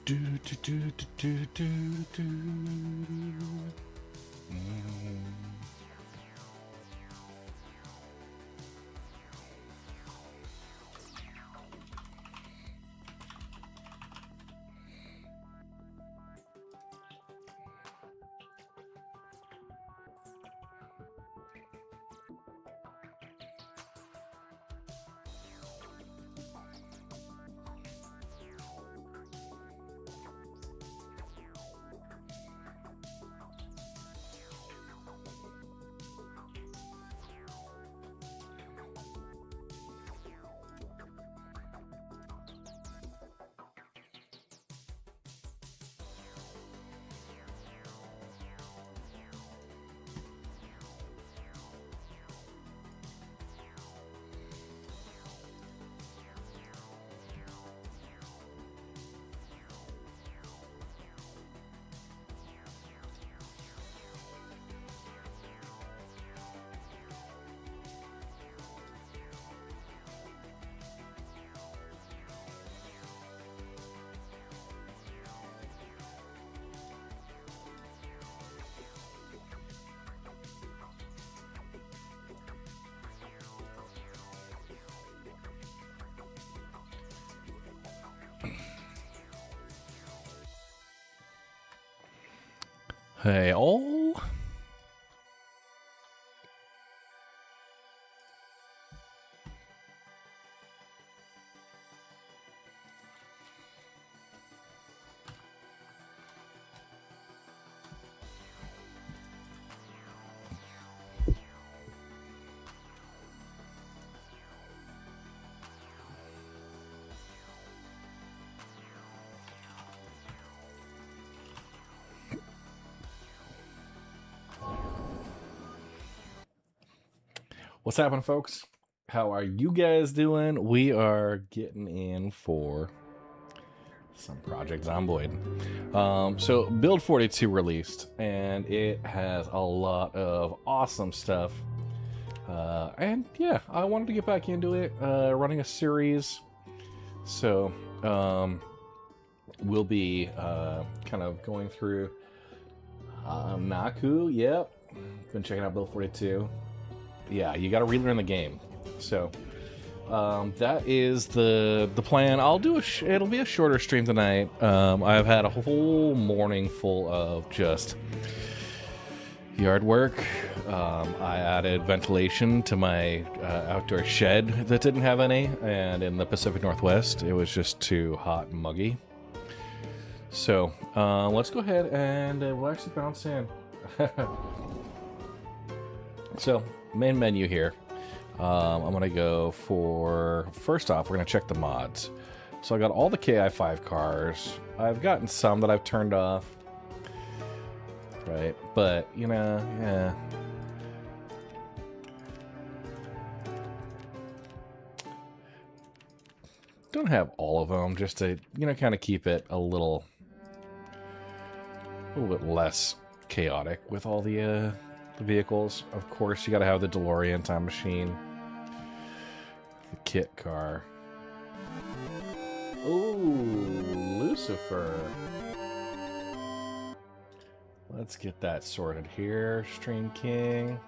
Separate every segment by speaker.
Speaker 1: Do, do, do, do, do, do, do. Hey, all. What's happening, folks? How are you guys doing? We are getting in for some Project Zomboid. So Build 42 released, and it has a lot of awesome stuff. And yeah, I wanted to get back into it, running a series. So we'll be kind of going through Naku. Yep, been checking out Build 42. Yeah, you got to relearn the game. So that is the plan. I'll do it'll be a shorter stream tonight. I've had a whole morning full of just yard work. I added ventilation to my outdoor shed that didn't have any, and in the Pacific Northwest it was just too hot and muggy. So let's go ahead and we'll actually bounce in. So main menu here. I'm gonna go for, first off, we're gonna check the mods. So I got all the KI5 cars. I've gotten some that I've turned off, right? But you know, yeah. Don't have all of them, just to, you know, kind of keep it a little bit less chaotic with all the vehicles. Of course, you got to have the DeLorean time machine, the kit car. Ooh, Lucifer. Let's get that sorted here. Stream King.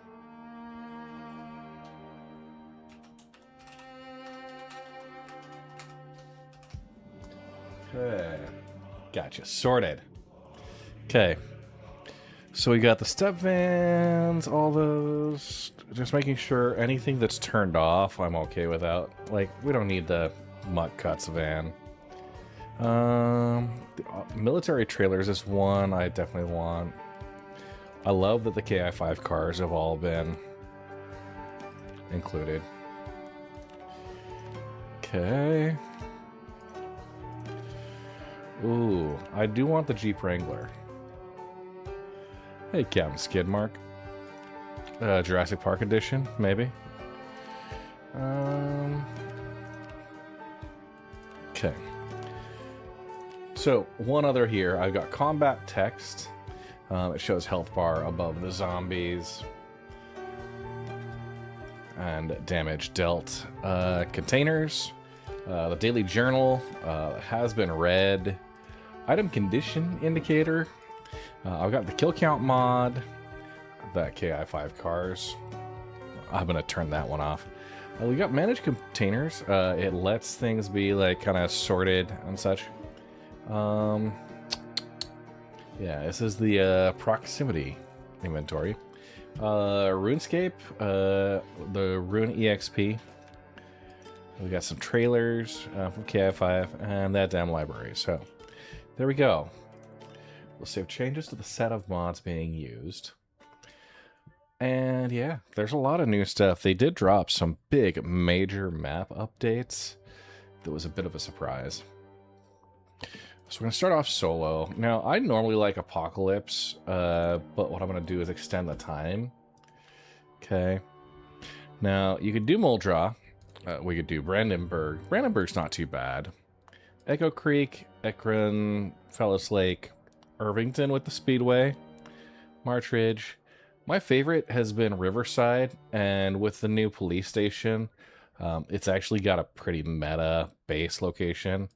Speaker 1: Okay. Gotcha. Sorted. Okay. So we got the step vans, all those. Just making sure anything that's turned off, I'm okay without. Like, we don't need the mutt cuts van. The military trailers is one I definitely want. I love that the KI5 cars have all been included. Okay. Ooh, I do want the Jeep Wrangler. Hey, Captain Skidmark. Jurassic Park edition, maybe. Okay. So, one other here. I've got combat text. It shows health bar above the zombies. And damage dealt. Containers. The daily journal has been read. Item condition indicator. I've got the kill count mod, that KI5 cars. I'm gonna turn that one off. We got manage containers. It lets things be like kind of sorted and such. Yeah, this is the proximity inventory. RuneScape, the Rune EXP. We got some trailers from KI5 and that damn library. So there we go. We'll save changes to the set of mods being used. And yeah, there's a lot of new stuff. They did drop some big major map updates. That was a bit of a surprise. So we're going to start off solo. Now, I normally like Apocalypse, but what I'm going to do is extend the time. Okay. Now, you could do Muldra. We could do Brandenburg. Brandenburg's not too bad. Echo Creek, Ekron, Fellows Lake, Irvington with the Speedway, March Ridge. My favorite has been Riverside, and with the new police station, it's actually got a pretty meta base location.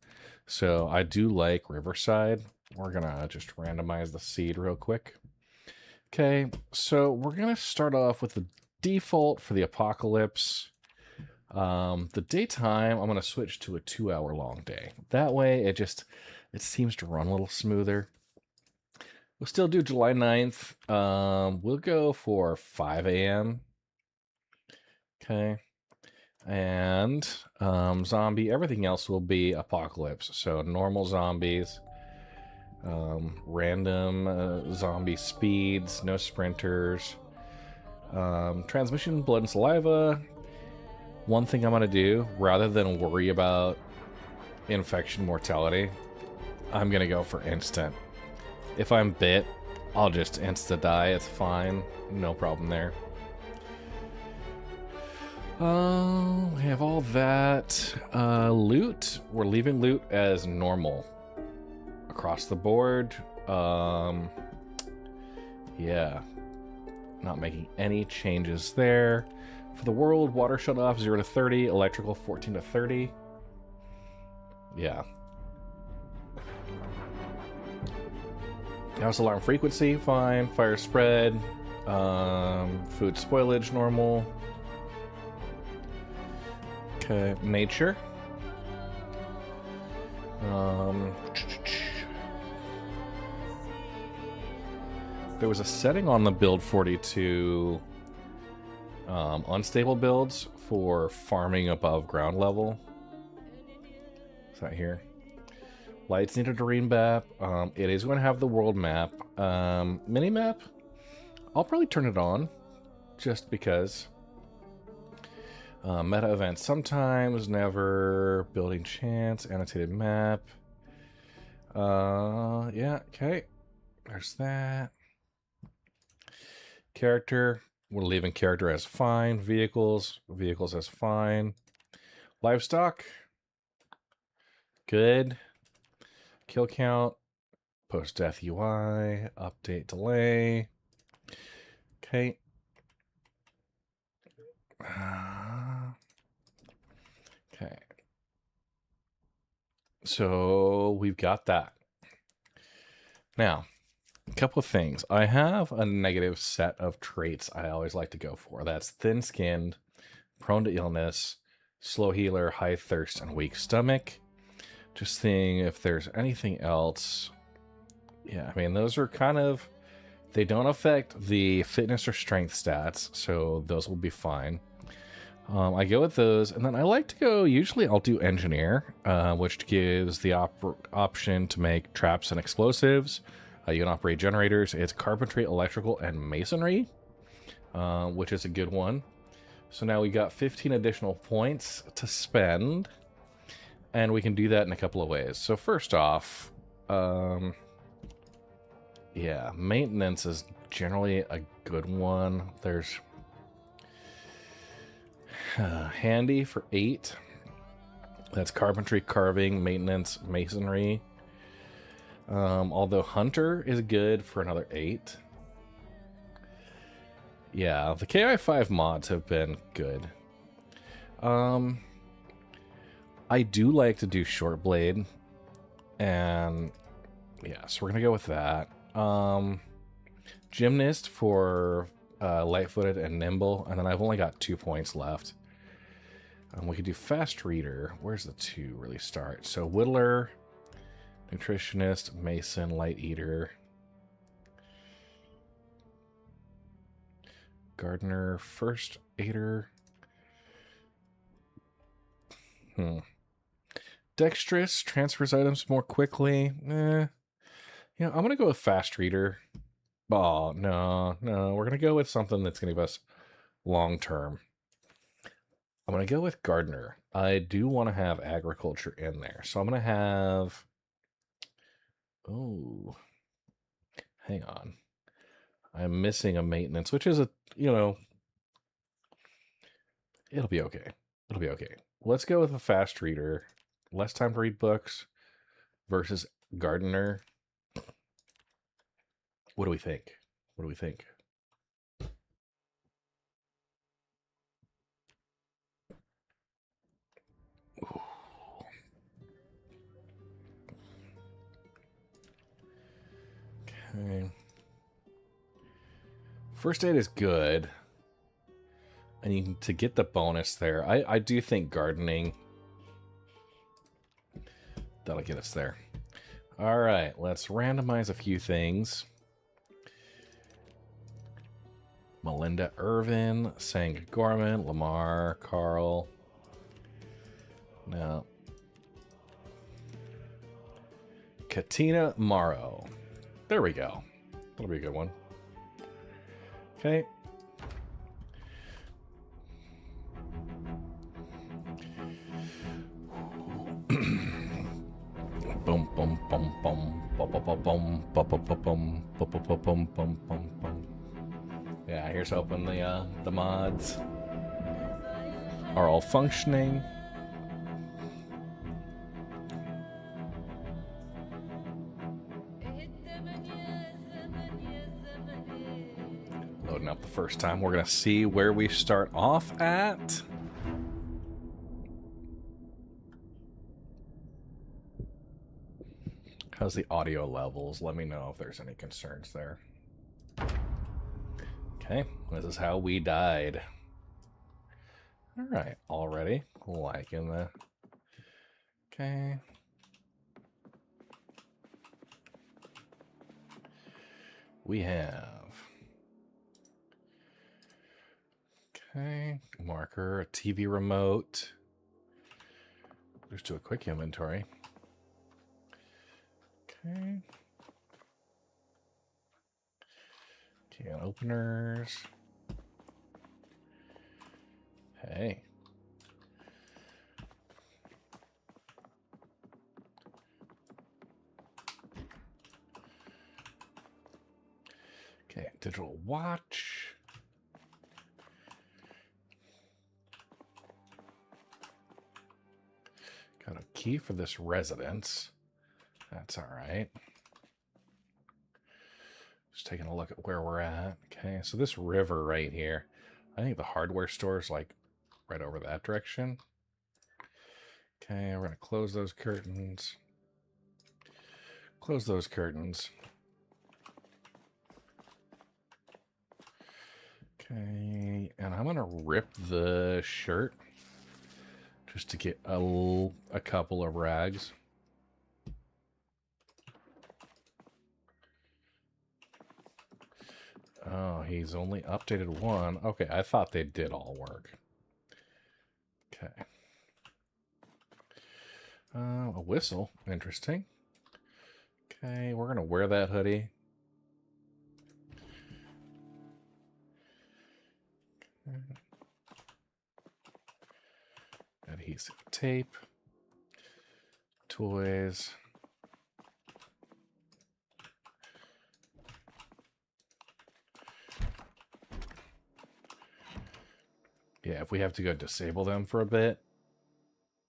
Speaker 1: So I do like Riverside. We're gonna just randomize the seed real quick. Okay, so we're gonna start off with the default for the Apocalypse. The daytime, I'm gonna switch to a 2-hour long day. That way, it seems to run a little smoother. We'll still do July 9th. We'll go for 5 a.m. Okay. And zombie, everything else will be Apocalypse. So normal zombies, random zombie speeds, no sprinters, transmission, blood and saliva. One thing I'm going to do, rather than worry about infection mortality, I'm going to go for instant. If I'm bit, I'll just insta-die. It's fine. No problem there. We have all that. Loot. We're leaving loot as normal. Across the board. Yeah. Not making any changes there. For the world, water shut off 0 to 30. Electrical 14 to 30. Yeah. House alarm frequency, fine. Fire spread. Food spoilage, normal. Okay, nature. There was a setting on the build 42 unstable builds for farming above ground level. Is that here? Lights needed to remap. It is going to have the world map. Mini map, I'll probably turn it on just because. Meta events sometimes, never. Building chance, annotated map. Yeah, okay. There's that. Character, we're leaving character as fine. Vehicles as fine. Livestock, good. Kill count, post-death UI, update delay. Okay. Okay. So we've got that. Now, a couple of things. I have a negative set of traits I always like to go for. That's thin-skinned, prone to illness, slow healer, high thirst, and weak stomach. Just seeing if there's anything else. Yeah, I mean, those are kind of... They don't affect the fitness or strength stats, so those will be fine. I go with those, and then I like to go... Usually I'll do engineer, which gives the option to make traps and explosives. You can operate generators. It's carpentry, electrical, and masonry, which is a good one. So now we got 15 additional points to spend. And we can do that in a couple of ways. So first off, yeah, maintenance is generally a good one. There's handy for 8. That's carpentry, carving, maintenance, masonry. Although hunter is good for another 8. Yeah, the KI5 mods have been good. I do like to do short blade, and Yeah, so we're gonna go with that. Gymnast for light-footed and nimble, and then I've only got 2 points left. We could do fast reader. Where's the 2 really start? So whittler, nutritionist, mason, light eater, gardener, first aider. Dexterous transfers items more quickly. Yeah, I'm gonna go with fast reader. Oh no, we're gonna go with something that's gonna give us long term. I'm gonna go with gardener. I do want to have agriculture in there, so I'm gonna have. Oh, hang on. I'm missing a maintenance, which is it'll be okay. It'll be okay. Let's go with a fast reader. Less time to read books versus gardener. What do we think? What do we think? Okay. First aid is good. And you can, to get the bonus there, I do think gardening, that'll get us there. All right, let's randomize a few things. Melinda Irvin, Sang Gorman, Lamar, Carl. No. Katina Morrow. There we go. That'll be a good one. Okay. Boom, boom, boom, boom, boom, boom, boom, boom, boom, boom, boom, boom, boom, boom. Yeah, here's hoping the mods are all functioning. Loading up the first time. We're gonna see where we start off at. How's the audio levels? Let me know if there's any concerns there. Okay, this is how we died. All right, already liking the. Okay. We have. Okay, marker, a TV remote. Let's do a quick inventory. Okay. Can openers. Hey. Okay, digital watch. Got a key for this residence. That's all right. Just taking a look at where we're at. Okay, so this river right here, I think the hardware store is like right over that direction. Okay, we're gonna close those curtains. Close those curtains. Okay, and I'm gonna rip the shirt just to get a couple of rags. Oh, he's only updated one. Okay, I thought they did all work. Okay. A whistle. Interesting. Okay, we're going to wear that hoodie. Okay. Adhesive tape. Toys. Yeah, if we have to go disable them for a bit,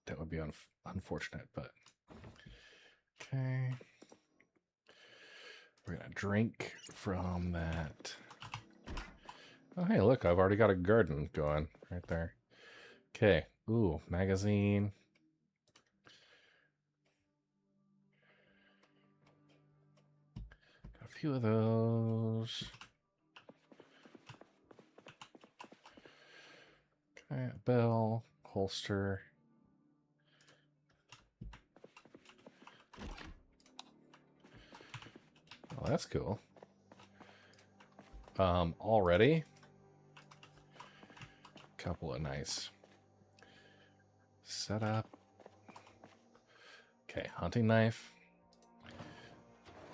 Speaker 1: that would be unfortunate, but... Okay. We're going to drink from that. Oh, hey, look, I've already got a garden going right there. Okay. Ooh, magazine. few of those. Okay, bell, holster. Oh, that's cool. Already, couple of nice setup. Okay, hunting knife.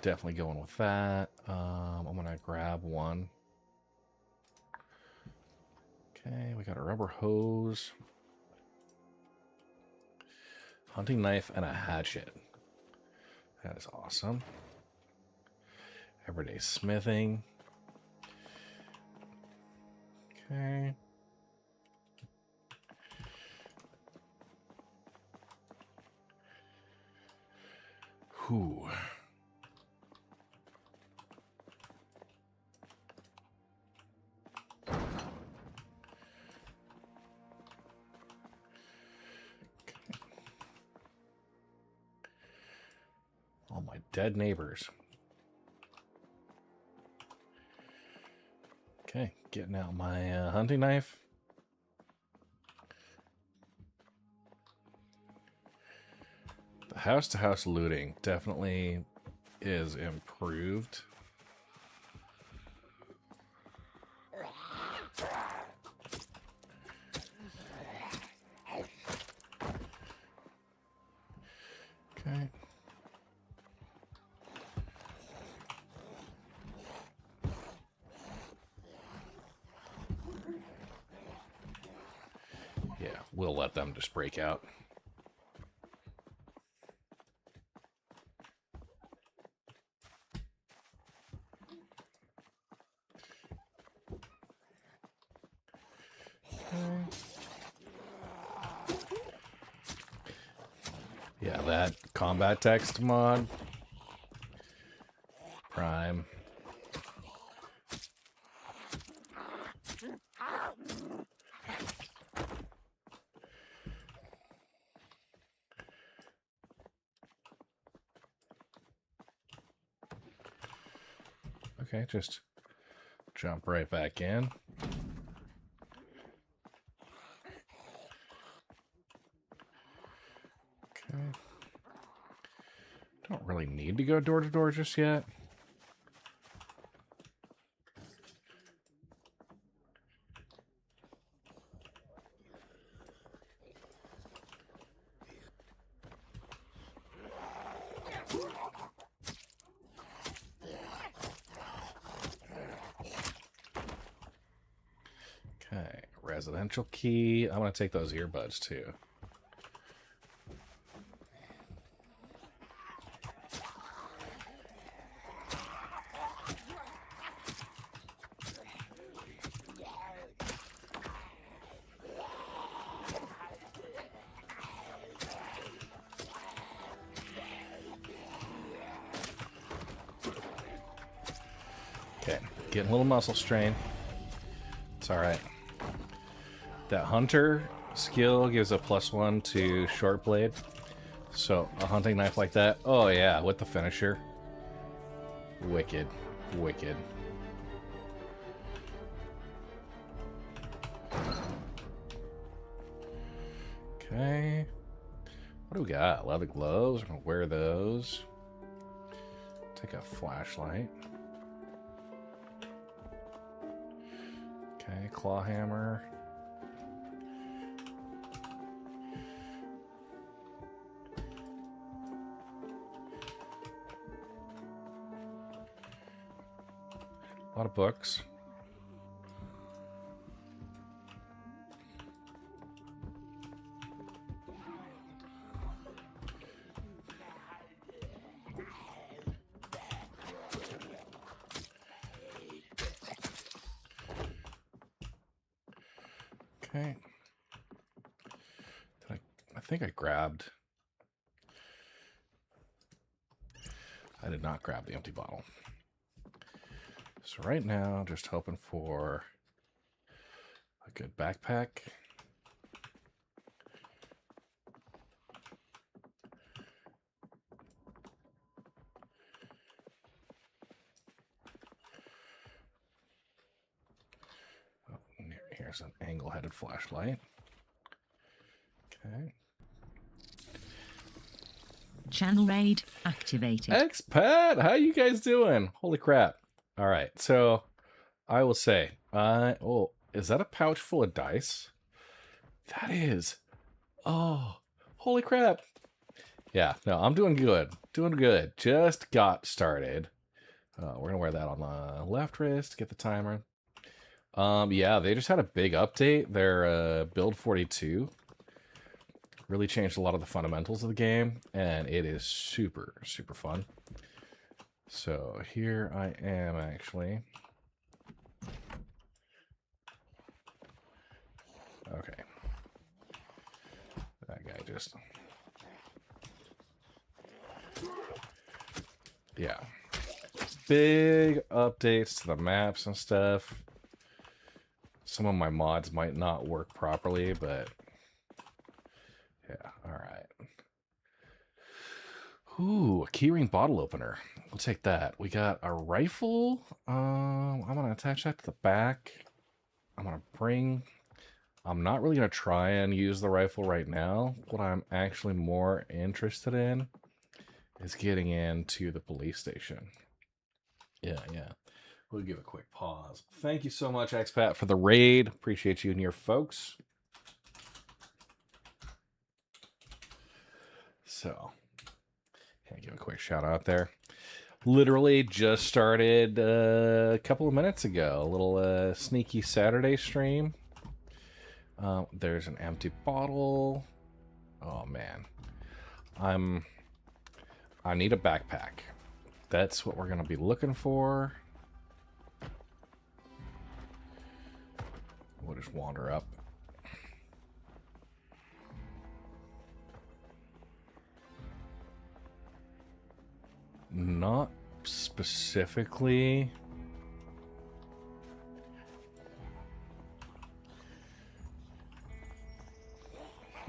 Speaker 1: Definitely going with that. I'm gonna grab one. Okay, we got a rubber hose, hunting knife, and a hatchet. That is awesome. Everyday smithing. Okay. Whew. All my dead neighbors. Okay, getting out my hunting knife. The house-to-house looting definitely is improved. Okay. Yeah, we'll let them just break out. Yeah, that combat text mod. Prime. Okay, just jump right back in. Okay. Don't really need to go door to door just yet. Okay, residential key. I'm going to take those earbuds too. Okay, getting a little muscle strain. It's alright. That hunter skill gives a +1 to short blade. So a hunting knife like that, oh yeah, with the finisher. Wicked. Wicked. Okay. What do we got? Leather gloves. I'm gonna wear those. Take a flashlight. Okay, claw hammer. A lot of books. Okay. I think I grabbed... I did not grab the empty bottle. So right now, just hoping for a good backpack. there's an angle-headed flashlight. Okay.
Speaker 2: Channel raid activated.
Speaker 1: Expat, how you guys doing? Holy crap. All right, so I will say, oh, is that a pouch full of dice? That is. Oh, holy crap. Yeah, no, I'm doing good. Doing good. Just got started. We're going to wear that on the left wrist, get the timer. Yeah, they just had a big update. Their build 42 really changed a lot of the fundamentals of the game, and it is super, super fun. So here I am, actually. Okay. That guy just... Yeah. Big updates to the maps and stuff. Some of my mods might not work properly, but... Yeah, alright. Ooh, a keyring bottle opener. We'll take that. We got a rifle. I'm going to attach that to the back. I'm going to bring... I'm not really going to try and use the rifle right now. What I'm actually more interested in is getting into the police station. Yeah. We'll give a quick pause. Thank you so much, Expat, for the raid. Appreciate you and your folks. So, yeah, give a quick shout out there. Literally just started a couple of minutes ago. A little sneaky Saturday stream. There's an empty bottle. Oh man, I need a backpack. That's what we're gonna be looking for. We'll just wander up. Not specifically.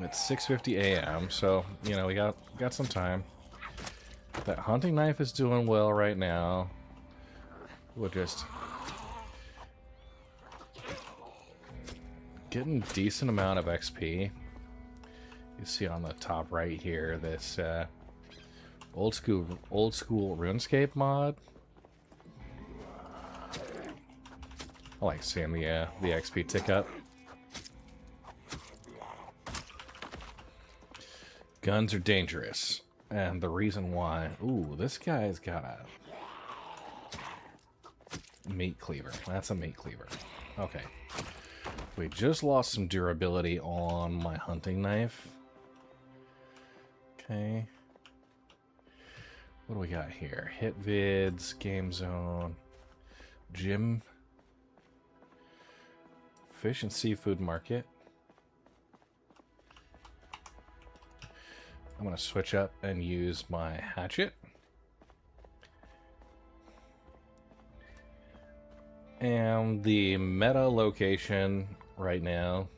Speaker 1: It's 6:50 a.m., so, you know, we got some time. That hunting knife is doing well right now. We'll just... Getting a decent amount of XP. You see on the top right here, this old school RuneScape mod. I like seeing the XP tick up. Guns are dangerous, and the reason why... Ooh, this guy's got a meat cleaver. That's a meat cleaver. Okay. We just lost some durability on my hunting knife. Okay. What do we got here? Hit vids, game zone, gym, fish and seafood market. I'm going to switch up and use my hatchet. And the meta location right now,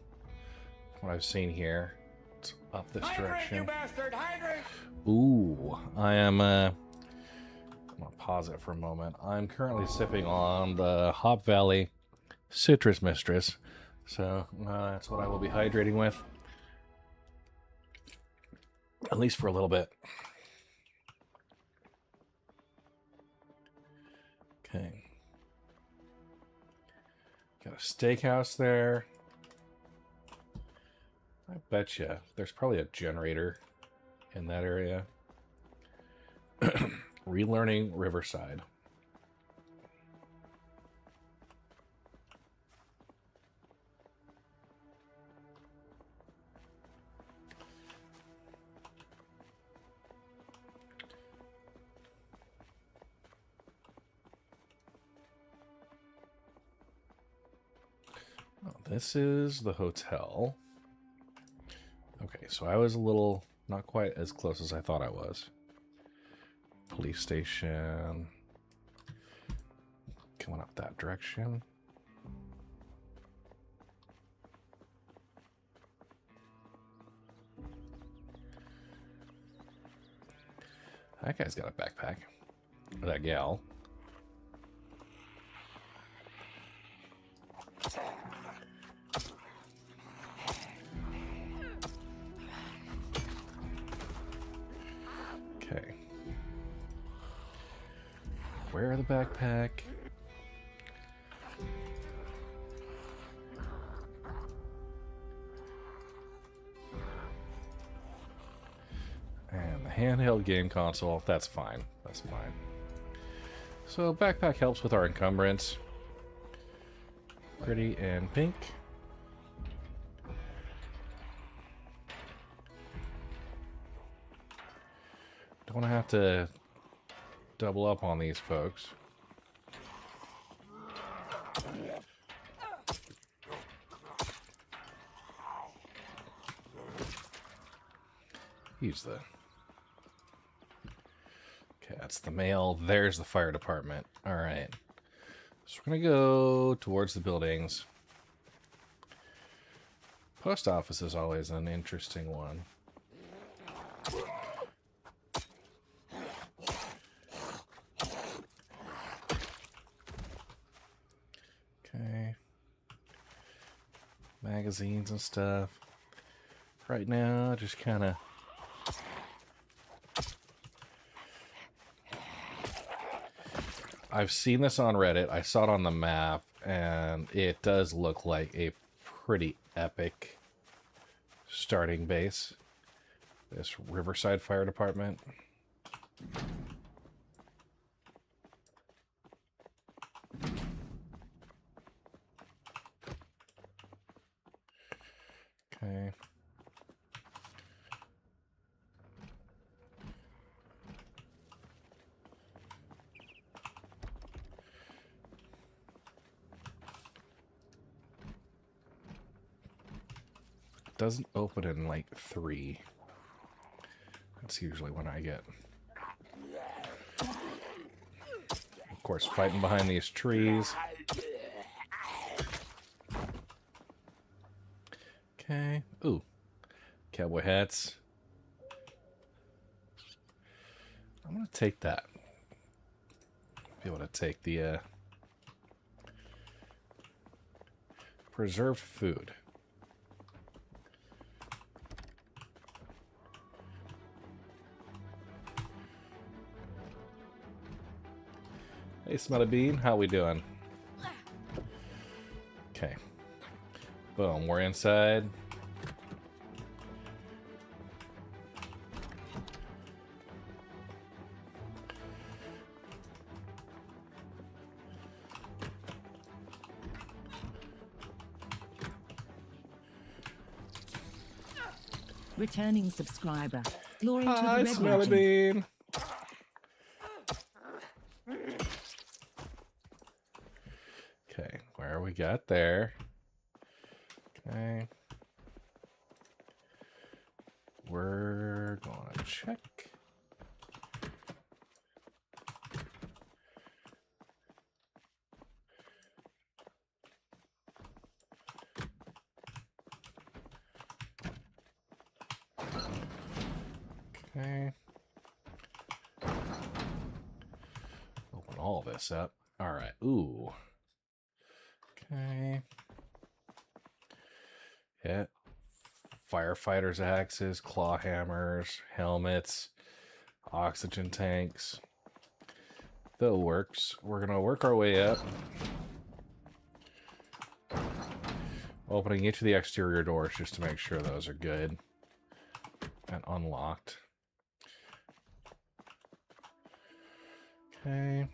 Speaker 1: what I've seen here, it's up this direction. You bastard, hydrate! Ooh, I am, I'm going to pause it for a moment. I'm currently sipping on the Hop Valley Citrus Mistress. So that's what I will be hydrating with. At least for a little bit. Okay. Got a steakhouse there. I bet you there's probably a generator in that area. Relearning Riverside. Oh, this is the hotel. Okay, so I was a little, not quite as close as I thought I was. Police station. Coming up that direction. That guy's got a backpack. Or that gal. Where are the backpack? And the handheld game console, that's fine. That's fine. So backpack helps with our encumbrance. Pretty and pink. Don't want to have to double up on these folks. Use the... Okay, that's the mail. There's the fire department. Alright. So we're going to go towards the buildings. Post office is always an interesting one. Okay. Magazines and stuff. Right now, just kind of... I've seen this on Reddit. I saw it on the map, and it does look like a pretty epic starting base. This Riverside Fire Department. Okay. Doesn't open in like 3. That's usually when I get. Of course, fighting behind these trees. Okay. Ooh. Cowboy hats. I'm gonna take that. Be able to take the preserved food. Hey, Smelly Bean, how we doing? Okay. Boom, we're inside.
Speaker 2: Returning subscriber. Glory to the
Speaker 1: Hi,
Speaker 2: Red
Speaker 1: Smelly
Speaker 2: Legend.
Speaker 1: Bean. Okay, where we got there? Okay. We're gonna check. Okay. Open all this up. All right. Ooh. Okay. Yeah. Firefighters' axes, claw hammers, helmets, oxygen tanks. That works. We're gonna work our way up. Opening each of the exterior doors just to make sure those are good and unlocked. Okay.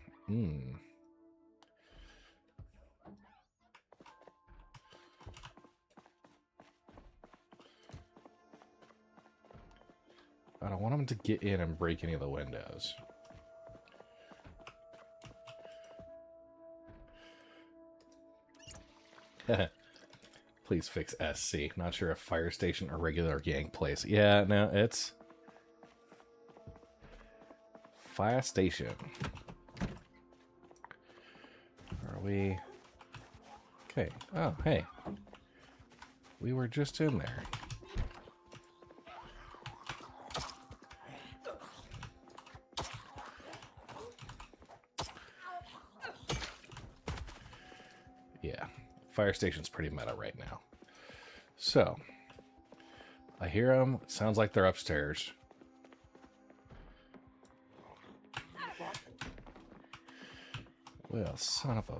Speaker 1: I don't want them to get in and break any of the windows. Please fix SC. Not sure if fire station or regular gang place. Yeah, no, it's fire station. Are we? Okay. Oh, hey. We were just in there. Yeah. Fire station's pretty meta right now. So, I hear them. It sounds like they're upstairs. Well, son of a...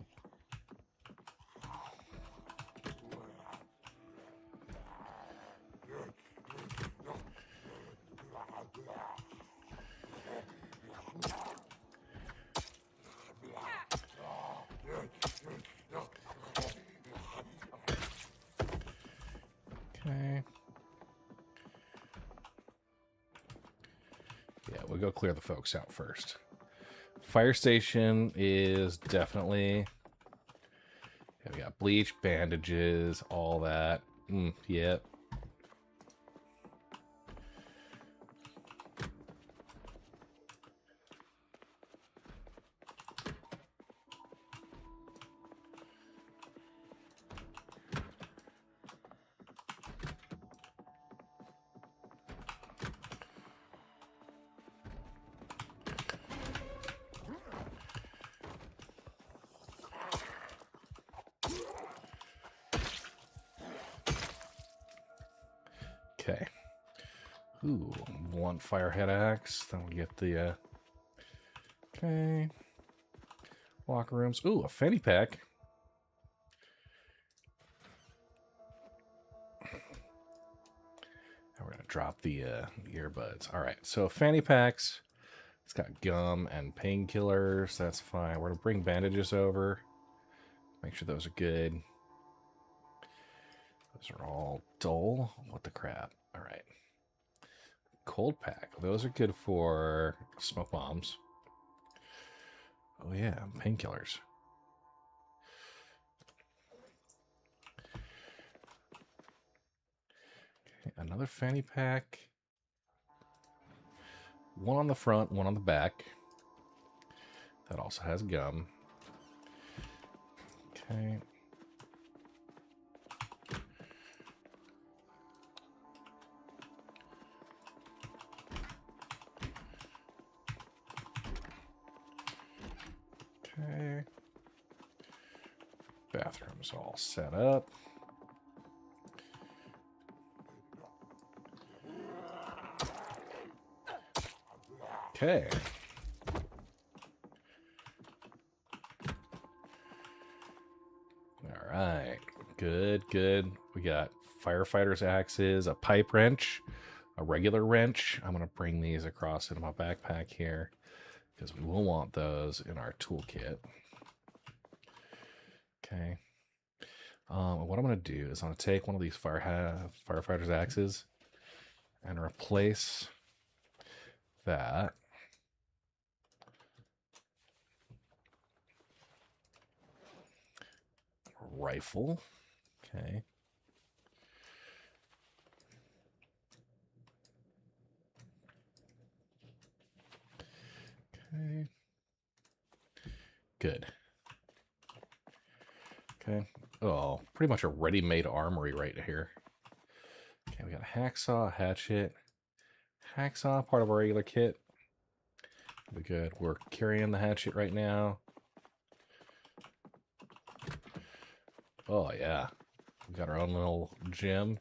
Speaker 1: Okay. Yeah, we'll go clear the folks out first. Fire station is definitely... Yeah, we got bleach, bandages, all that. Yep. Okay. Ooh, one firehead axe. Then we get the, okay. Locker rooms. Ooh, a fanny pack. And we're going to drop the earbuds. All right, so fanny packs. It's got gum and painkillers. That's fine. We're going to bring bandages over. Make sure those are good. Those are all dull. What the crap? All right. Cold pack. Those are good for smoke bombs. Oh yeah, painkillers. Okay, another fanny pack. One on the front, one on the back. That also has gum. Okay. Okay. Bathroom's all set up. Okay. All right. Good, good. We got firefighters' axes, a pipe wrench, a regular wrench. I'm going to bring these across into my backpack here because we will want those in our toolkit. Okay. What I'm going to do is I'm going to take one of these firefighters' axes and replace that rifle. Okay. Okay. Good. Okay. Oh, pretty much a ready-made armory right here. Okay, we got a hacksaw, a hatchet. Hacksaw, part of our regular kit. Be good. We're carrying the hatchet right now. Oh, yeah. We got our own little gym.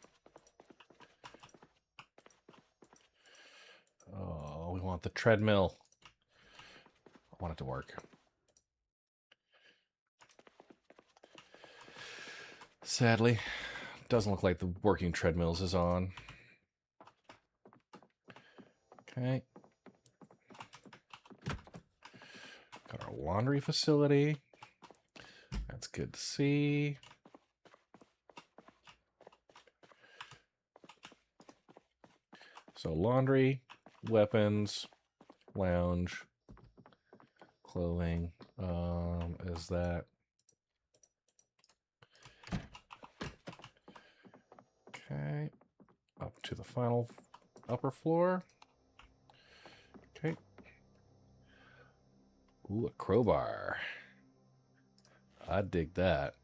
Speaker 1: Oh, we want the treadmill. I want it to work. Sadly, doesn't look like the working treadmills is on. Okay. Got our laundry facility. That's good to see. So laundry, weapons, lounge, clothing. Is that... Okay. Up to the final upper floor. Okay. Ooh, a crowbar. I dig that.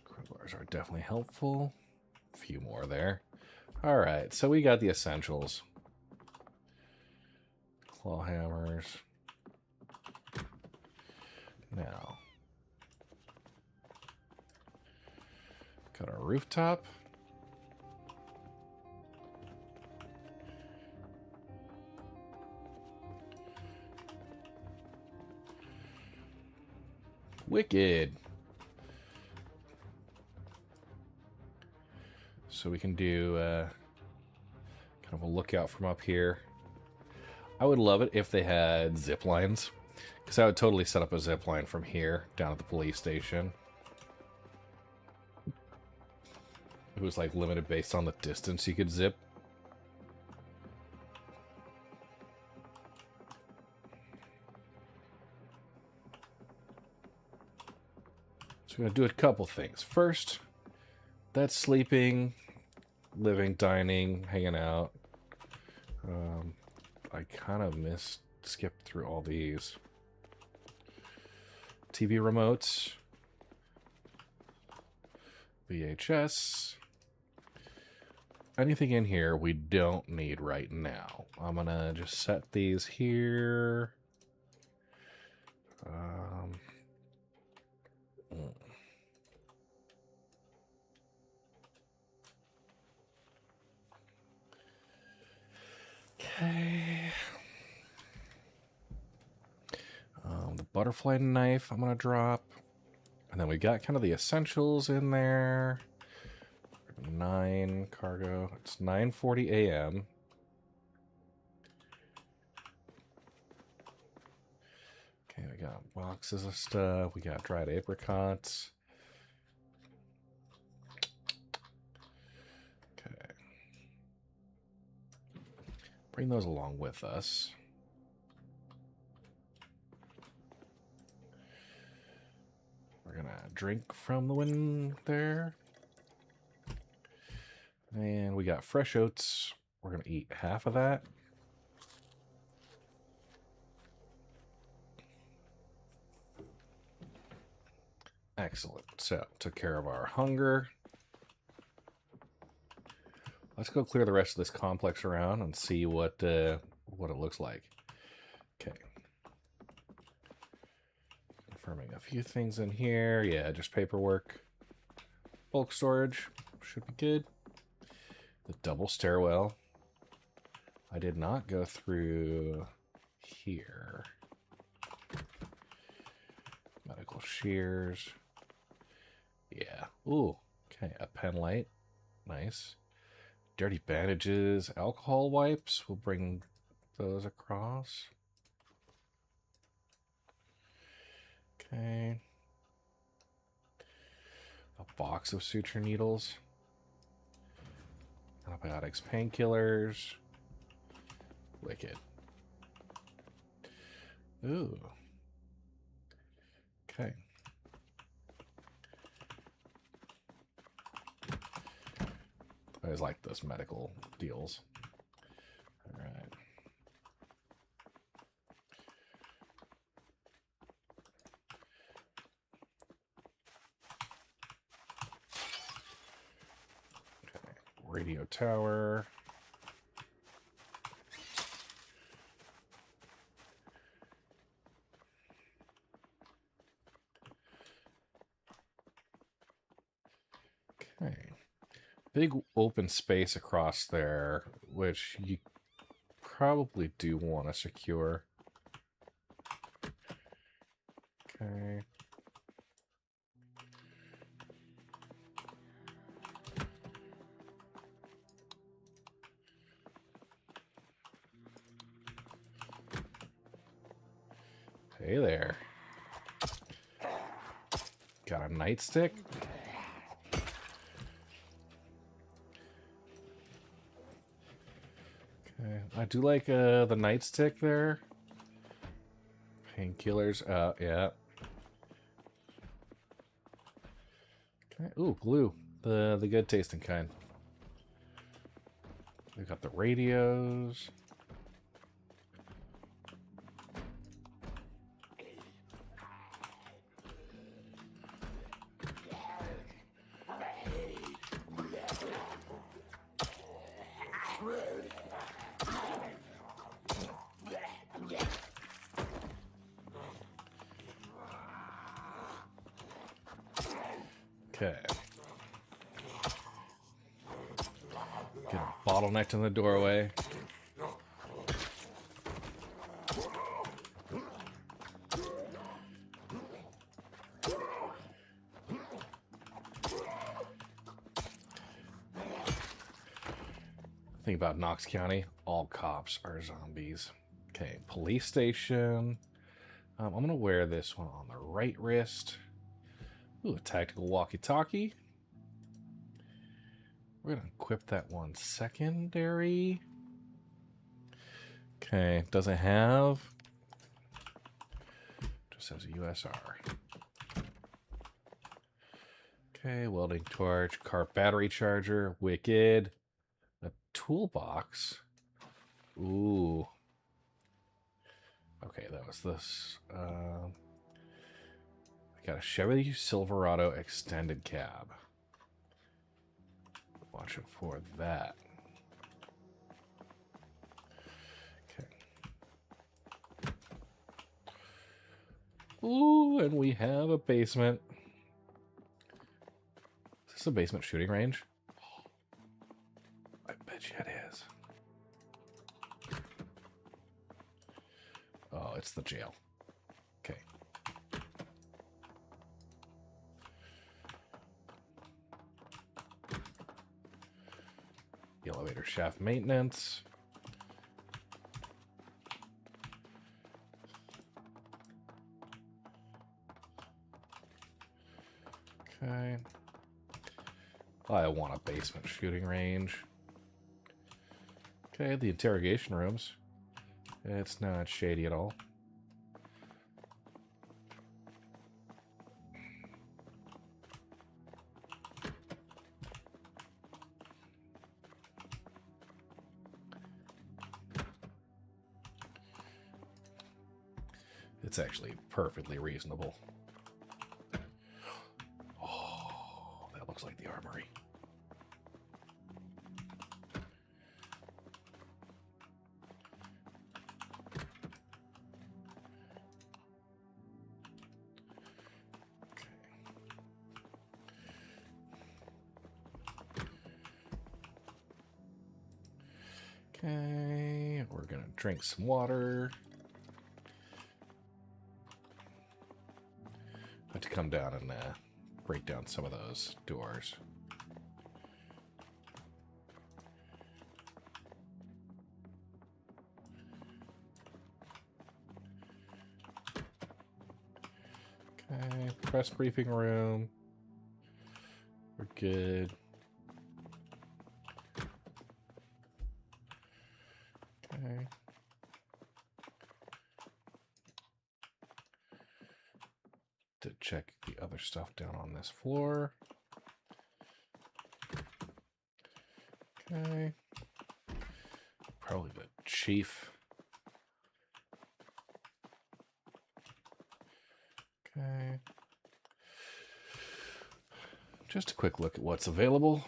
Speaker 1: Crowbars are definitely helpful. A few more there. All right, so we got the essentials. Claw hammers. Now, got our rooftop. Wicked. So we can do kind of a lookout from up here. I would love it if they had zip lines, because I would totally set up a zip line from here down at the police station. It was like limited based on the distance you could zip. So we're going to do a couple things. First, that's sleeping, living, dining, hanging out. I kind of skipped through all these. TV remotes. VHS. Anything in here we don't need right now. I'm going to just set these here. Okay. The butterfly knife I'm going to drop. And then we got kind of the essentials in there. 9 cargo. It's 9:40 a.m. Okay, we got boxes of stuff. We got dried apricots. Okay. Bring those along with us. We're gonna drink from the wind there. And we got fresh oats. We're gonna eat half of that. Excellent. So, took care of our hunger. Let's go clear the rest of this complex around and see what it looks like. Okay. Confirming a few things in here. Yeah, just paperwork. Bulk storage. Should be good. The double stairwell. I did not go through here. Medical shears. Yeah. Ooh. Okay, a pen light. Nice. Dirty bandages. Alcohol wipes. We'll bring those across. Okay. A box of suture needles. Antibiotics, painkillers. Wicked. Ooh. Okay. I always like those medical deals. All right. Okay. Radio tower. Okay. Big open space across there, which you probably do want to secure. Okay. Hey there. Got a nightstick? Okay. I do like the nightstick there. Painkillers. Yeah. Okay. Ooh, glue. The good tasting kind. We got the radios. Okay. Get a bottlenecked in the doorway. Think about Knox County. All cops are zombies. Okay, police station. I'm going to wear this one on the right wrist. Ooh, a tactical walkie-talkie. We're going to equip that one secondary. Okay, doesn't have. Just has a USR. Okay, welding torch, car battery charger, wicked. A toolbox. Ooh. Okay, that was this. I got a Chevy Silverado extended cab. Watch it for that. Okay. Ooh, and we have a basement. Is this a basement shooting range? I bet you it is. Oh, it's the jail. Okay. The elevator shaft maintenance. Okay. I want a basement shooting range. Okay, the interrogation rooms. It's not shady at all. It's actually perfectly reasonable. Oh, that looks like the armory. Okay, we're gonna drink some water. Have to come down and break down some of those doors. Okay, press briefing room. We're good. Okay. To check the other stuff down on this floor. Okay. Probably the chief. Okay. Just a quick look at what's available.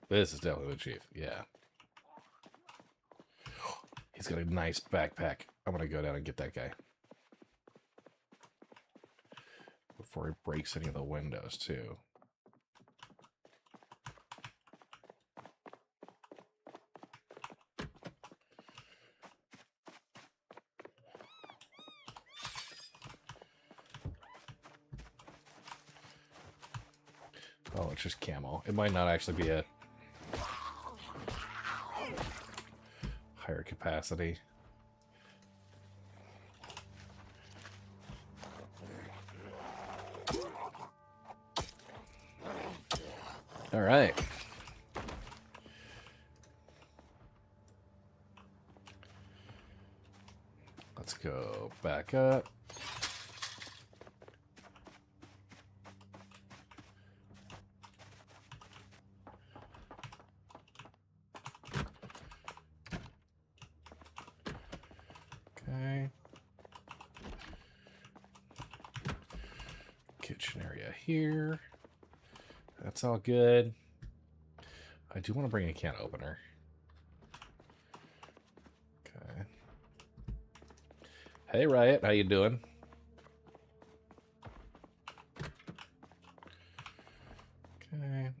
Speaker 1: This is definitely the chief, yeah. He's got a nice backpack. I'm gonna go down and get that guy. Before he breaks any of the windows, too. Oh, it's just camo. It might not actually be a higher capacity. All right. Let's go back up. Okay. Kitchen area here. That's all good. I do want to bring a can opener. Okay. Hey, Riot, how you doing? Okay.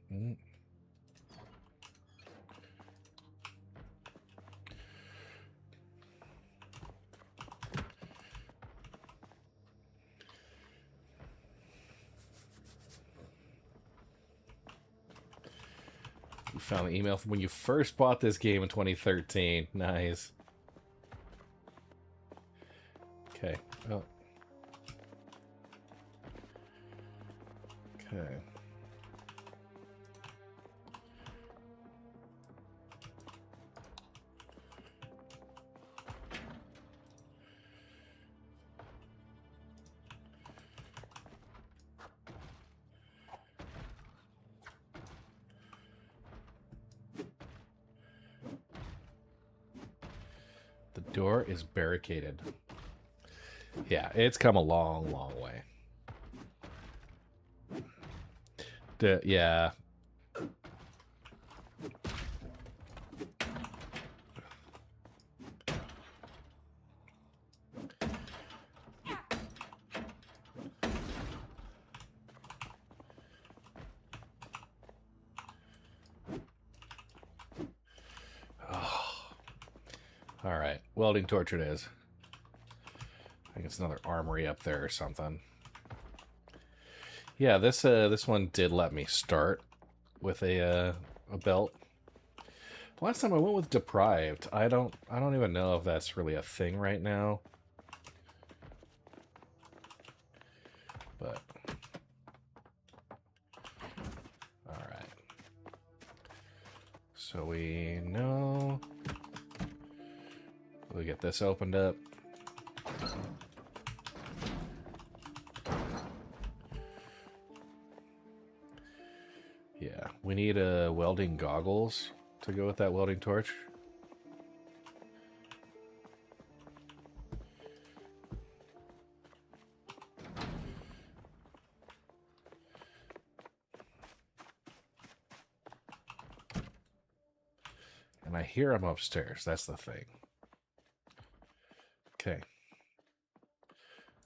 Speaker 1: You found the email from when you first bought this game in 2013. Nice. Okay. Oh. Okay. The door is barricaded. Yeah, it's come a long, long way. Yeah. Oh. All right, welding torch it is. I think it's another armory up there or something. Yeah, this one did let me start with a belt. Last time I went with deprived. I don't even know if that's really a thing right now. But all right. So we know we get this opened up. Yeah, we need welding goggles to go with that welding torch. And I hear them upstairs. That's the thing. Okay.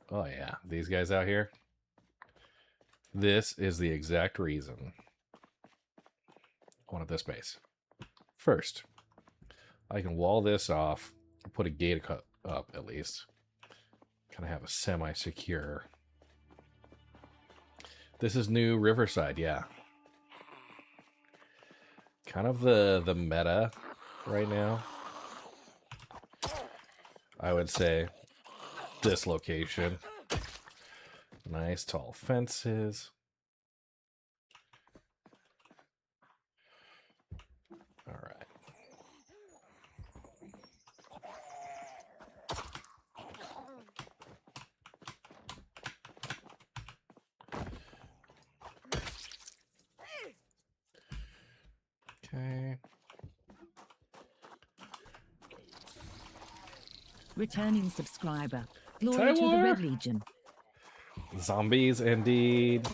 Speaker 1: Oh yeah, these guys out here. This is the exact reason I wanted this base. First, I can wall this off, put a gate up at least. Kind of have a semi-secure. This is new Riverside, yeah. Kind of the meta right now. I would say this location. Nice tall fences. All right. Okay.
Speaker 2: Returning subscriber. Glory to the Red Legion.
Speaker 1: Zombies, indeed.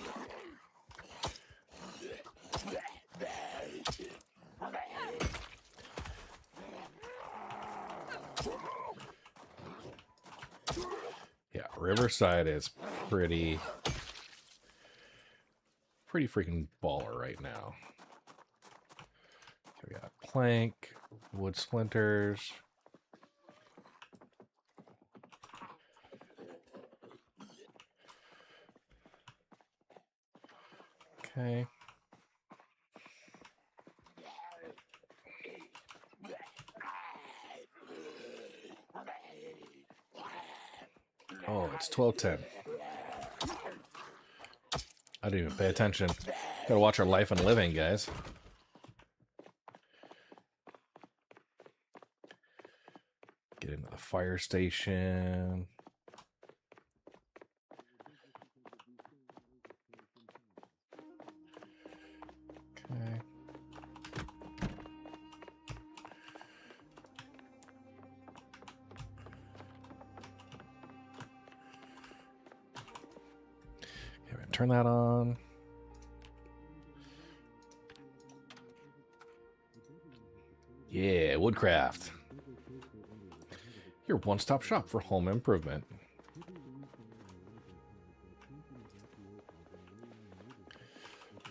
Speaker 1: Yeah, Riverside is pretty freaking baller right now. So we got plank, wood splinters. Okay. Oh, it's 12:10. I didn't even pay attention. Gotta watch our life and living, guys. Get into the fire station. Okay. Turn that on. Yeah, Woodcraft. Your one-stop shop for home improvement.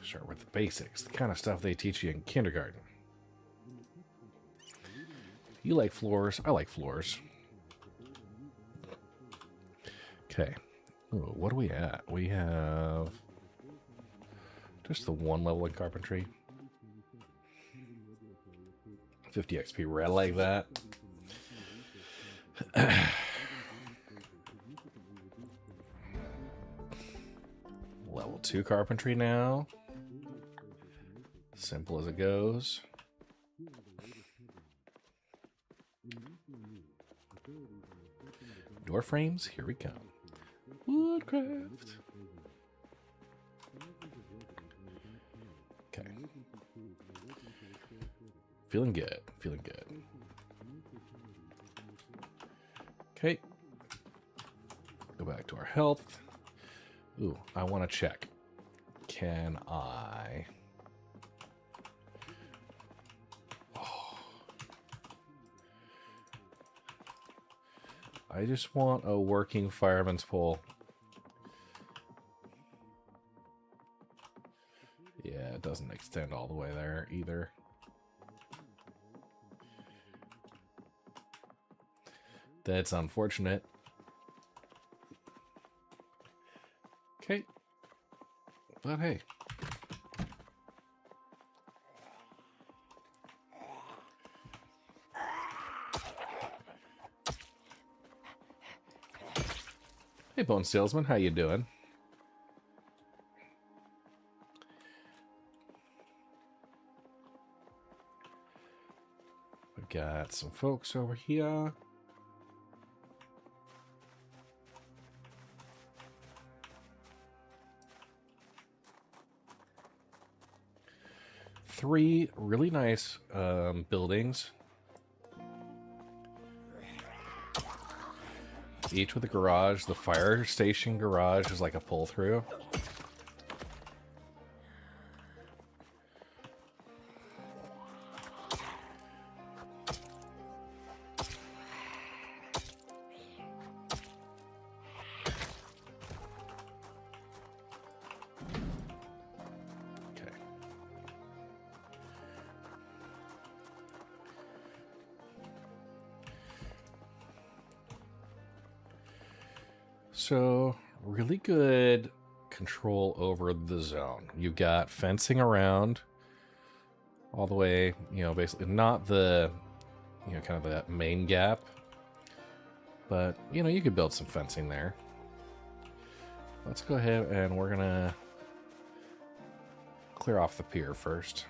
Speaker 1: Start with the basics, the kind of stuff they teach you in kindergarten. You like floors, I like floors. Okay. Ooh, what are we at? We have just the one level in carpentry. 50 XP. I like that. Level 2 carpentry now. Simple as it goes. Door frames, here we come. Woodcraft. Okay. Feeling good, feeling good. Okay. Go back to our health. Ooh, I want to check. Can I... Oh. I just want a working fireman's pole. Yeah, it doesn't extend all the way there either. That's unfortunate. Okay. But hey. Hey, Bone Salesman, how you doing? We got some folks over here. Three really nice buildings. Each with a garage. The fire station garage is like a pull-through. So, really good control over the zone. You've got fencing around all the way, basically not the, kind of that main gap. But, you could build some fencing there. Let's go ahead and we're going to clear off the pier first.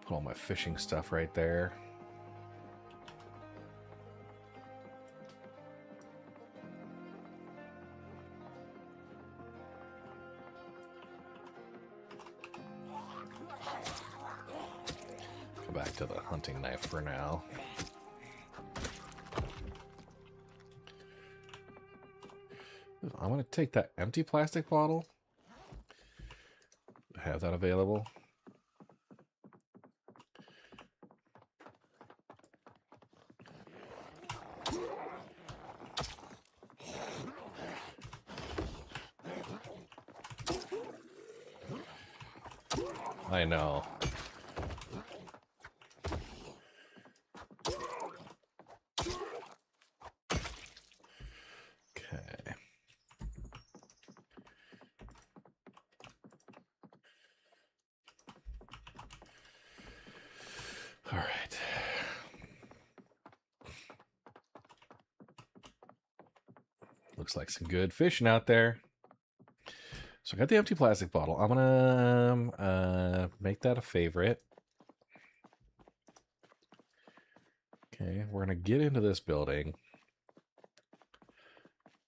Speaker 1: Put all my fishing stuff right there. Go back to the hunting knife for now. I'm going to take that empty plastic bottle. Have that available. I know. Okay. All right. Looks like some good fishing out there. So I got the empty plastic bottle. I'm gonna make that a favorite. Okay, we're gonna get into this building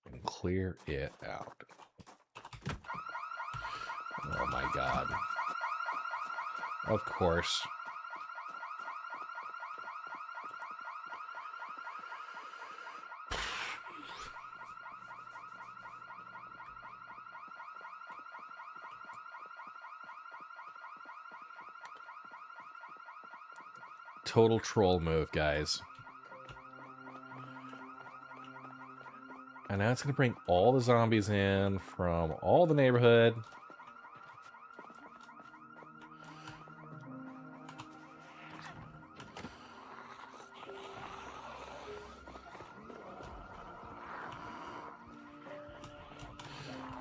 Speaker 1: and clear it out. Oh my god. Of course. Total troll move, guys. And now it's going to bring all the zombies in from all the neighborhood.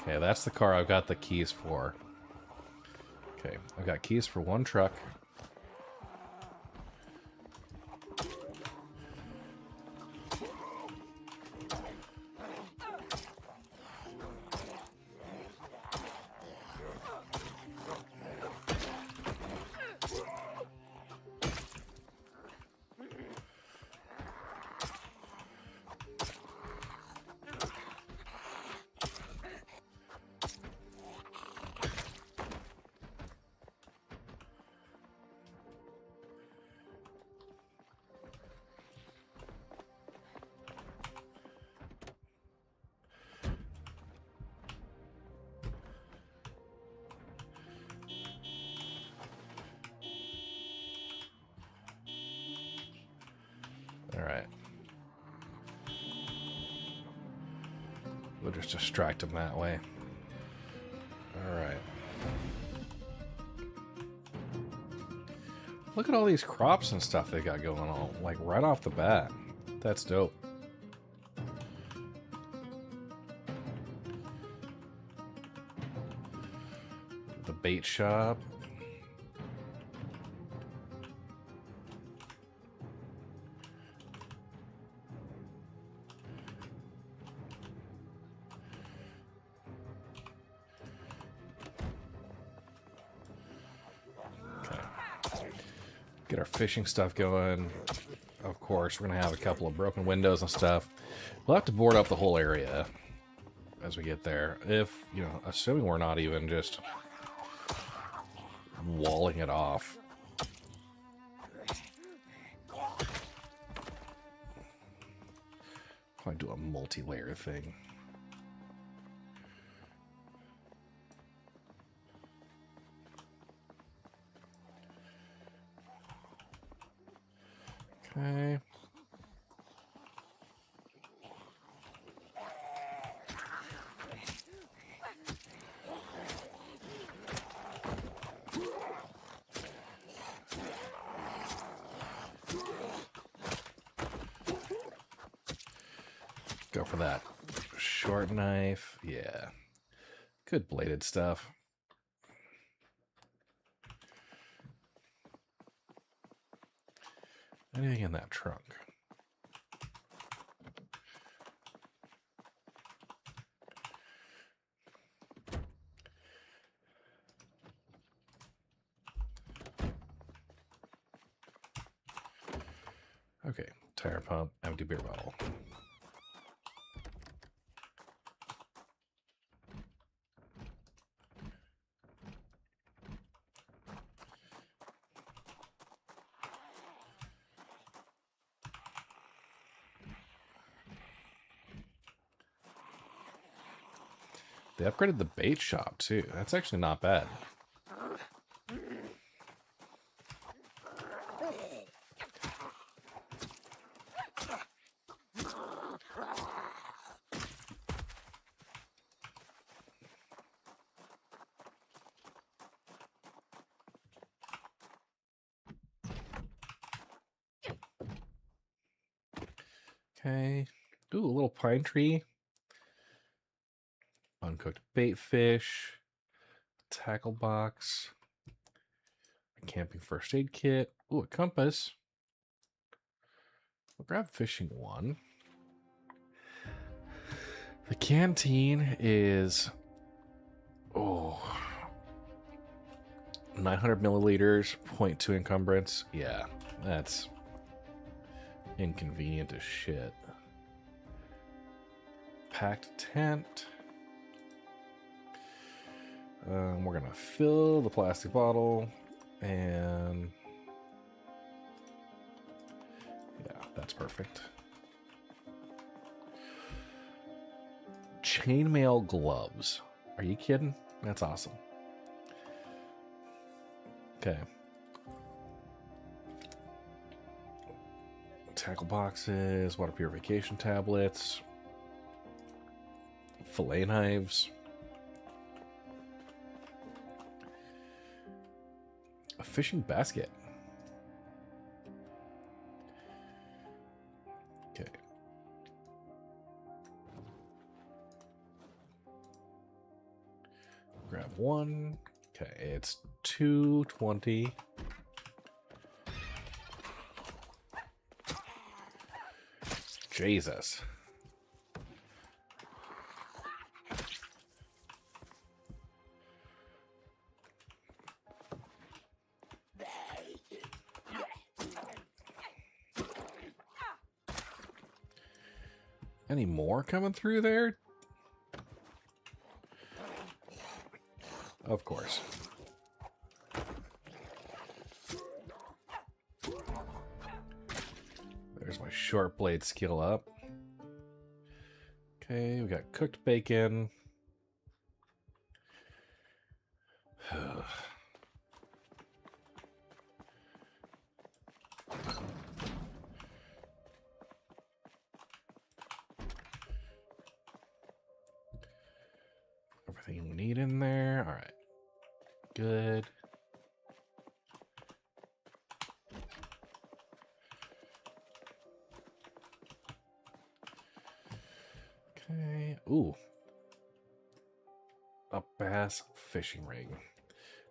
Speaker 1: Okay, that's the car I've got the keys for. Okay, I've got keys for one truck. Alright. We'll just distract him that way. Alright. Look at all these crops and stuff they got going on, like right off the bat. That's dope. The bait shop. Get our fishing stuff going. Of course, we're going to have a couple of broken windows and stuff. We'll have to board up the whole area as we get there. If, you know, assuming we're not even just walling it off. Probably do a multi-layer thing. Okay. Go for that short knife. Yeah. Good bladed stuff. Anything in that trunk? Okay, tire pump, empty beer bottle. They upgraded the bait shop too. That's actually not bad. Okay. Ooh, a little pine tree. Uncooked bait fish. Tackle box. A camping first aid kit. Ooh, a compass. We'll grab fishing one. The canteen is 900 milliliters, 0.2 encumbrance. Yeah, that's inconvenient as shit. Packed tent. We're gonna fill the plastic bottle, and yeah, that's perfect. Chainmail gloves. Are you kidding? That's awesome. Okay. Tackle boxes, water purification tablets, fillet knives, a fishing basket. Okay. 1. Okay, it's 220. Jesus. Any more coming through there? Of course. There's my short blade skill up. Okay, we got cooked bacon. Everything we need in there. All right. Good. Okay. Ooh. A bass fishing ring.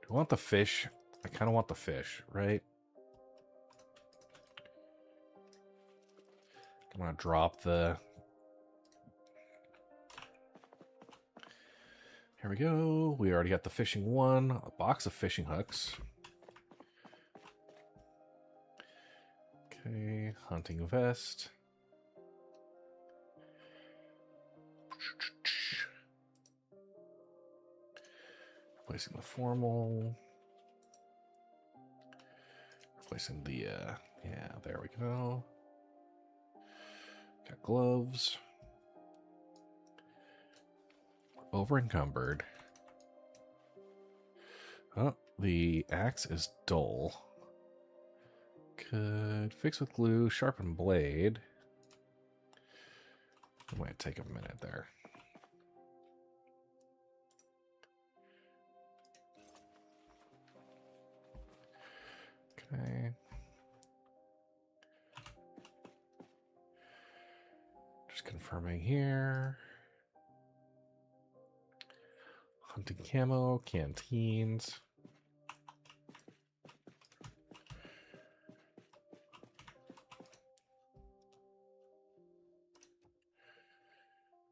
Speaker 1: Do I want the fish? I kind of want the fish, right? I'm going to drop the... Here we go. We already got the fishing one. A box of fishing hooks. Okay. Hunting vest. Replacing the formal. Replacing the, yeah, there we go. Got gloves. Over encumbered. Oh, the axe is dull. Could fix with glue, sharpen blade. It might take a minute there. Okay. Just confirming here. Hunting camo, canteens.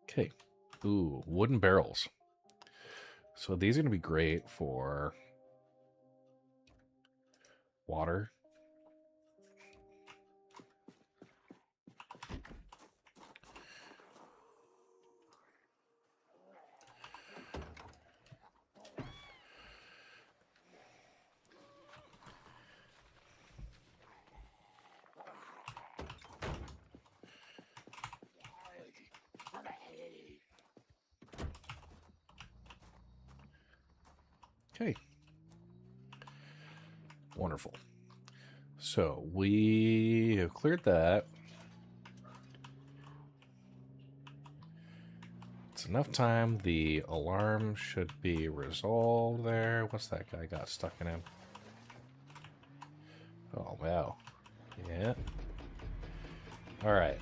Speaker 1: Okay. Ooh, wooden barrels. So these are going to be great for water. Okay. Wonderful. So we have cleared that. It's enough time. The alarm should be resolved there. What's that guy got stuck in him? Oh, wow. Yeah. All right.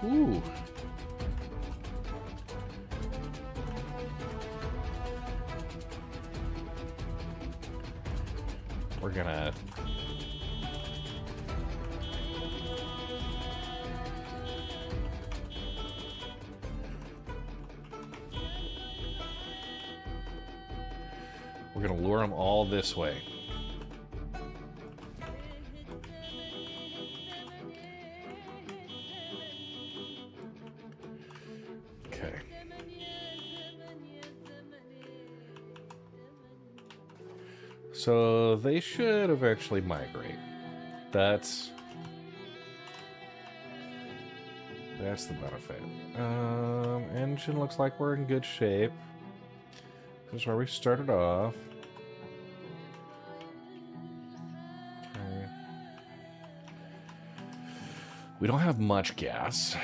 Speaker 1: Ooh. We're gonna... We're gonna lure them all this way. Okay. So they should eventually migrate. That's the benefit. Engine looks like we're in good shape. This is where we started off. Okay. We don't have much gas.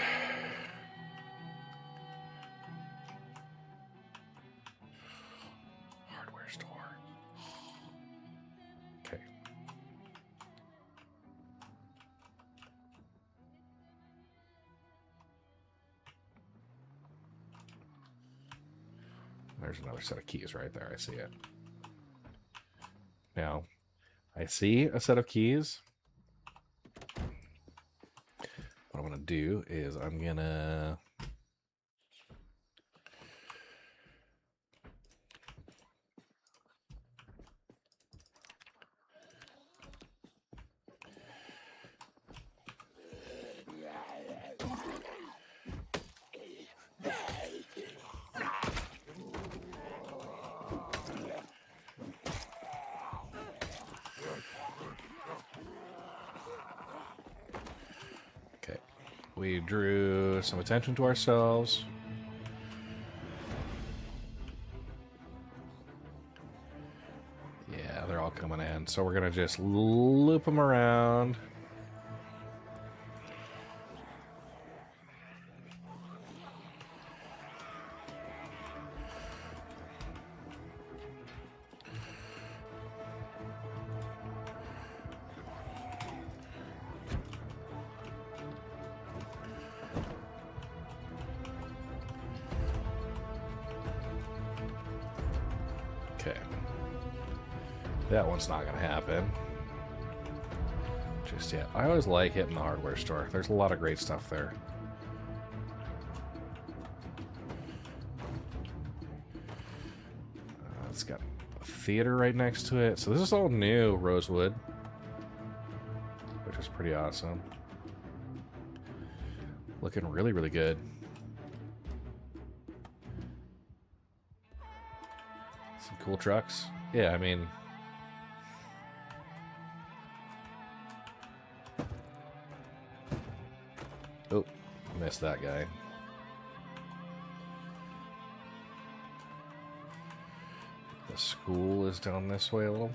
Speaker 1: Hardware store. Okay. There's another set of keys right there. I see it. Now, I see a set of keys. What I'm going to do is I'm going to... Okay, we drew some attention to ourselves. Yeah, they're all coming in. So we're going to just loop them around. Okay. That one's not going to happen. Just yet. I always like hitting the hardware store. There's a lot of great stuff there. It's got a theater right next to it. So this is all new, Rosewood. Which is pretty awesome. Looking really, really good. Some cool trucks. Yeah, I mean... Oh, missed that guy. The school is down this way a little.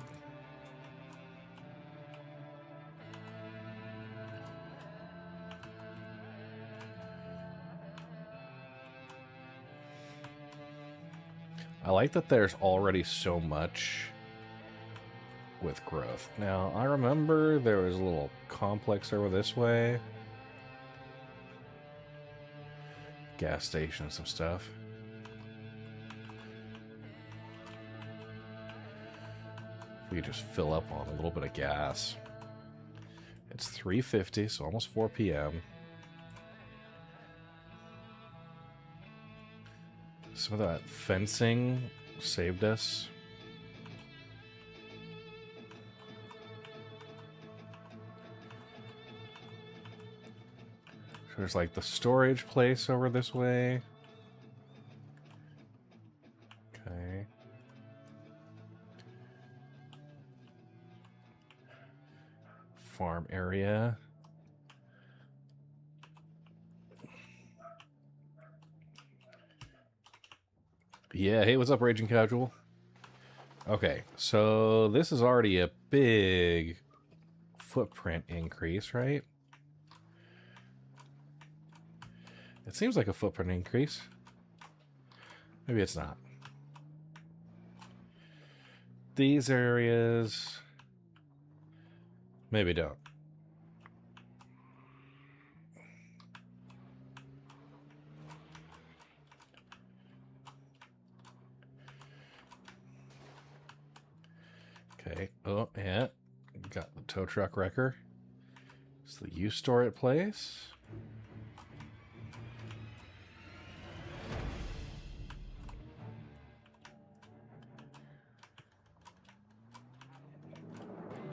Speaker 1: I like that there's already so much with growth. Now, I remember there was a little complex over this way. Gas station and some stuff. We could just fill up on a little bit of gas. It's 3:50, so almost 4 p.m. Some of that fencing saved us. So there's like the storage place over this way. Okay. Farm area. Yeah, hey, what's up, Raging Casual? Okay, so this is already a big footprint increase, right? It seems like a footprint increase. Maybe it's not. These areas... maybe don't. Okay. Oh, yeah. Got the tow truck wrecker. It's the used store at place.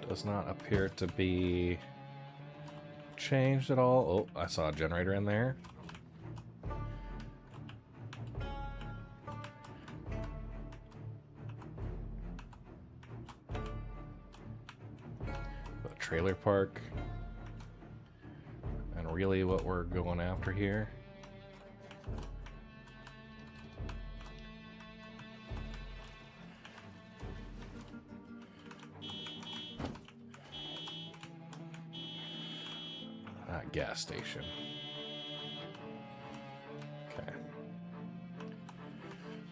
Speaker 1: Does not appear to be changed at all. Oh, I saw a generator in there. The trailer park. And really what we're going after here. Gas station. Okay.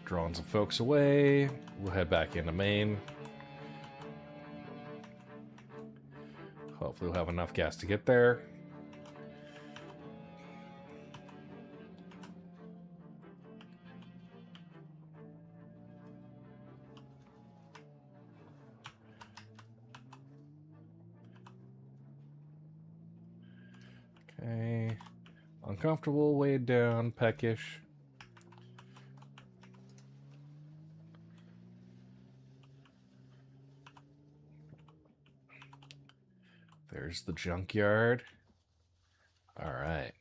Speaker 1: Drawing some folks away. We'll head back into Maine. Hopefully we'll have enough gas to get there. Uncomfortable, weighed down, peckish. There's the junkyard. All right.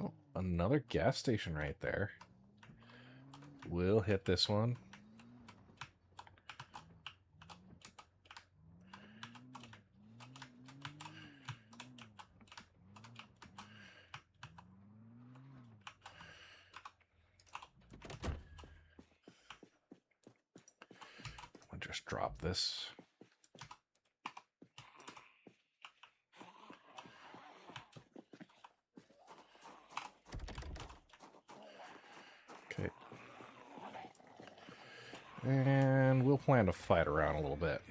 Speaker 1: Oh, another gas station right there. We'll hit this one. I'll just drop this. Okay. And we'll plan to fight around a little bit.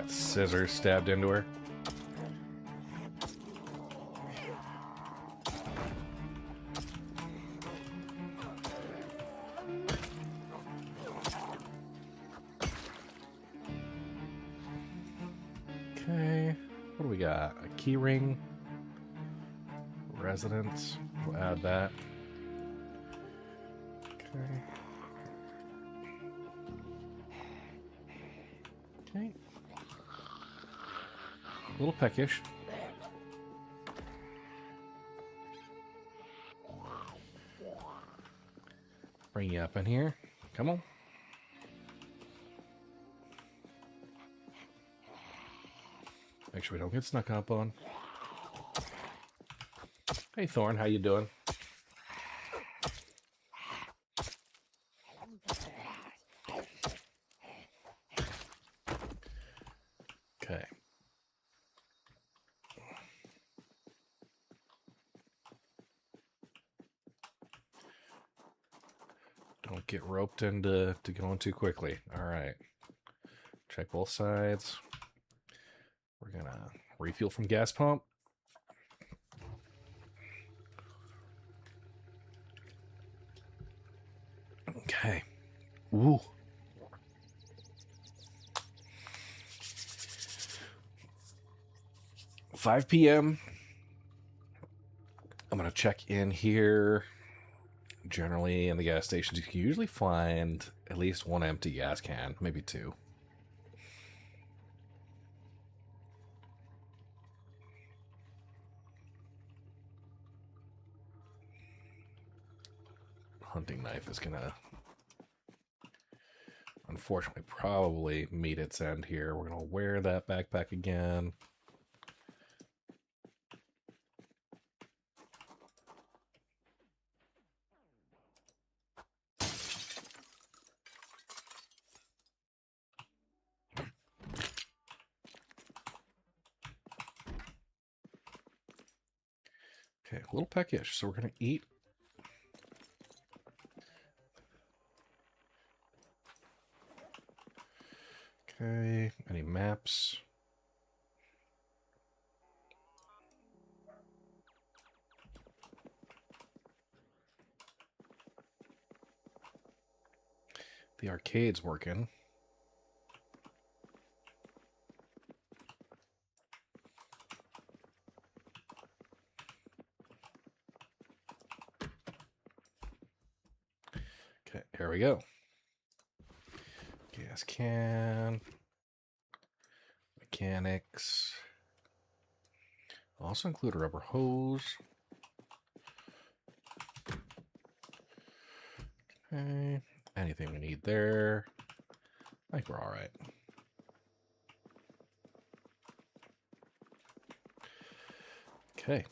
Speaker 1: Scissors stabbed into her. Okay, what do we got? A key ring. Residence. We'll add that. Okay. Okay. A little peckish. Bring you up in here. Come on. Make sure we don't get snuck up on. Hey Thorn, how you doing? Okay. Don't get roped into going too quickly. All right. Check both sides. We're gonna refuel from gas pump. Okay. Ooh. $5 p.m. I'm gonna check in here. Generally, in the gas stations, you can usually find at least one empty gas can, maybe two. Hunting knife is gonna, unfortunately, probably meet its end here. We're gonna wear that backpack again. Okay, a little peckish, so we're gonna eat. Okay, any maps? The arcade's working. Okay, here we go. Gas can. Mechanics. Also include a rubber hose. Okay. Anything we need there. I think we're all right. Okay.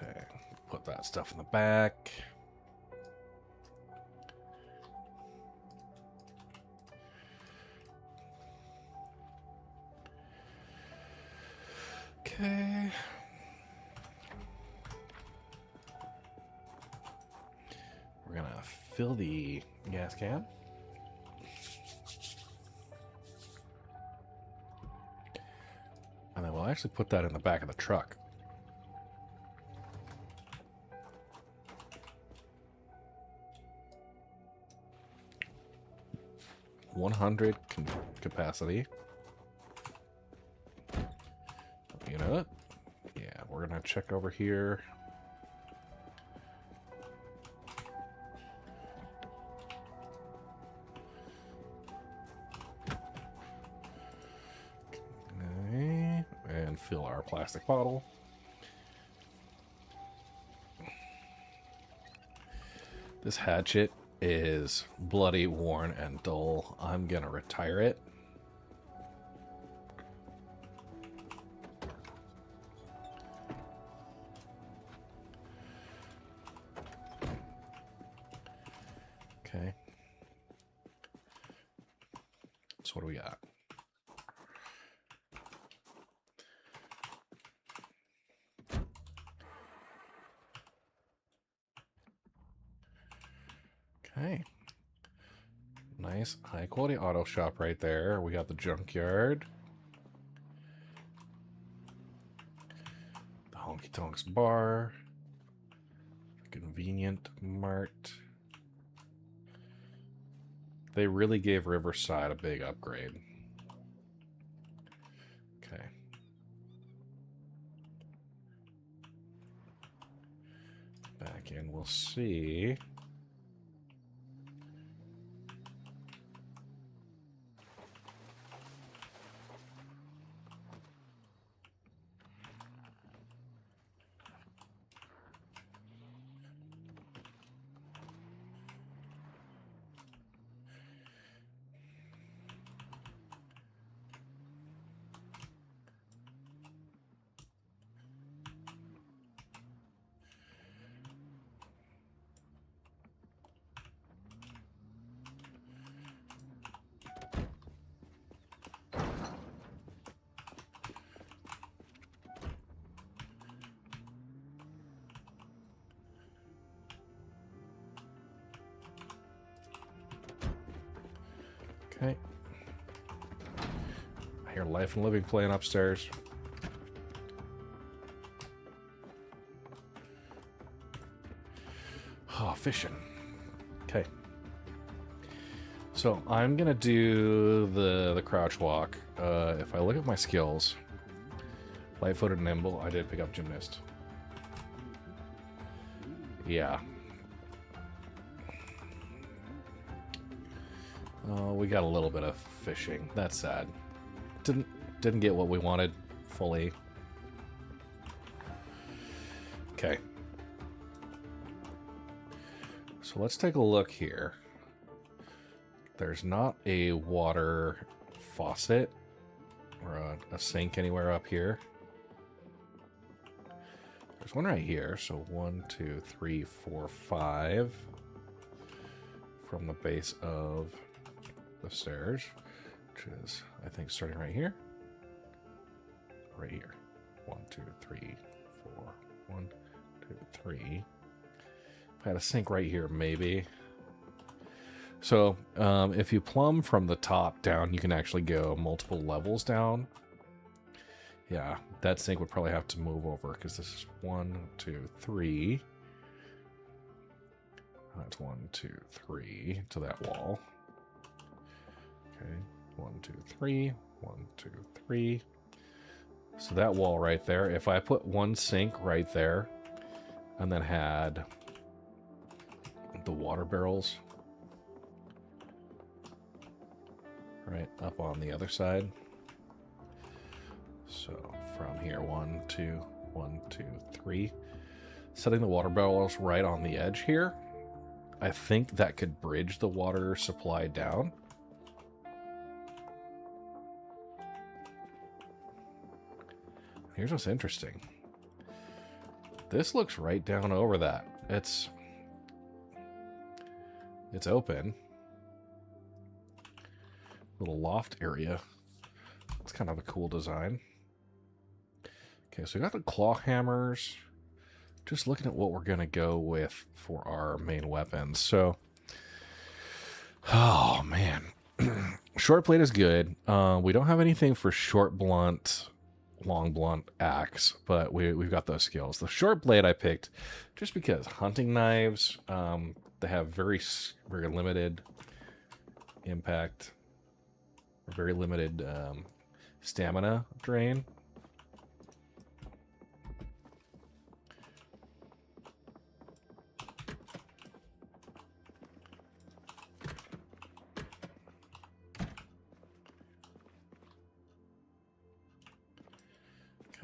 Speaker 1: Okay, put that stuff in the back. Okay. We're gonna fill the gas can. And then we'll actually put that in the back of the truck. $100 capacity. You know what? Yeah, we're gonna check over here. Okay, and fill our plastic bottle. This hatchet is bloody, worn, and dull. I'm gonna retire it. Okay. So what do we got? Okay. Nice high quality auto shop right there. We got the junkyard. The Honky Tonks bar. Convenient mart. They really gave Riverside a big upgrade. Okay. Back in, we'll see. Okay. I hear Life and Living playing upstairs. Oh, fishing. Okay. So I'm gonna do the crouch walk. If I look at my skills, light-footed, nimble, I did pick up gymnast. Yeah. We got a little bit of fishing. That's sad. Didn't get what we wanted fully. Okay. So let's take a look here. There's not a water faucet or a sink anywhere up here. There's one right here. So 1, 2, 3, 4, 5 from the base of the stairs, which is, I think, starting right here. Right here. 1, 2, 3, 4. 1, 2, 3. If I had a sink right here, maybe. So, if you plumb from the top down, you can actually go multiple levels down. Yeah, that sink would probably have to move over, because this is 1, 2, 3. That's 1, 2, 3 to that wall. Okay, 1, 2, 3. 1, 2, 3. So that wall right there, if I put one sink right there, and then had the water barrels right up on the other side. So from here, 1, 2, 1, 2, 3. Setting the water barrels right on the edge here, I think that could bridge the water supply down. Here's what's interesting. This looks right down over that. It's open. Little loft area. It's kind of a cool design. Okay, so we got the claw hammers. Just looking at what we're going to go with for our main weapons. So, oh man. Short blade is good. We don't have anything for short blunt, long blunt axe, but we've got those skills. The short blade I picked just because hunting knives, they have very limited impact, very limited stamina drain.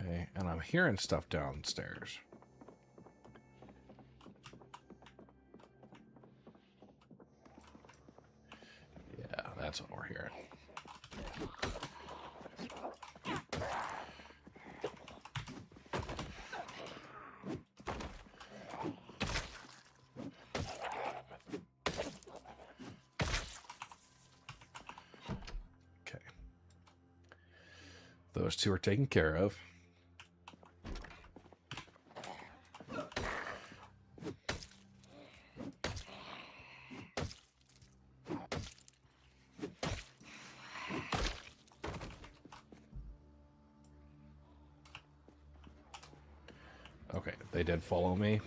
Speaker 1: Okay, and I'm hearing stuff downstairs. Yeah, that's what we're hearing. Okay. Those two are taken care of. Okay, they did follow me.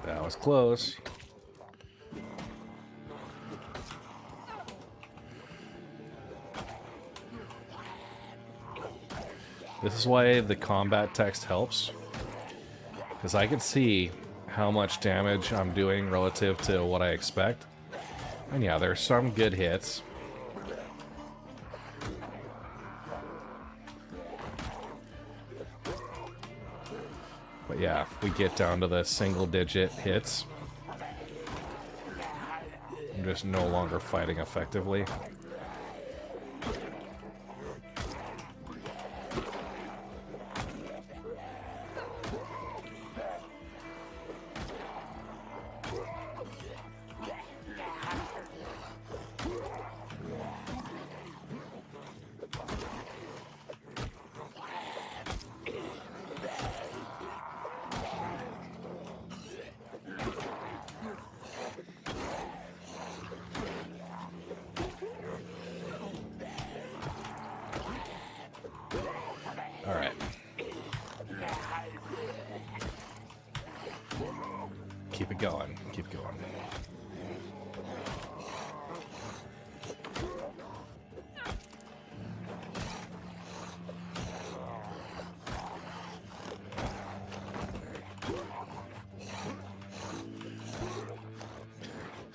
Speaker 1: That was close. This is why the combat text helps. Because I can see how much damage I'm doing relative to what I expect. And yeah, there's some good hits. But yeah, if we get down to the single-digit hits, I'm just no longer fighting effectively. Alright. Keep it going. Keep going.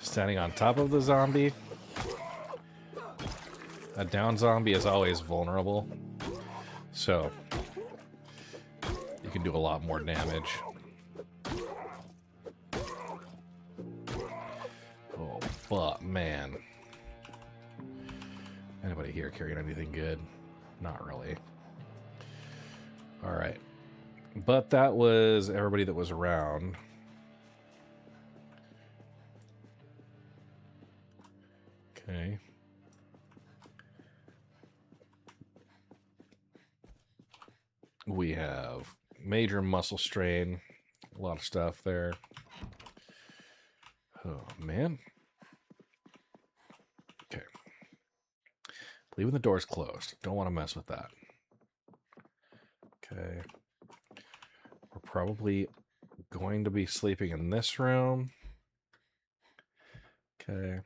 Speaker 1: Standing on top of the zombie. A down zombie is always vulnerable. So, you can do a lot more damage. Oh, but man. Anybody here carrying anything good? Not really. Alright. But that was everybody that was around. Okay. We have major muscle strain, a lot of stuff there. Oh, man. Okay. Leaving the doors closed. Don't want to mess with that. Okay. We're probably going to be sleeping in this room. Okay.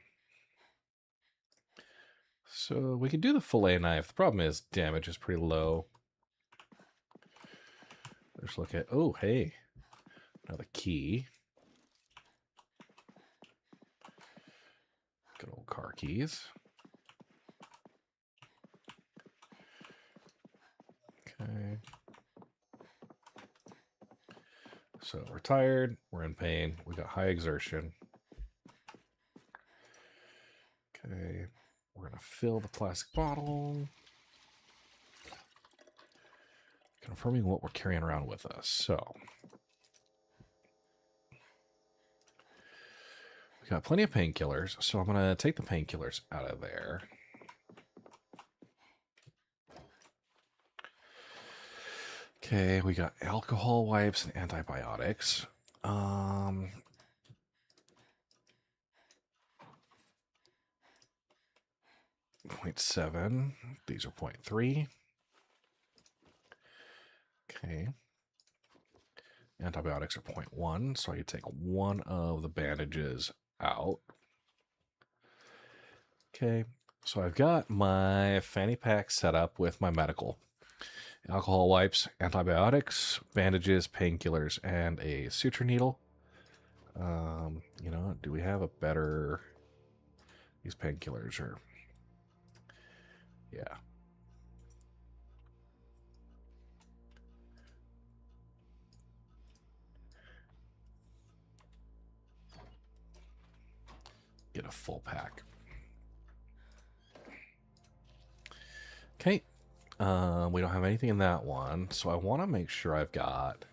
Speaker 1: So we could do the fillet knife. The problem is damage is pretty low. Let's look at... Oh, hey. Another key. Good old car keys. Okay. So we're tired, we're in pain, we got high exertion. Okay, we're gonna fill the plastic bottle. Confirming what we're carrying around with us. So we got plenty of painkillers, so I'm gonna take the painkillers out of there. Okay, we got alcohol wipes and antibiotics. 0.7. These are 0.3. Okay. Antibiotics are 0.1, so I take one of the bandages out. Okay, so I've got my fanny pack set up with my medical. Alcohol wipes, antibiotics, bandages, painkillers, and a suture needle. You know, do we have a better... These painkillers are... Yeah. Get a full pack. Okay. We don't have anything in that one, so I want to make sure I've got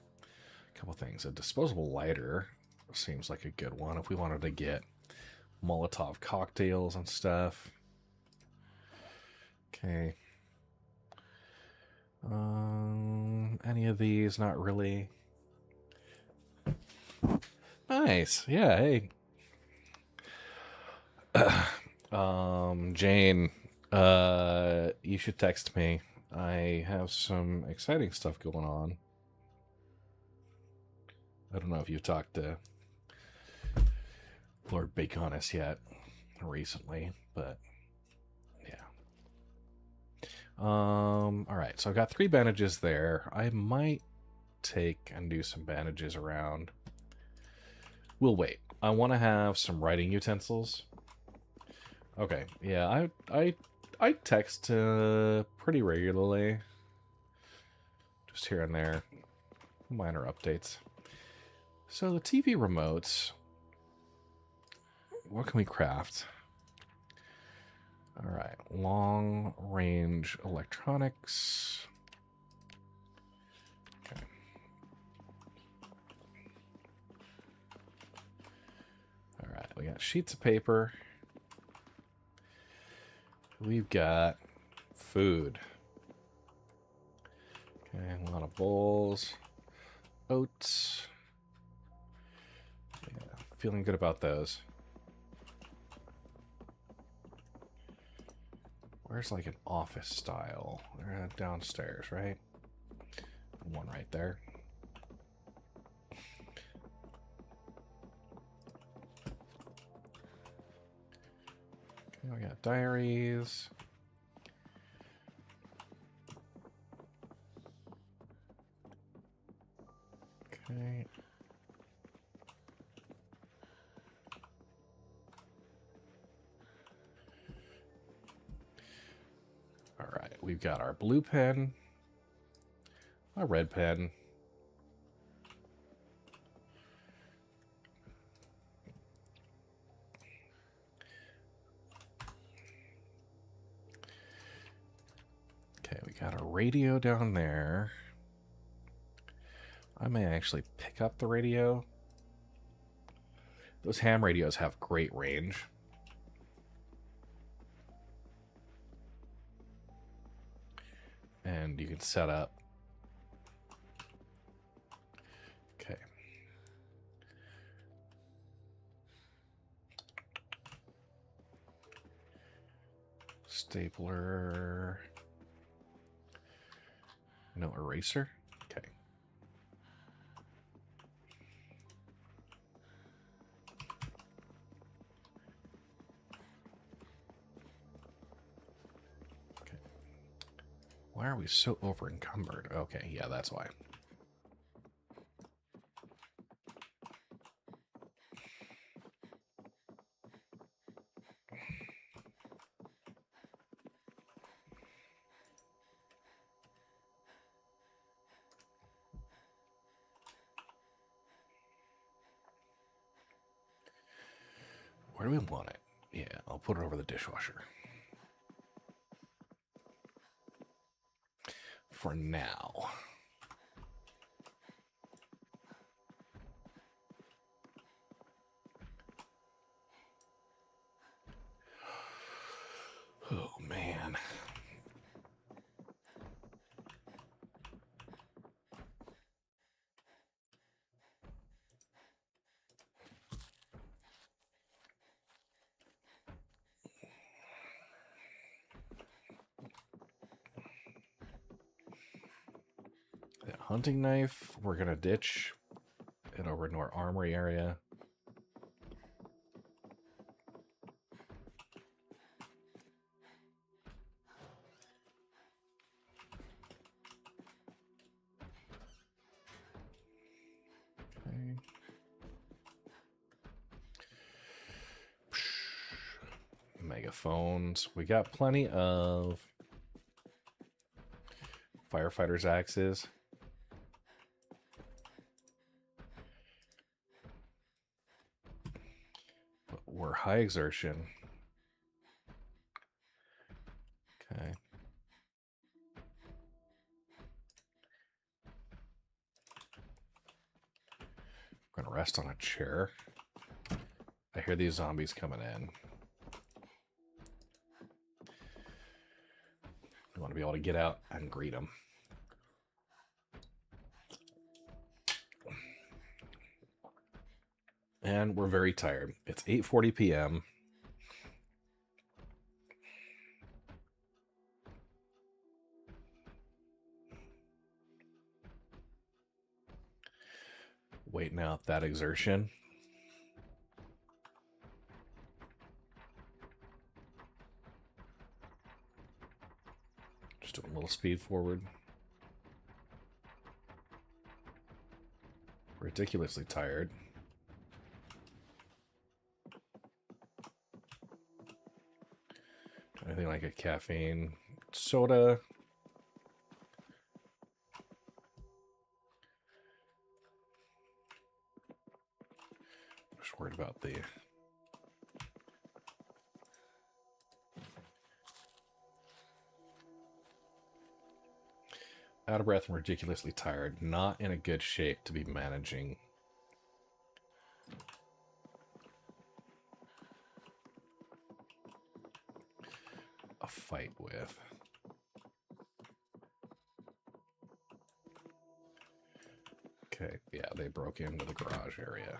Speaker 1: a couple things. A disposable lighter seems like a good one if we wanted to get Molotov cocktails and stuff. Okay. Any of these? Not really. Nice. Yeah, hey. Jane, you should text me. I have some exciting stuff going on. I don't know if you've talked to Lord Baconus yet recently, but yeah. All right, so I've got 3 bandages there. I might take and do some bandages around. We'll wait. I want to have some writing utensils. Okay, yeah, I text pretty regularly, just here and there, minor updates. So the TV remotes, what can we craft? All right, long range electronics. Okay. All right, we got sheets of paper. We've got food. Okay, a lot of bowls. Oats. Yeah, feeling good about those. Where's like an office style? They're downstairs, right? One right there. Okay, we got diaries. Okay. All right, we've got our blue pen, our red pen. Okay, we got our radio down there. I may actually pick up the radio. Those ham radios have great range. And you can set up. Okay. Stapler. No eraser. Okay. Okay. Why are we so over encumbered? Okay, yeah, that's why. Where do we want it? Yeah, I'll put it over the dishwasher. For now. Oh, man. That hunting knife, we're going to ditch it over into our armory area. Okay. Megaphones. We got plenty of firefighters' axes. But we're high exertion. Okay. I'm gonna rest on a chair. I hear these zombies coming in. I want to be able to get out and greet them. And we're very tired. It's 8:40 p.m. Waiting out that exertion. Just doing a little speed forward. Ridiculously tired. Anything like a caffeine soda. Just worried about the out of breath and ridiculously tired. Not in a good shape to be managing a fight with. Okay, yeah, they broke into the garage area.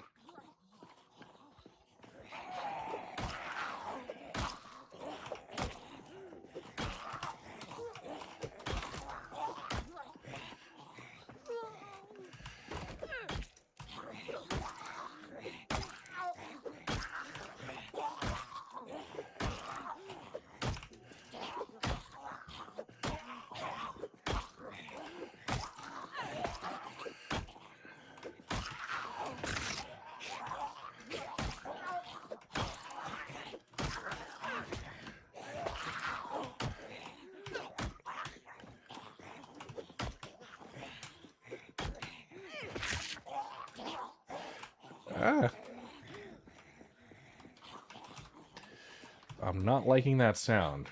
Speaker 1: Ah. I'm not liking that sound.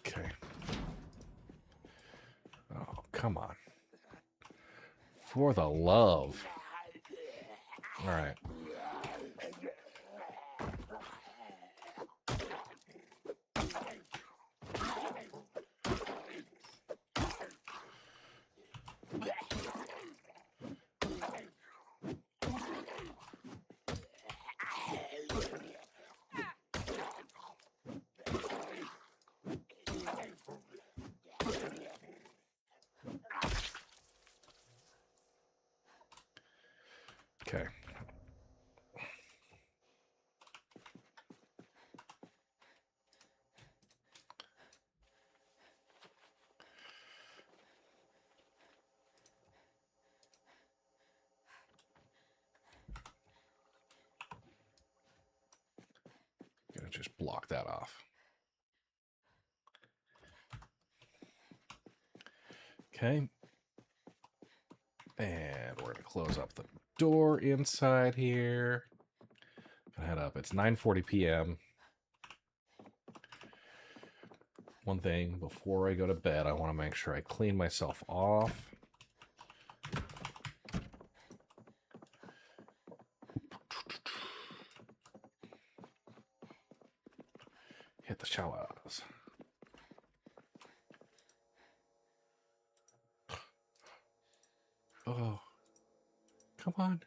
Speaker 1: Okay. Oh, come on. For the love. All right. Okay. Gonna just block that off. Okay. And we're gonna close up the door inside here. Gonna head up. It's 9:40 p.m. One thing before I go to bed, I want to make sure I clean myself off. Hit the showers. Oh, come on.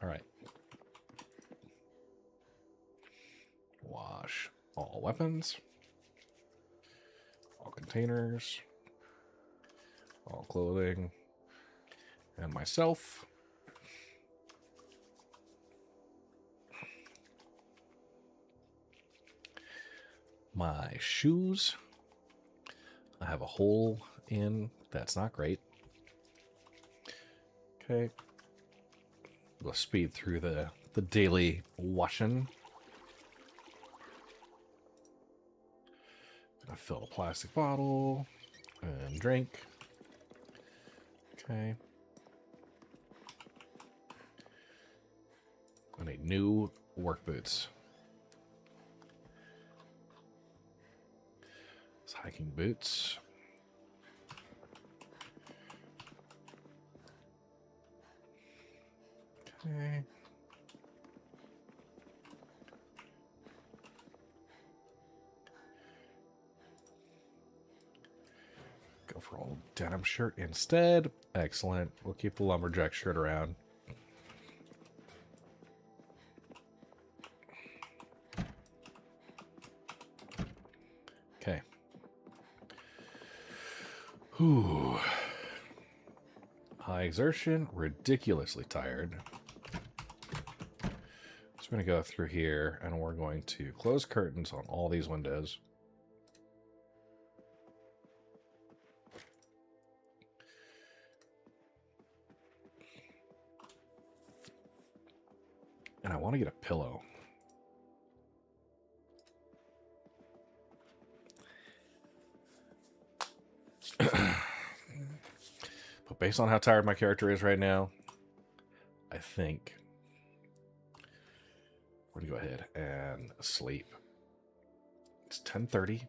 Speaker 1: All right. Wash all weapons, all containers, all clothing, and myself. My shoes. I have a hole in. That's not great. Okay. We'll speed through the daily washing. Gonna fill a plastic bottle and drink. Okay. I need new work boots. It's hiking boots. Okay. Go for old denim shirt instead. Excellent. We'll keep the lumberjack shirt around. Okay. Whew. High exertion, ridiculously tired. So we're going to go through here and we're going to close curtains on all these windows. And I want to get a pillow. But based on how tired my character is right now, I think we're going to go ahead and sleep. It's 10:30.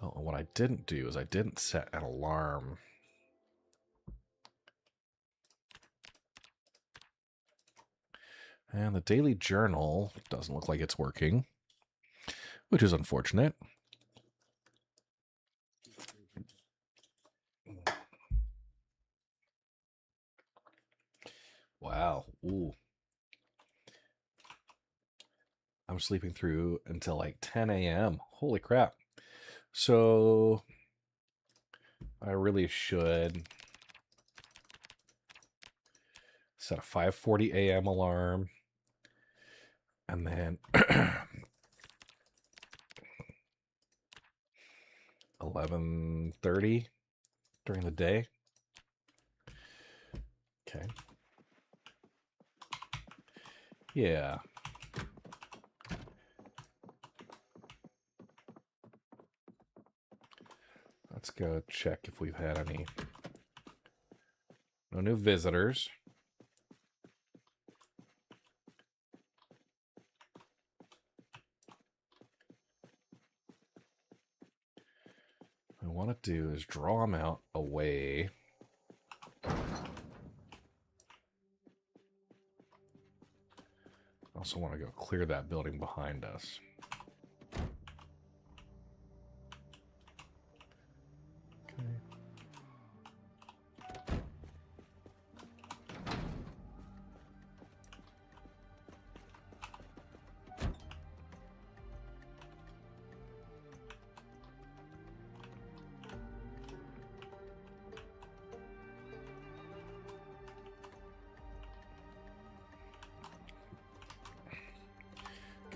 Speaker 1: Oh, and what I didn't do is I didn't set an alarm. And the daily journal doesn't look like it's working, which is unfortunate. Wow. Ooh. I'm sleeping through until like 10 a.m. Holy crap. So I really should set a 5:40 a.m. alarm and then 11:30 during the day. Okay. Yeah. Let's go check if we've had any. No new visitors. What I want to do is draw them out away. I also want to go clear that building behind us. Okay.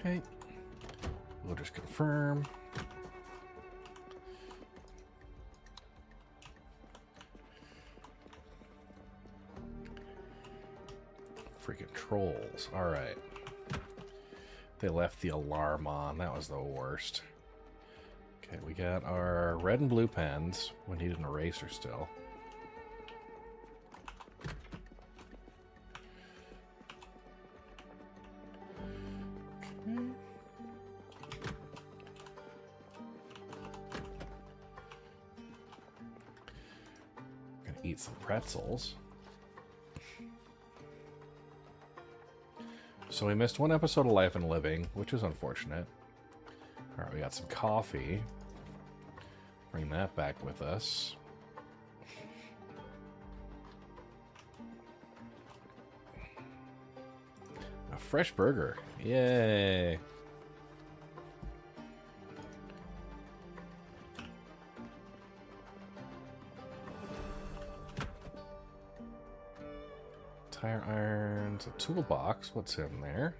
Speaker 1: Okay. We'll just confirm. Freaking trolls. Alright. They left the alarm on. That was the worst. Okay, we got our red and blue pens. We need an eraser still. Okay. Gonna eat some pretzels. So we missed one episode of Life and Living, which is unfortunate. Alright, we got some coffee. Bring that back with us. A fresh burger. Yay! Tire irons, a toolbox. What's in there?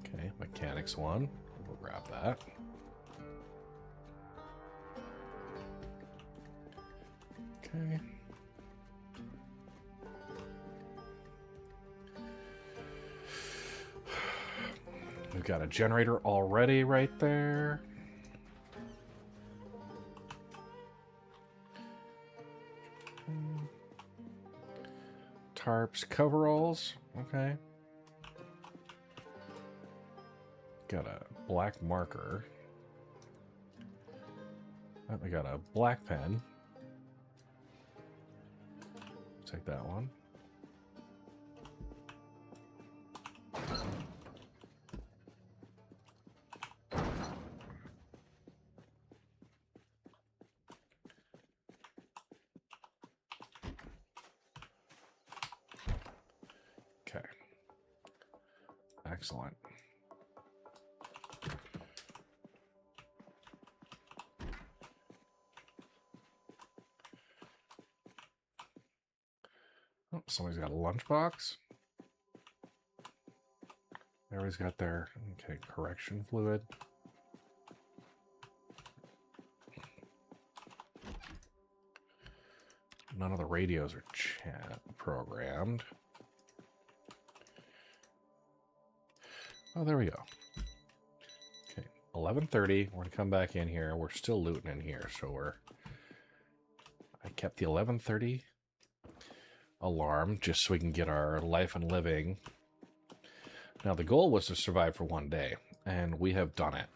Speaker 1: Okay, mechanics one. We'll grab that. Okay. We've got a generator already right there. Tarps, coveralls. Okay. Got a black marker. Oh, we got a black pen. Take that one. Okay. Excellent. Oh, somebody's got a lunchbox. Everybody's got their, okay, correction fluid. None of the radios are chat programmed. Oh, there we go. Okay, 11:30. We're gonna come back in here. We're still looting in here, so I kept the 11:30 alarm just so we can get our Life and Living. Now the goal was to survive for one day, and we have done it.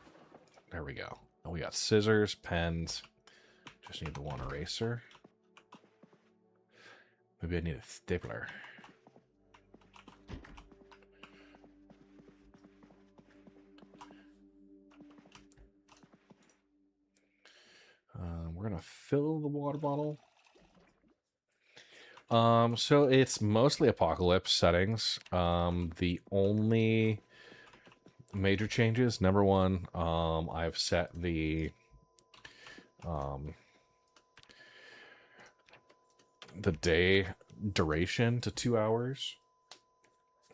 Speaker 1: There we go. And we got scissors, pens. Just need the one eraser. Maybe I need a stapler. We're gonna fill the water bottle. So it's mostly apocalypse settings. The only major changes, number one, I've set the day duration to 2 hours.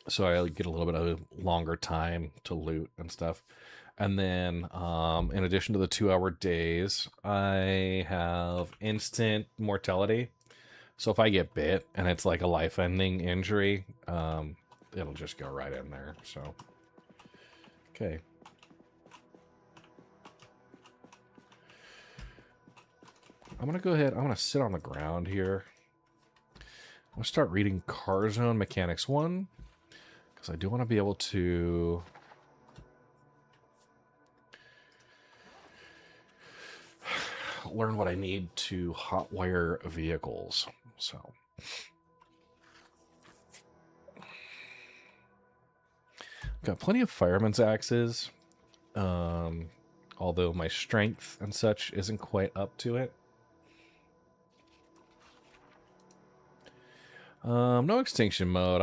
Speaker 1: So I get a little bit of longer time to loot and stuff. And then, in addition to the 2-hour days, I have instant mortality. So if I get bit and it's like a life-ending injury, it'll just go right in there. So, okay. I'm going to go ahead. I'm going to sit on the ground here. I'm going to start reading Car Zone Mechanics 1. Because I do want to be able to... learn what I need to hotwire vehicles. So... got plenty of fireman's axes. Although my strength and such isn't quite up to it. No extinction mode.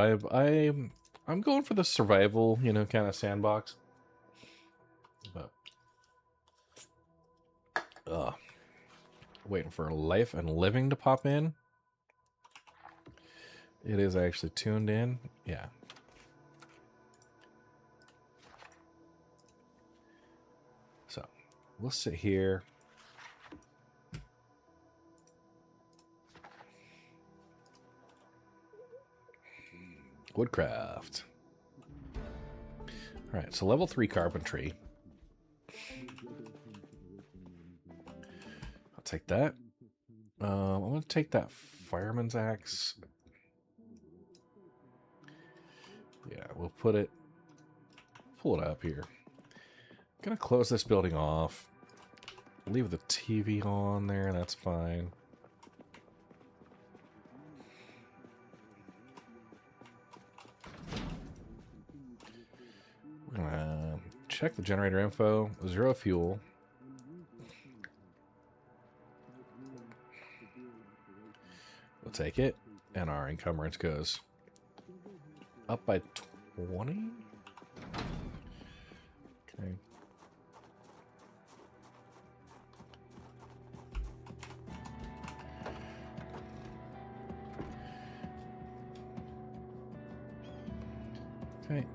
Speaker 1: I'm going for the survival, you know, kind of sandbox. But waiting for Life and Living to pop in. It is actually tuned in. Yeah. we'll sit here. Woodcraft. All right, so level 3 carpentry. I'll take that. I'm going to take that fireman's axe. Yeah, we'll pull it up here. I'm going to close this building off. Leave the TV on there, that's fine. We're going to check the generator info. 0 fuel. We'll take it, and our encumbrance goes up by 20? Okay. Okay.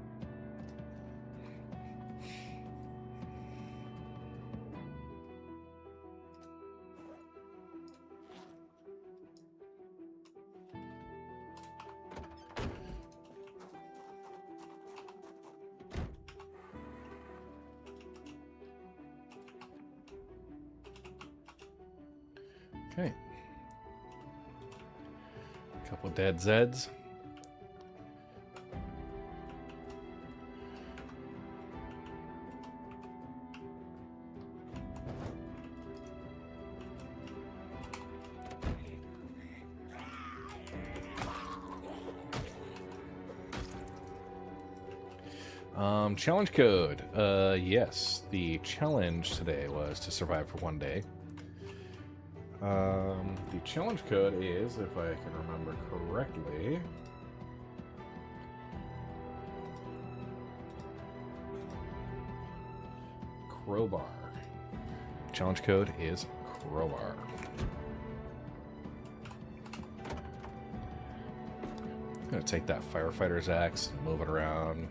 Speaker 1: Okay. A couple dead Zeds. Challenge code. Yes, the challenge today was to survive for 1 day. The challenge code is, if I can remember correctly, crowbar. Challenge code is crowbar. I'm gonna take that firefighter's axe and move it around.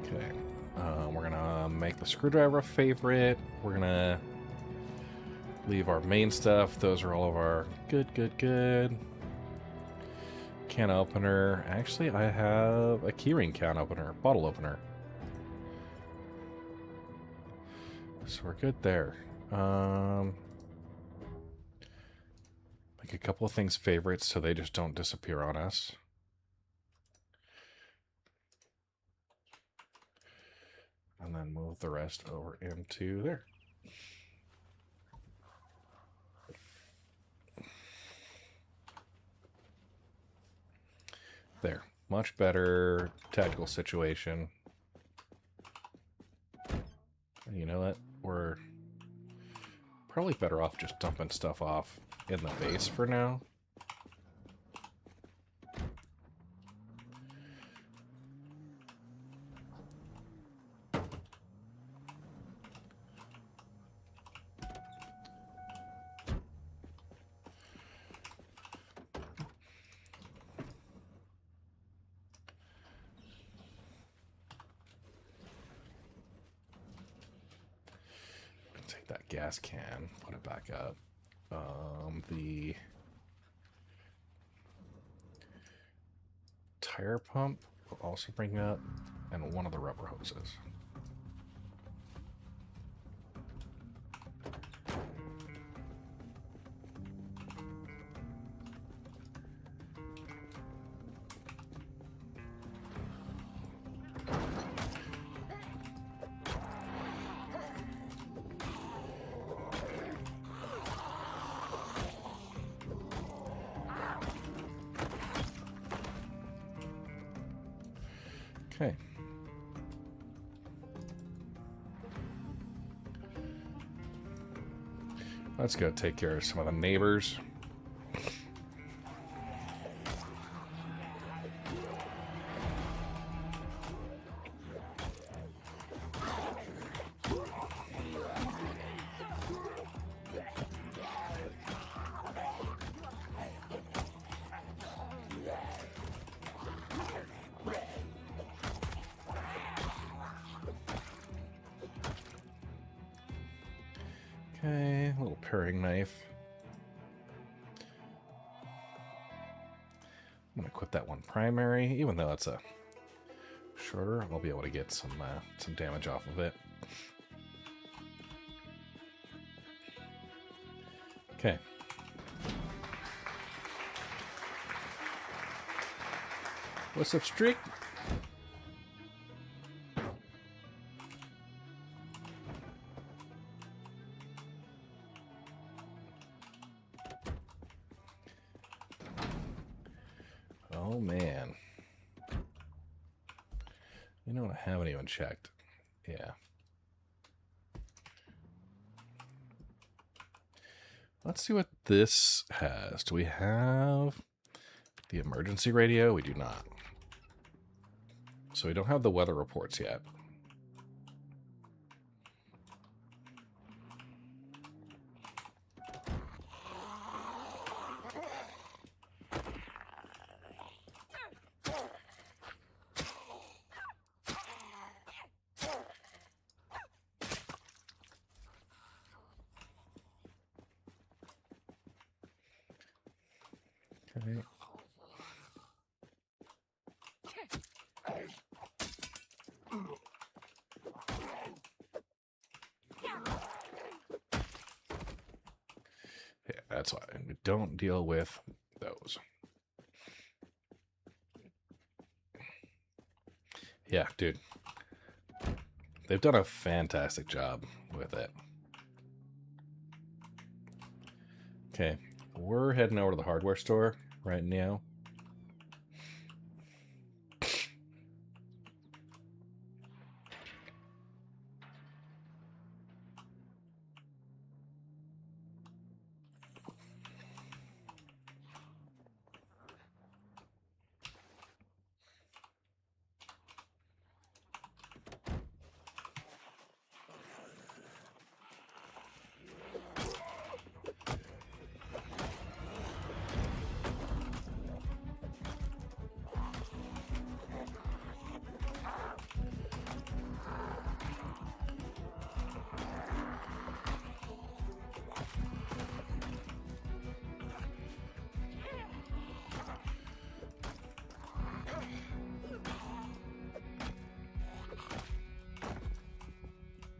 Speaker 1: Okay, we're gonna make the screwdriver a favorite. We're gonna leave our main stuff. Those are all of our good. Can opener. Actually, I have a keyring can opener, bottle opener. So we're good there. Make a couple of things favorites so they just don't disappear on us. And then move the rest over into there. There. Much better tactical situation. You know what? We're probably better off just dumping stuff off in the base for now. Take that gas can, put it back up. The tire pump will also bring up, and one of the rubber hoses. Okay. Let's go take care of some of the neighbors. paring knife. I'm gonna equip that one primary, even though it's a shorter. I'll be able to get some damage off of it. Okay. What's up, Streak? Oh, man. You know what? I haven't even checked. Yeah. Let's see what this has. Do we have the emergency radio? We do not. So we don't have the weather reports yet. Okay. Yeah, that's why we don't deal with those. Yeah, dude. They've done a fantastic job with it. Okay, we're heading over to the hardware store right now.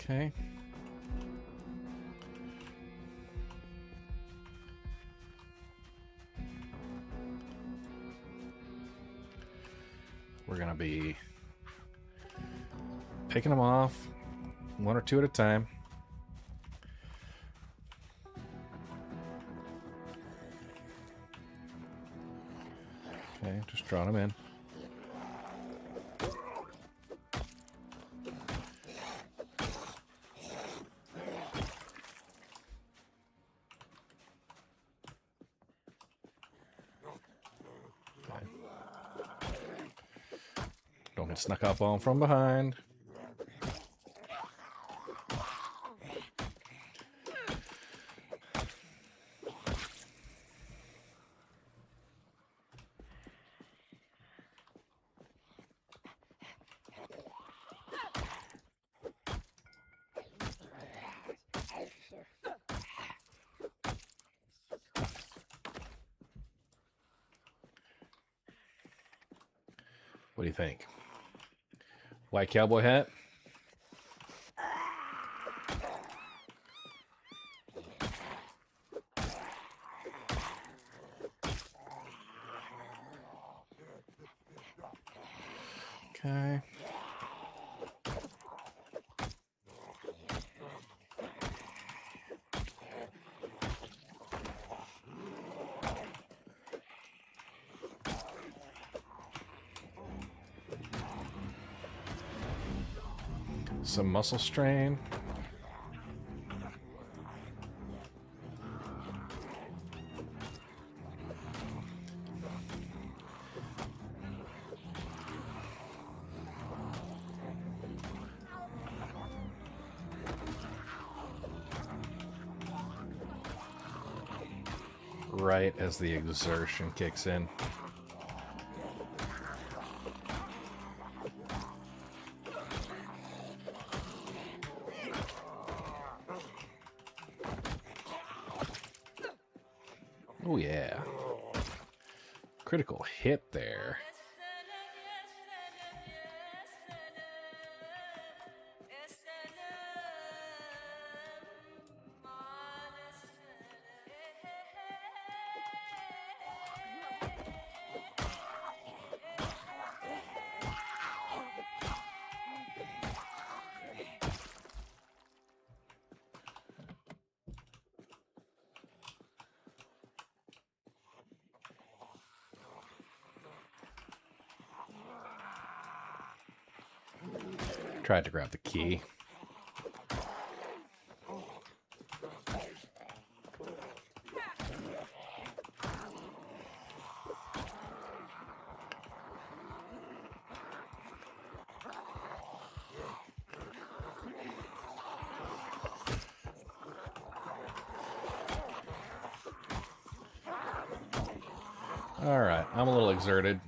Speaker 1: Okay. We're going to be picking them off one or two at a time. Okay, just drawing them in. Don't get snuck up on from behind. What do you think? White cowboy hat? Okay. Some muscle strain. Right as the exertion kicks in. Oh, yeah. Critical hit there. Tried to grab the key. All right, I'm a little exerted.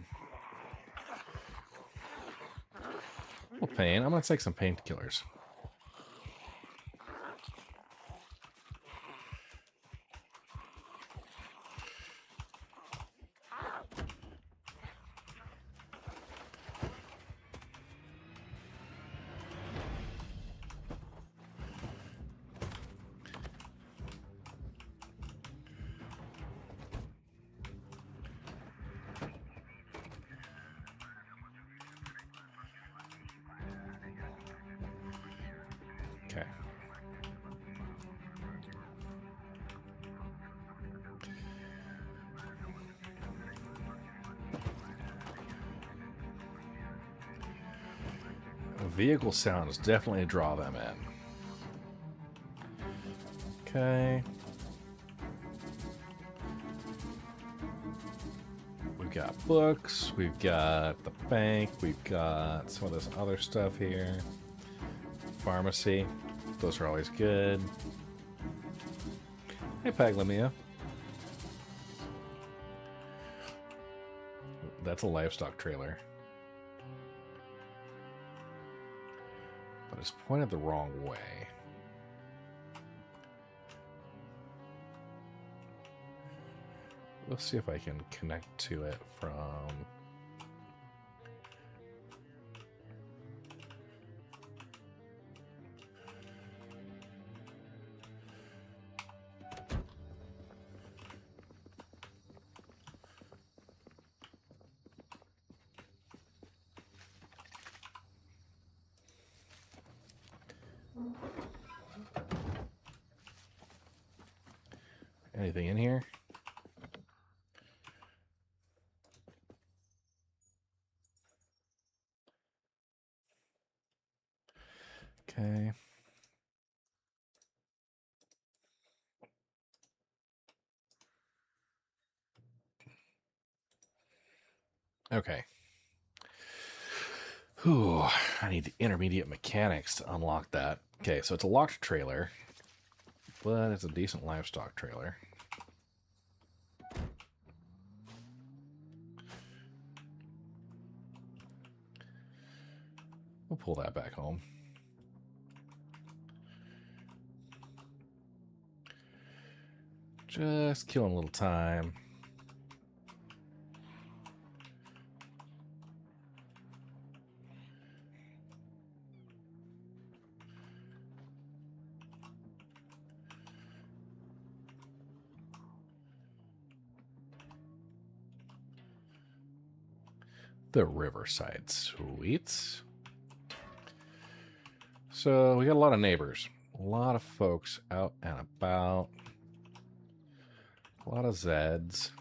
Speaker 1: A little pain. I'm gonna take some painkillers. Okay. Vehicle sounds definitely draw them in. Okay. We've got books, we've got the bank, we've got some of this other stuff here. Pharmacy. Those are always good. Hey, Paglamia. That's a livestock trailer. But it's pointed the wrong way. Let's see if I can connect to it from... Anything in here? Okay. Okay. Whew, I need the intermediate mechanics to unlock that. Okay, so it's a locked trailer, but it's a decent livestock trailer. We'll pull that back home. Just killing a little time. The Riverside Suites. So we got a lot of neighbors. A lot of folks out and about. A lot of Zeds.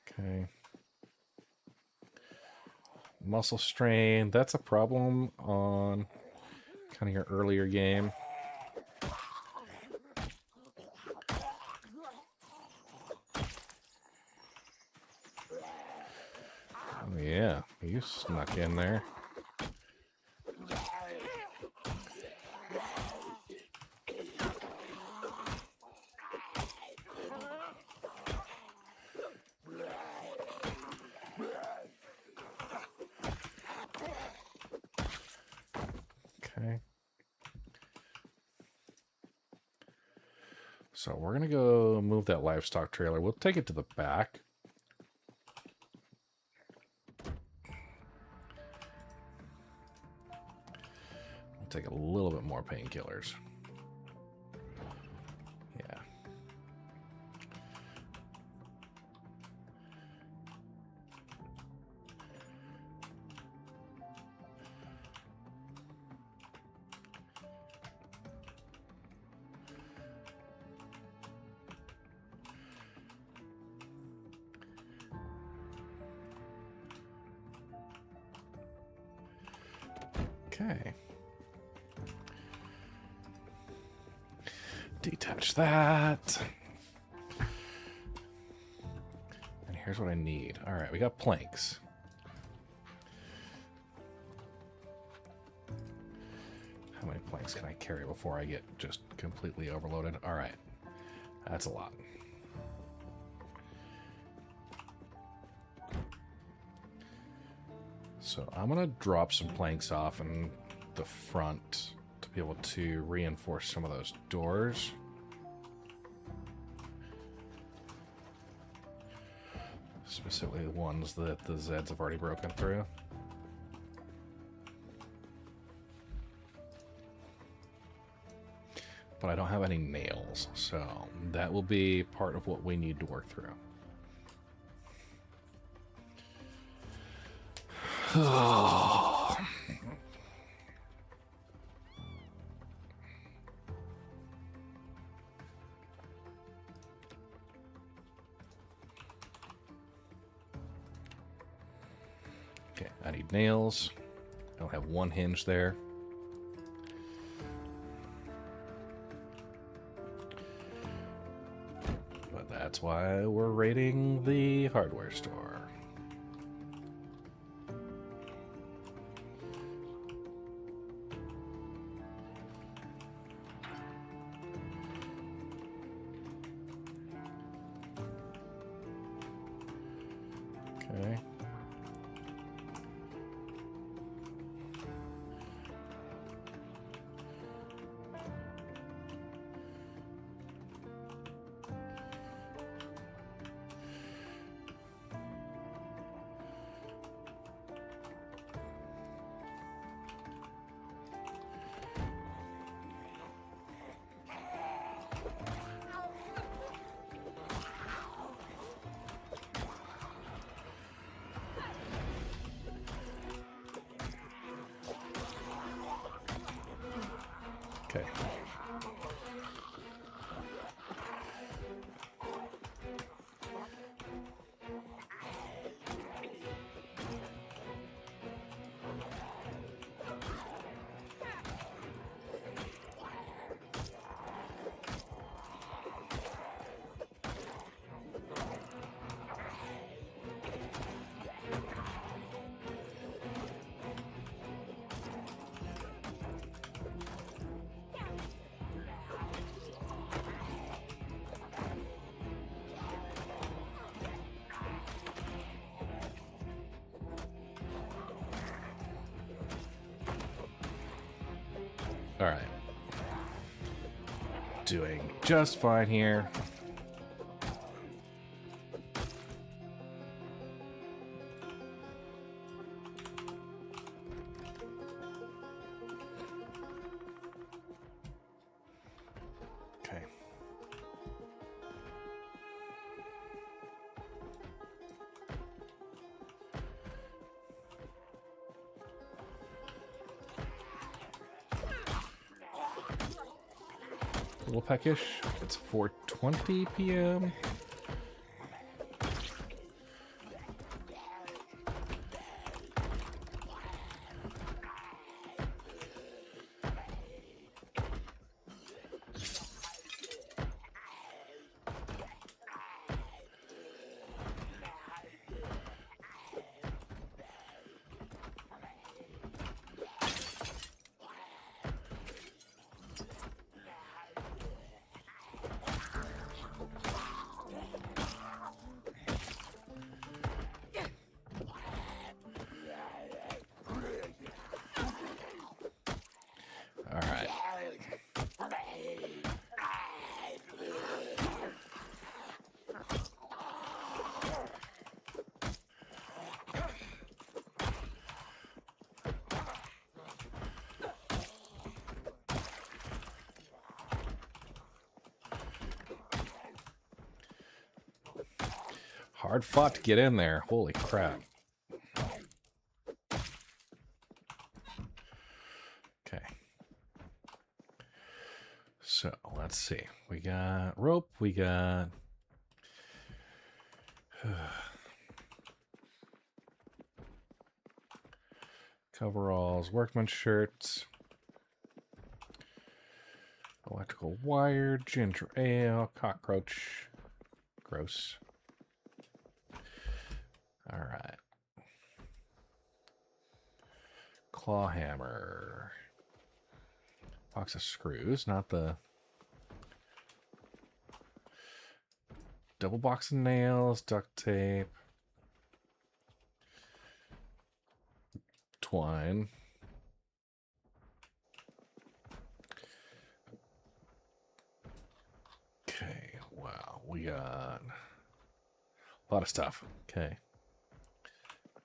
Speaker 1: Okay. Muscle strain. That's a problem on kind of your earlier game. Oh, yeah, you snuck in there. Okay. So we're going to go move that livestock trailer. We'll take it to the back. We'll take a little bit more painkillers. Yeah. Okay. Detach that. And here's what I need. All right, we got planks. How many planks can I carry before I get just completely overloaded? All right, that's a lot. So I'm gonna drop some planks off in the front to be able to reinforce some of those doors. Specifically the ones that the Zeds have already broken through. But I don't have any nails, so that will be part of what we need to work through. Okay, I need nails. I'll have one hinge there. But that's why we're raiding the hardware store. Okay. Okay. All right. Doing just fine here. Okay. A little peckish. It's 4:20 p.m. All right. Hard fought to get in there. Holy crap. Okay. So, let's see. We got rope. We got... coveralls, workman shirts, electrical wire, ginger ale, cockroach. Gross. Alright. Claw hammer. Box of screws, not the... double box of nails, duct tape. Twine. Okay, wow, we got a lot of stuff. Okay.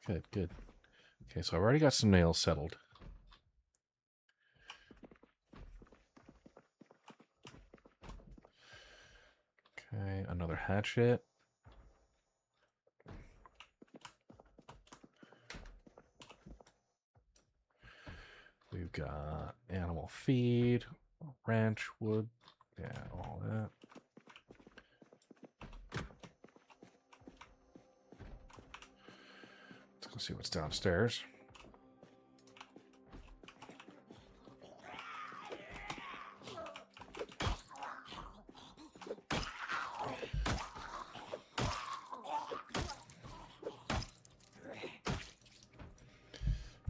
Speaker 1: Good, good. Okay, so I've already got some nails settled. Okay, another hatchet. We've got animal feed, ranch wood, yeah, all that. Let's go see what's downstairs.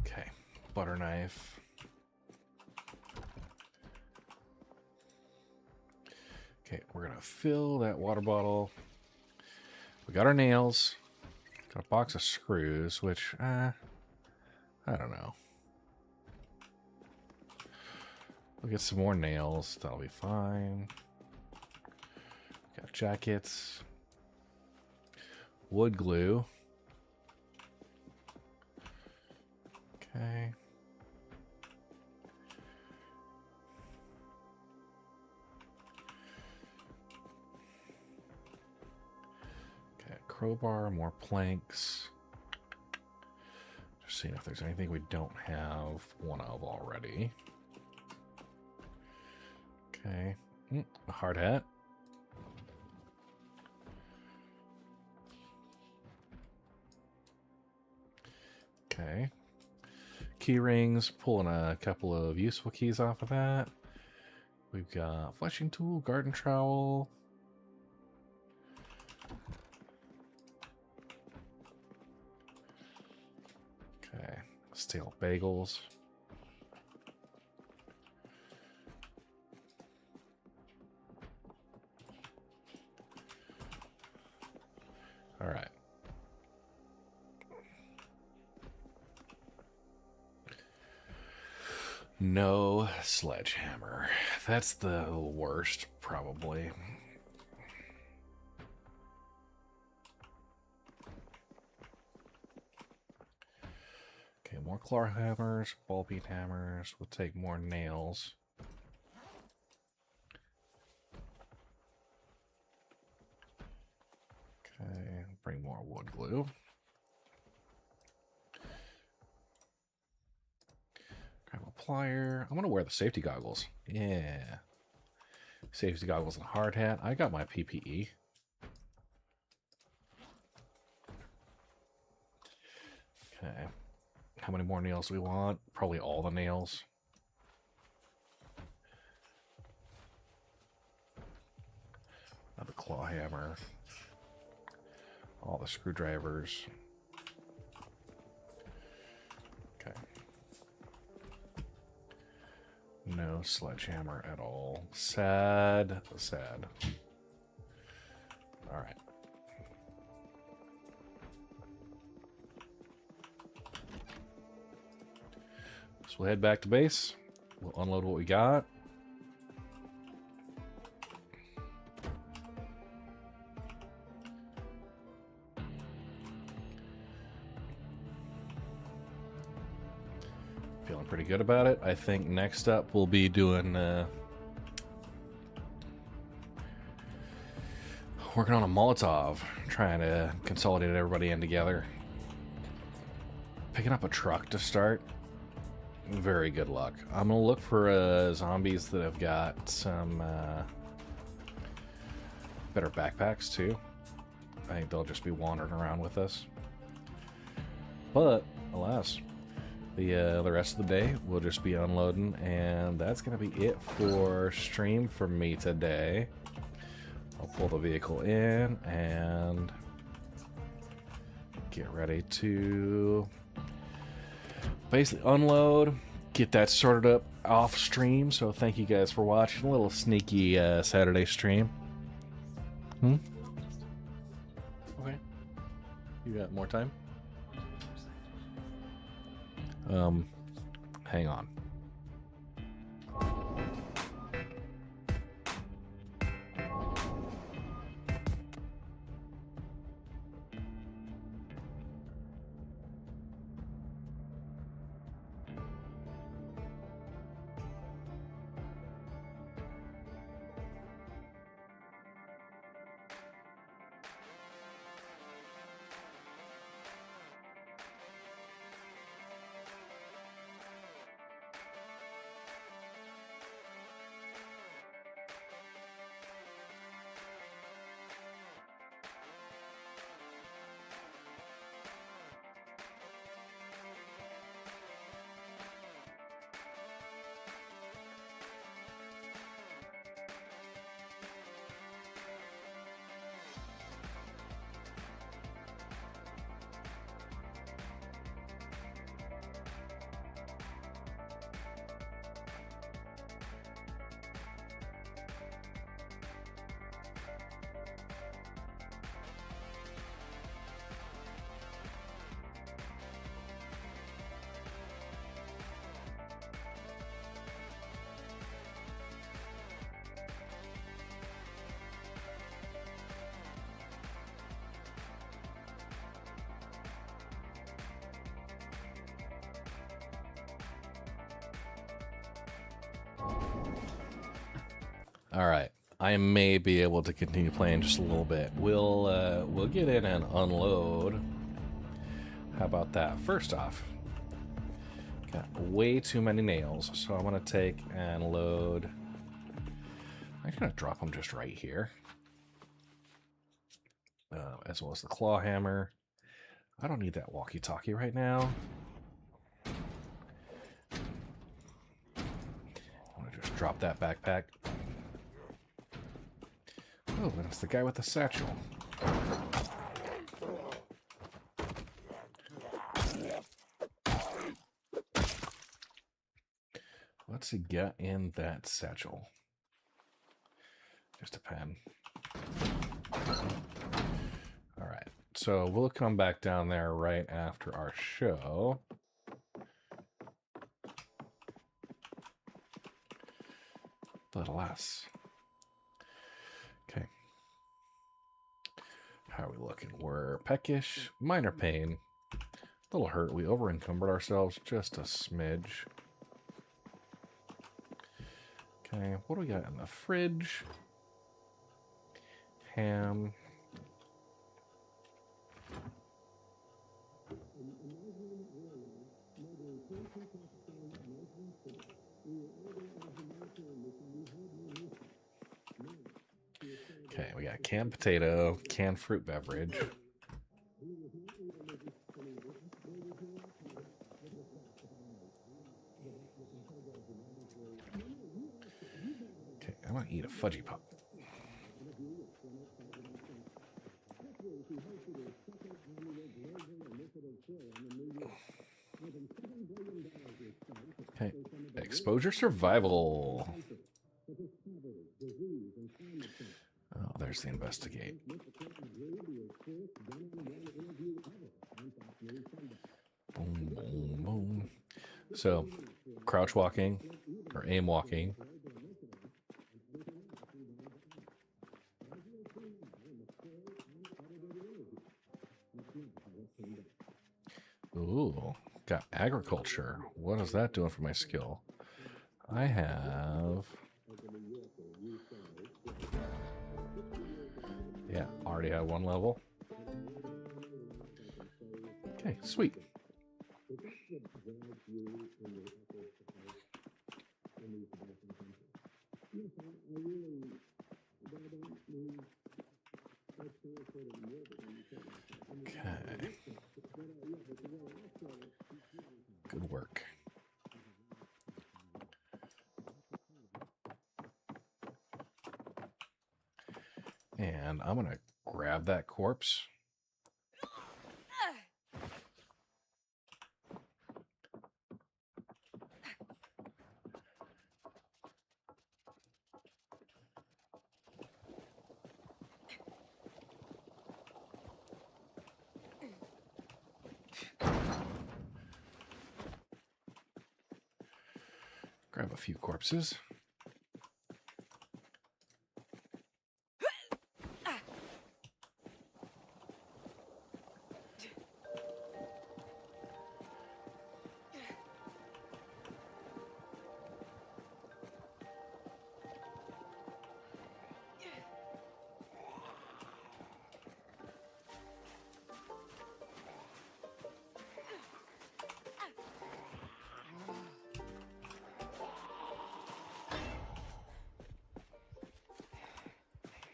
Speaker 1: Okay, butter knife. Okay, we're gonna fill that water bottle. We got our nails. Got a box of screws, which, I don't know. We'll get some more nails. That'll be fine. Got jackets. Wood glue. Okay. Crowbar, more planks. Just seeing if there's anything we don't have one of already. Okay. A hard hat. Okay. Key rings, pulling a couple of useful keys off of that. We've got fleshing tool, garden trowel. Okay, stale bagels. All right. No sledgehammer. That's the worst, probably. Okay, more claw hammers, ball beat hammers. We'll take more nails. Okay, bring more wood glue. Grab a plier. I'm gonna wear the safety goggles. Yeah. Safety goggles and hard hat. I got my PPE. Okay. How many more nails do we want? Probably all the nails. Another claw hammer. All the screwdrivers. Okay. No sledgehammer at all. Sad. Sad. All right. So we'll head back to base. We'll unload what we got. Feeling pretty good about it. I think next up we'll be doing Working on a Molotov, trying to consolidate everybody in together. Picking up a truck to start. Very good luck. I'm gonna look for zombies that have got some better backpacks too. I think they'll just be wandering around with us. But alas, the rest of the day we'll just be unloading, and that's gonna be it for stream for me today. I'll pull the vehicle in and get ready to basically unload, get that sorted up off stream. So thank you guys for watching. A little sneaky Saturday stream. Okay. You got more time? Hang on. All right, I may be able to continue playing just a little bit. We'll get in and unload. How about that? First off, got way too many nails, so I'm gonna take and load. I'm gonna drop them just right here, as well as the claw hammer. I don't need that walkie-talkie right now. I'm gonna just drop that backpack. Oh, that's the guy with the satchel. What's he got in that satchel? Just a pen. All right, so we'll come back down there right after our show. But alas. Okay. How are we looking? We're peckish, minor pain, a little hurt. We over encumbered ourselves just a smidge. Okay, what do we got in the fridge? Ham. Okay, we got canned potato, canned fruit beverage. Okay, I'm gonna eat a fudgy pop. Okay, exposure survival. Oh, there's the investigate. Boom, boom, boom. So, crouch walking, or aim walking. Ooh, got agriculture. What is that doing for my skill? I have... Yeah, already had one level. Okay, sweet. Okay. Good work. And I'm going to grab that corpse. Grab a few corpses.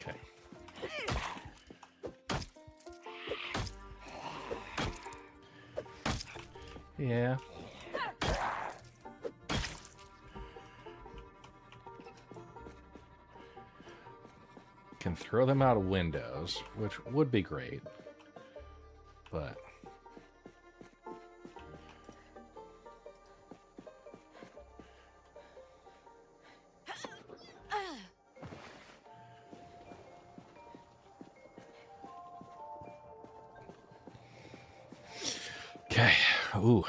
Speaker 1: Okay. Yeah. Can throw them out of windows, which would be great. But okay. Ooh.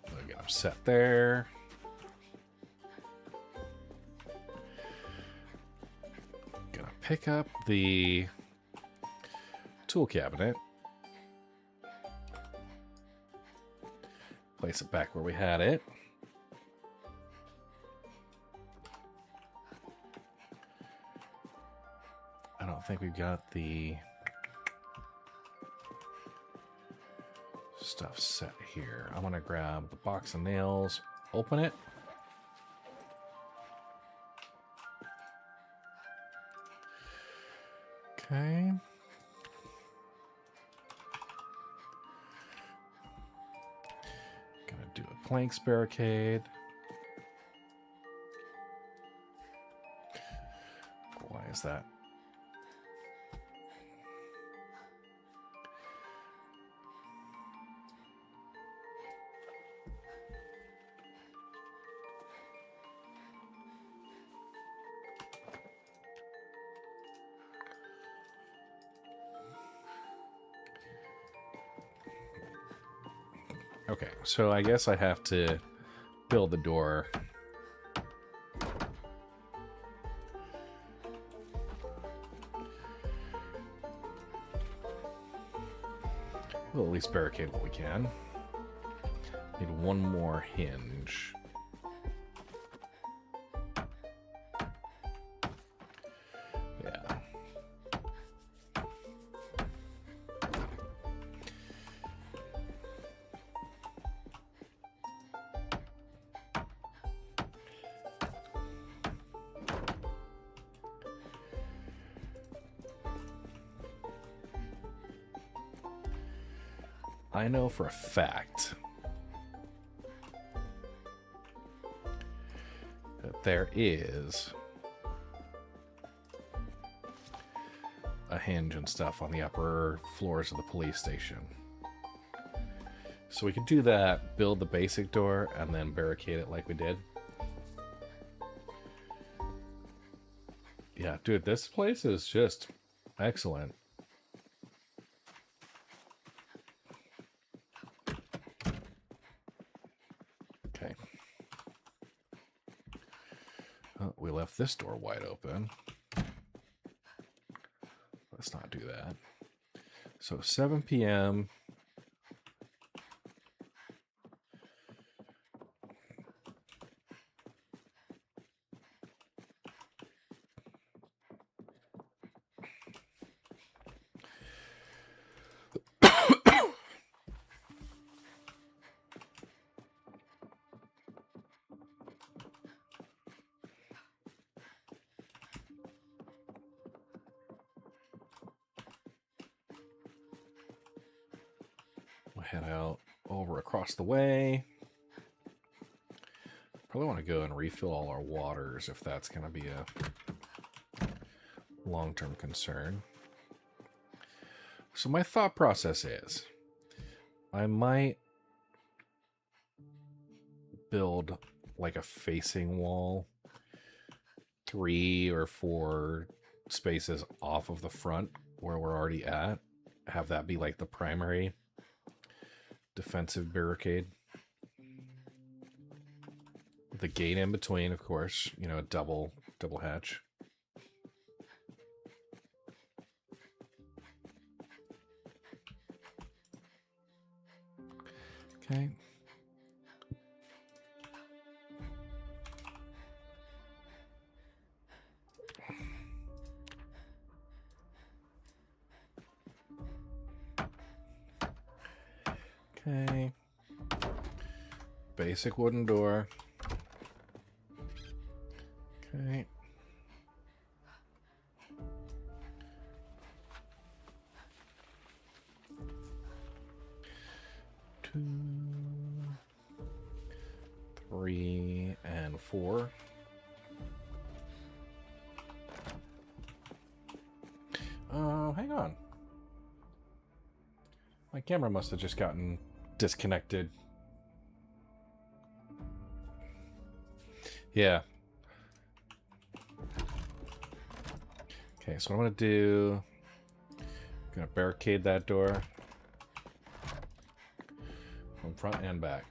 Speaker 1: I'll get upset there. Gonna pick up the tool cabinet. Place it back where we had it. I don't think we've got the stuff set here. I'm gonna grab the box of nails, open it. Okay. Gonna do a planks barricade. Why is that? Okay, so I guess I have to build the door. We'll at least barricade what we can. Need one more hinge. Yeah. I know for a fact that there is a hinge and stuff on the upper floors of the police station. So we could do that, build the basic door, and then barricade it like we did. Yeah, dude, this place is just excellent. Okay. Oh, we left this door wide open. Let's not do that. So 7 p.m. We'll head out over across the way. Probably want to go and refill all our waters if that's going to be a long-term concern. So my thought process is I might build like a facing wall 3 or 4 spaces off of the front where we're already at. Have that be like the primary defensive barricade. The gate in between, of course, you know, a double hatch. Okay. Okay. Basic wooden door. Okay. Two, 3, and 4. Hang on. My camera must have just gotten disconnected. Yeah. Okay, so what I'm going to do, I'm going to barricade that door from front and back.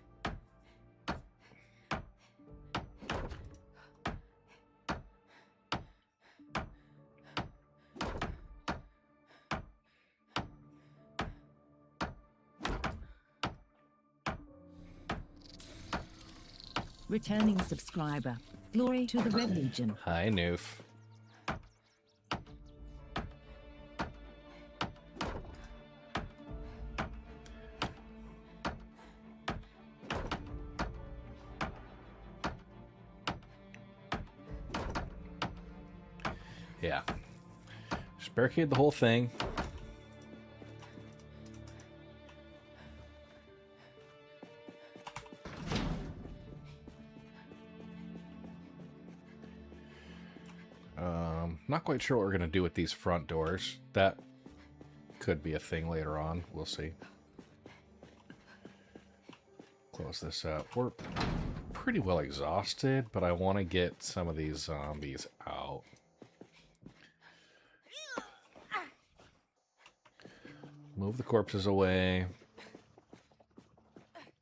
Speaker 2: Returning subscriber. Glory to the Red Legion.
Speaker 1: Hi, Noof. Yeah. Just barricade the whole thing. Not quite sure what we're going to do with these front doors. That could be a thing later on. We'll see. Close this up. We're pretty well exhausted, but I want to get some of these zombies out. Move the corpses away.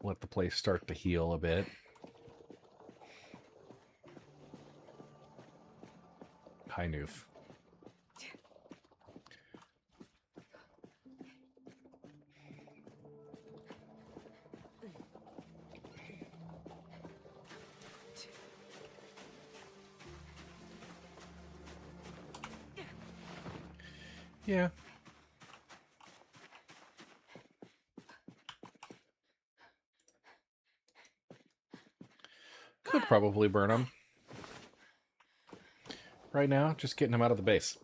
Speaker 1: Let the place start to heal a bit. Hi, Noof. Yeah. Could probably burn them. Right now, just getting them out of the base.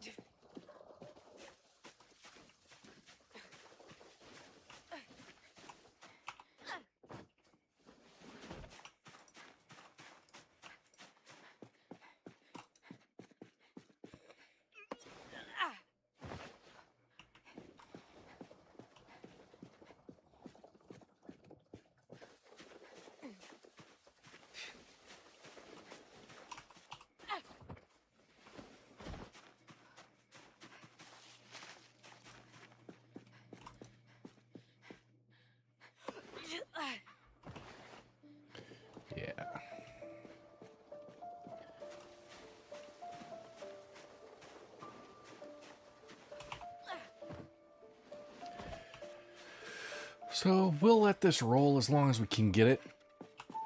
Speaker 1: So we'll let this roll as long as we can get it.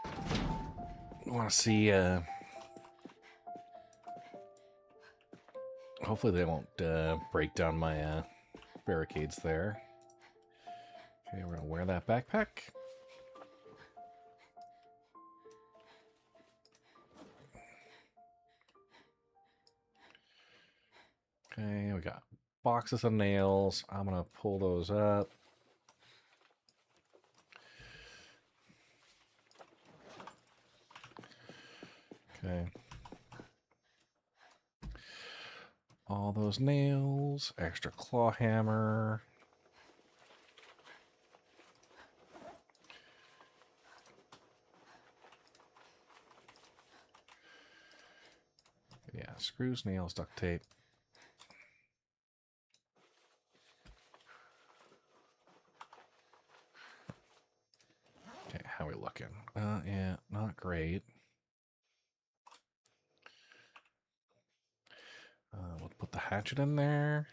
Speaker 1: I want to see... hopefully they won't break down my barricades there. Okay, we're going to wear that backpack. Okay, we got boxes of nails. I'm going to pull those up. Okay. All those nails, extra claw hammer. Yeah, screws, nails, duct tape. Okay, how are we looking? Yeah, not great. We'll put the hatchet in there.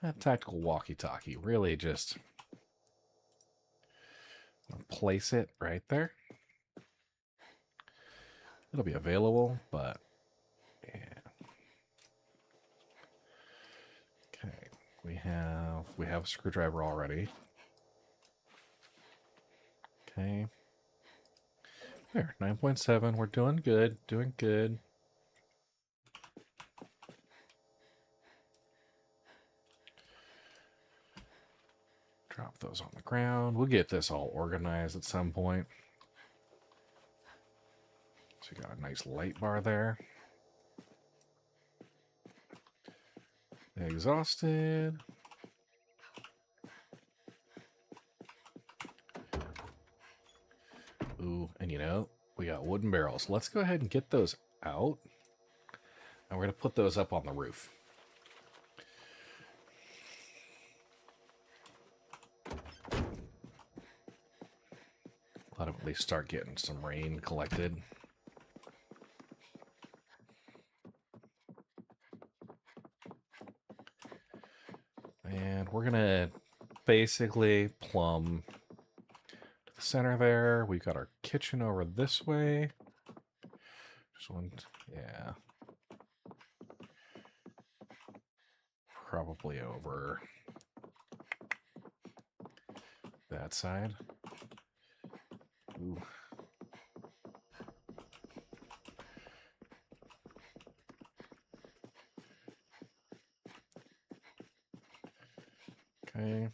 Speaker 1: That tactical walkie-talkie, really just place it right there. It'll be available, but yeah. Okay, we have a screwdriver already. Okay. There, 9.7. We're doing good, doing good. Drop those on the ground. We'll get this all organized at some point. So we got a nice light bar there. Exhausted. Ooh, and you know, we got wooden barrels. Let's go ahead and get those out. And we're going to put those up on the roof. A lot of they start getting some rain collected. And we're going to basically plumb to the center there. We've got our kitchen over this way. Just one, yeah. Probably over that side. Ooh. Okay.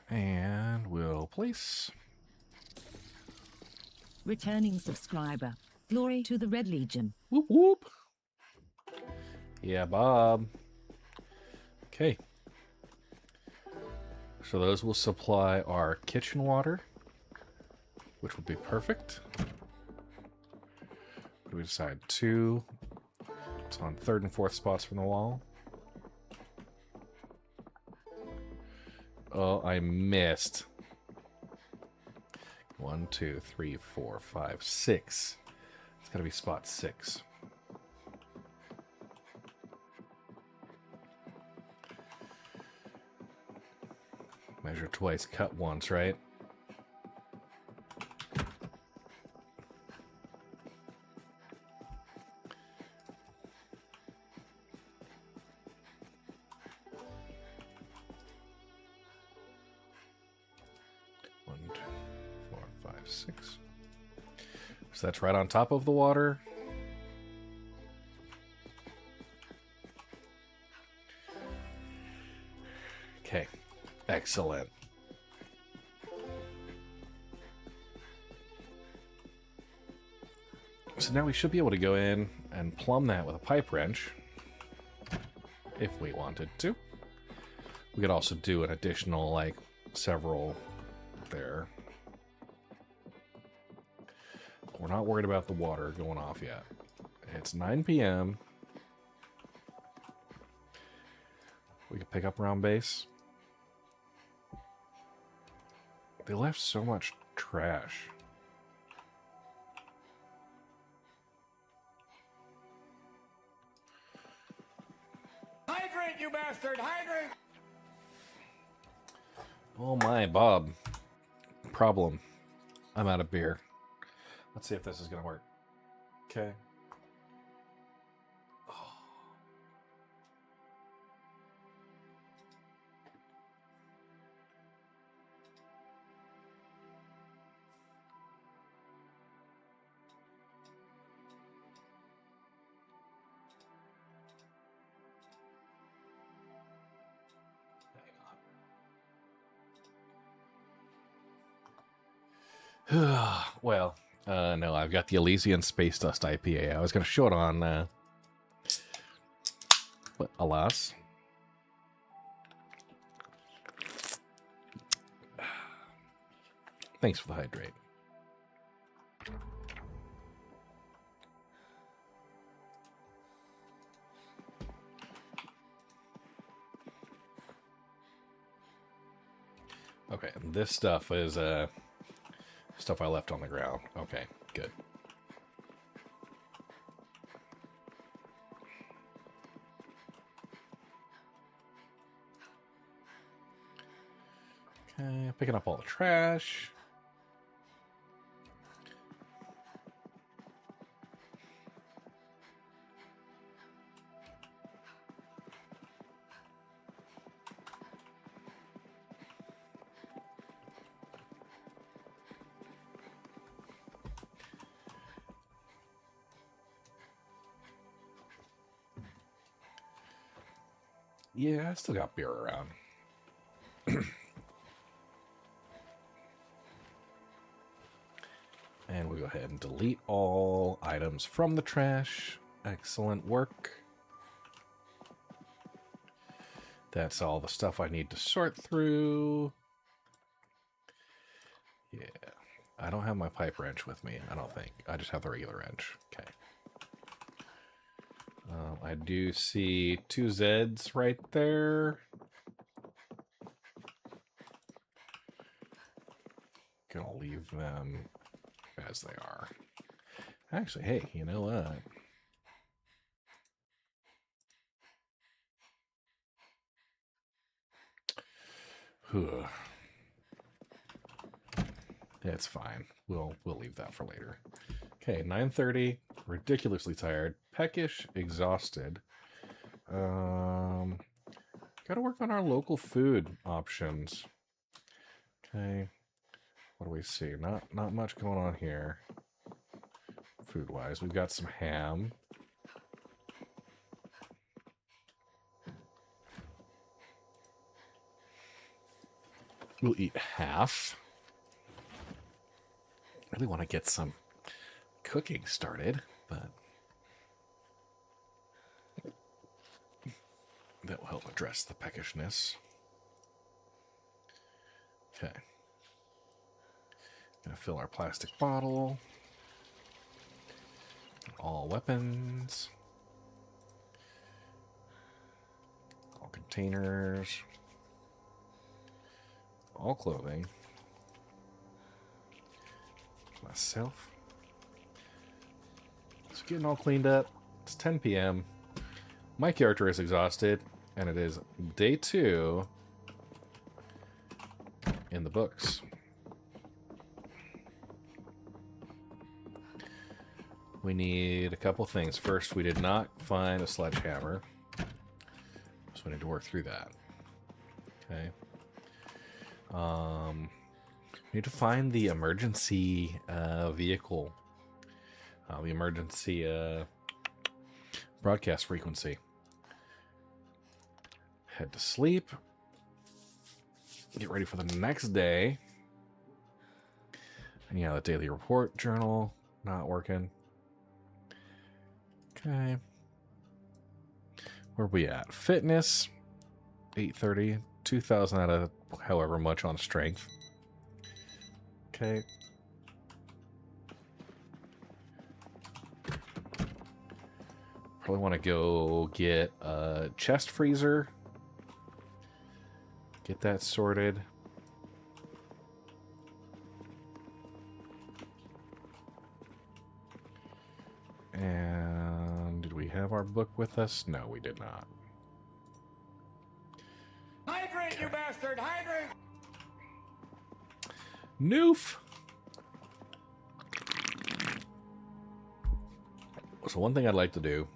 Speaker 1: And we'll place.
Speaker 2: Returning subscriber. Glory to the Red Legion.
Speaker 1: Whoop whoop. Yeah, Bob. Okay. So those will supply our kitchen water, which would be perfect. What do we decide? 2. It's on 3rd and 4th spots from the wall. Oh, I missed. 1, 2, 3, 4, 5, 6. It's gotta be spot 6. Measure twice, cut once, right? One, 2, 4, 5, 6. So that's right on top of the water. Okay, excellent. So now we should be able to go in and plumb that with a pipe wrench, if we wanted to. We could also do an additional, like, several there. We're not worried about the water going off yet. It's 9 p.m. We could pick up around base. They left so much trash.
Speaker 3: Hydrant bastard! Hydrate!
Speaker 1: Oh my, Bob. Problem. I'm out of beer. Let's see if this is gonna work. Okay. Well, no, I've got the Elysian Space Dust IPA. I was going to show it on, but alas. Thanks for the hydrate. Okay, this stuff is, stuff I left on the ground. Okay, good. Okay, picking up all the trash. Yeah, I still got beer around. And we'll go ahead and delete all items from the trash. Excellent work. That's all the stuff I need to sort through. Yeah. I don't have my pipe wrench with me, I don't think. I just have the regular wrench. Okay. I do see 2 Zeds right there. Gonna leave them as they are. Actually, hey, you know what? That's fine. We'll leave that for later. Okay, 9:30. Ridiculously tired, peckish, exhausted. Got to work on our local food options. Okay. What do we see? Not much going on here. Food-wise, we've got some ham. We'll eat half. I really want to get some cooking started, but that will help address the peckishness. Okay. Gonna fill our plastic bottle. All weapons. All containers. All clothing. Myself. So getting all cleaned up. It's 10 p.m. My character is exhausted, and it is day 2 in the books. We need a couple things. First, we did not find a sledgehammer, so we need to work through that. Okay. We need to find the emergency vehicle, the emergency broadcast frequency. Head to sleep. Get ready for the next day. And yeah, the daily report journal not working. Okay. Where are we at? Fitness, 830, 2,000 out of however much on strength. Okay. Probably want to go get a chest freezer. Get that sorted. And did we have our book with us? No, we did not.
Speaker 3: you bastard! Hydrate!
Speaker 1: Noof. So one thing I'd like to do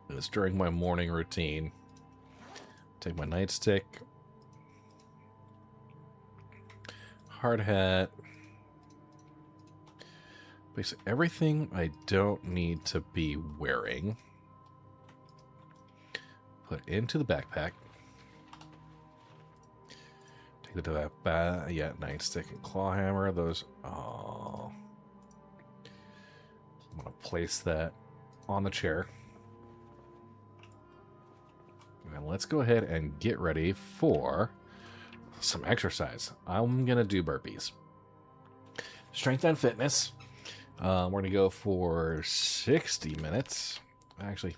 Speaker 1: is during my morning routine, take my nightstick, hard hat, basically everything I don't need to be wearing, put into the backpack. Take it to that yeah, nightstick and claw hammer. Those. Oh, I'm gonna place that on the chair. And let's go ahead and get ready for some exercise. I'm gonna do burpees. Strength and fitness. We're gonna go for 60 minutes. Actually,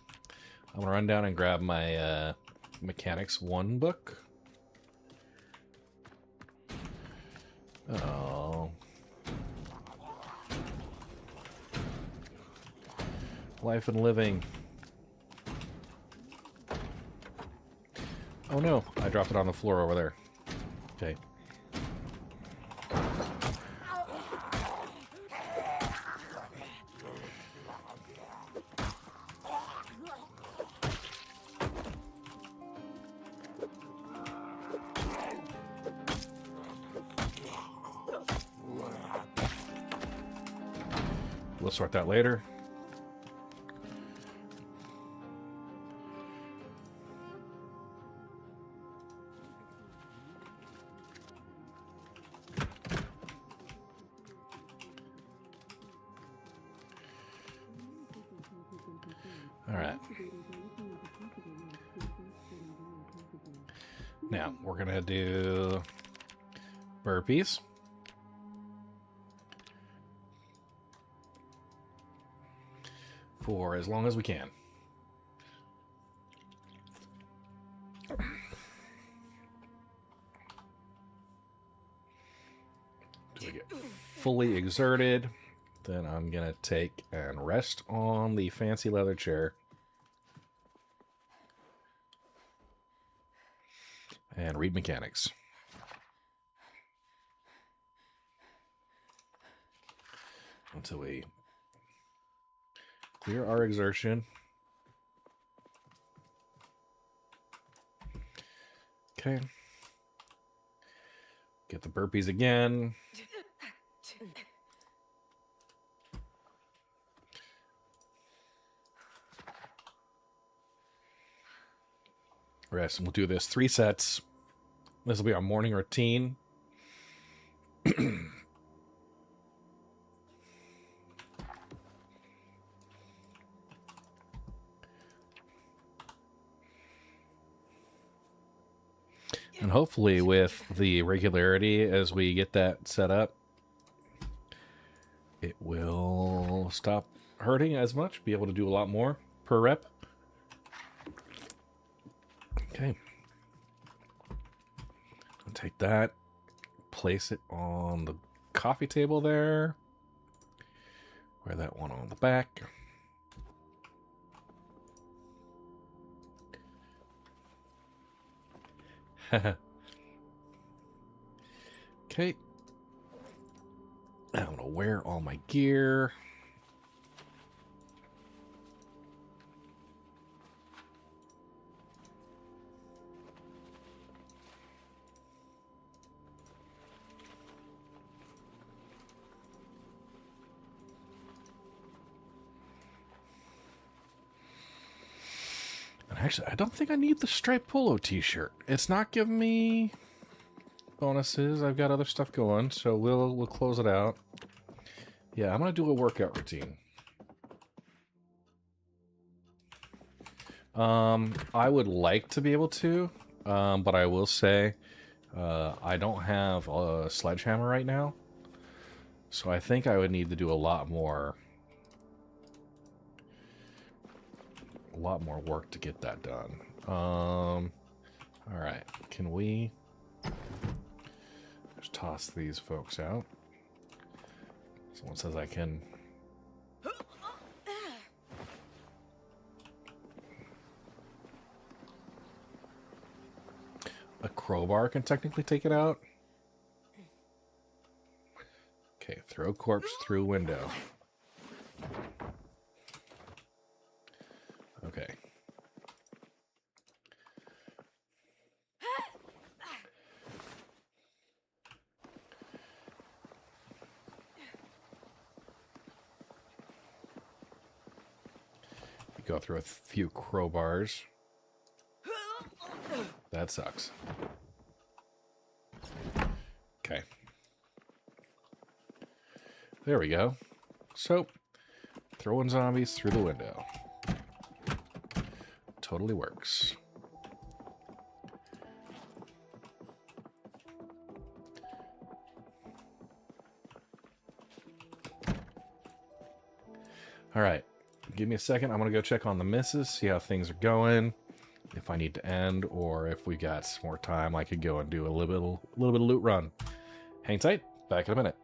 Speaker 1: I'm gonna run down and grab my Mechanics 1 book. Oh. Life and living. Oh no, I dropped it on the floor over there. Okay. We'll sort that later. All right. Now, we're going to do burpees. For as long as we can. Till we get fully exerted. Then I'm going to take and rest on the fancy leather chair. And read mechanics. Until we clear our exertion. Okay. Get the burpees again. Rest. And we'll do this 3 sets. This will be our morning routine. And hopefully with the regularity as we get that set up, it will stop hurting as much, be able to do a lot more per rep. Okay. I'll take that, place it on the coffee table there. Wear that one on the back. Okay. I'm gonna wear all my gear. And actually, I don't think I need the striped polo t-shirt. It's not giving me bonuses. I've got other stuff going, so we'll close it out. Yeah, I'm gonna do a workout routine. I would like to be able to, but I will say I don't have a sledgehammer right now, so I think I would need to do a lot more work to get that done. All right, can we just toss these folks out? Someone says I can. crowbar can technically take it out. Okay, throw corpse through window. Okay. You go through a few crowbars. That sucks. Okay. There we go. So, throwing zombies through the window. Totally works. All right. Give me a second. I'm going to go check on the missus, see how things are going. If I need to end, or if we got some more time, I could go and do a little bit of loot run. Hang tight. Back in a minute.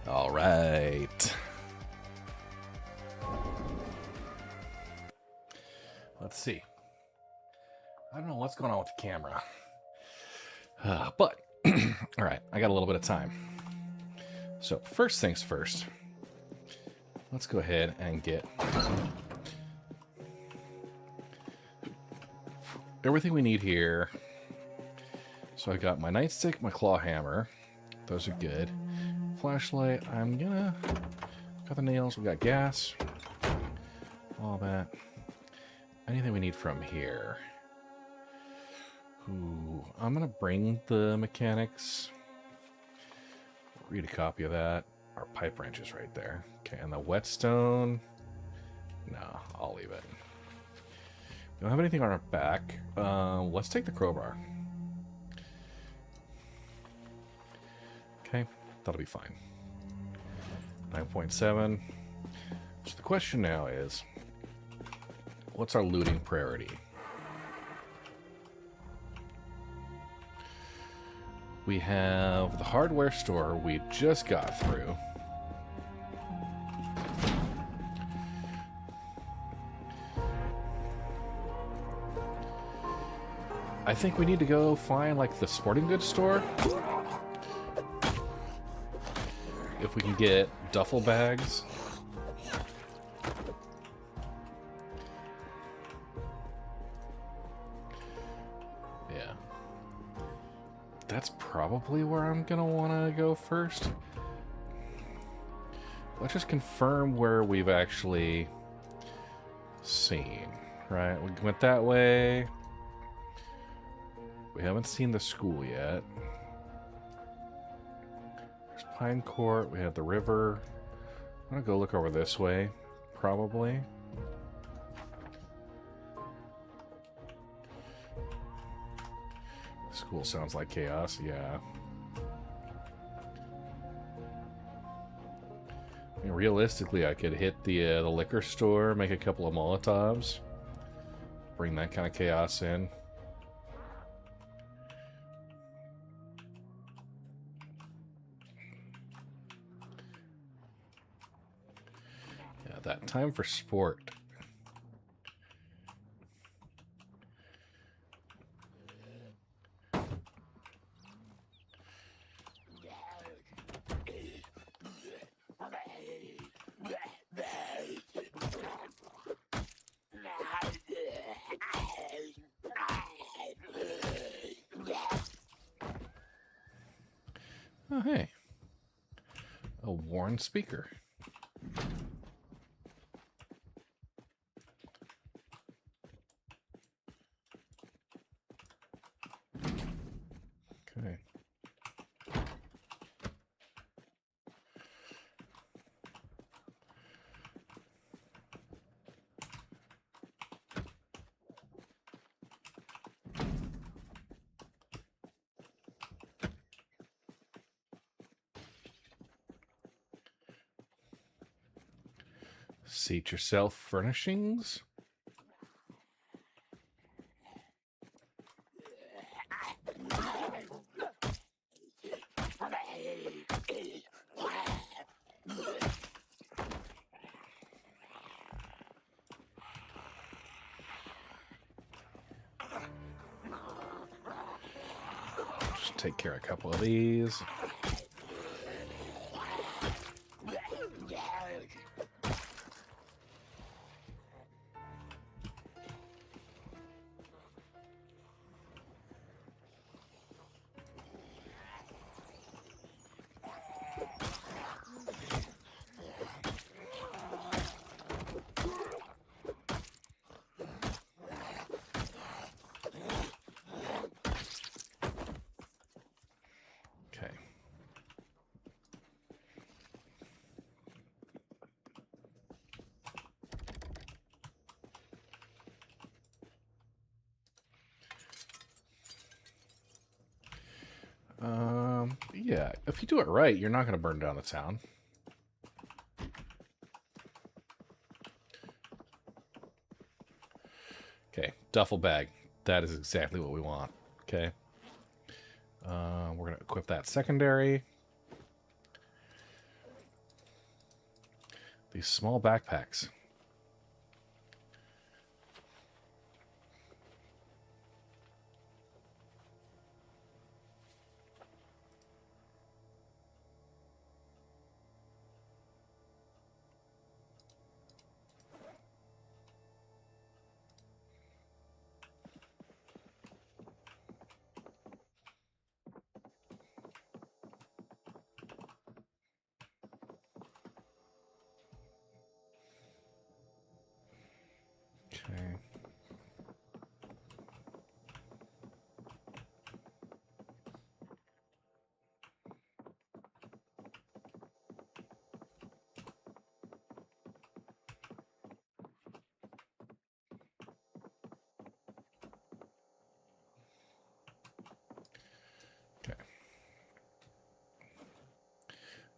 Speaker 1: All right. Let's see. I don't know what's going on with the camera. But, all right, I got a little bit of time. So first things first. Let's go ahead and get everything we need here. So I got my nightstick, my claw hammer. Those are good. Flashlight, I'm gonna... Got the nails, we got gas. All that. Anything we need from here? Ooh, I'm gonna bring the mechanics. Read a copy of that. Our pipe wrench is right there. Okay, and the whetstone... No, I'll leave it. We don't have anything on our back. Let's take the crowbar. Okay, that'll be fine. 9.7. So the question now is, what's our looting priority? We have the hardware store we just got through. I think we need to go find, like, the sporting goods store. If we can get duffel bags. Yeah. That's probably where I'm gonna want to go first. Let's just confirm where we've actually seen. Right, we went that way. We haven't seen the school yet. There's Pine Court. We have the river. I'm gonna go look over this way, probably. School sounds like chaos, yeah. I mean, realistically, I could hit the liquor store, make a couple of Molotovs, bring that kind of chaos in. Yeah, that time for sport. Oh, hey. A worn speaker. Okay. Seat yourself furnishings. Just take care of a couple of these. Okay. Yeah, if you do it right, you're not going to burn down the town. Okay, duffel bag. That is exactly what we want. Okay. We're going to equip that secondary. These small backpacks. Okay.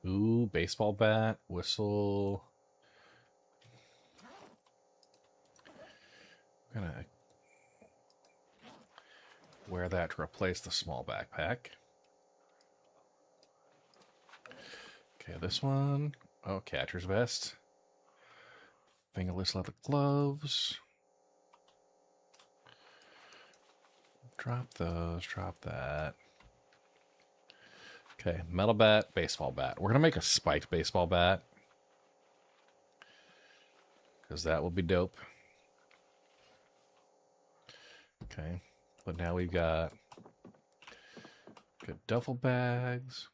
Speaker 1: Ooh, baseball bat, whistle. I'm gonna wear that to replace the small backpack. Okay, this one. Oh, catcher's vest. Fingerless leather gloves. Drop those, drop that. Okay, metal bat, baseball bat. We're gonna make a spiked baseball bat, because that will be dope. Okay, but now we've got good duffel bags.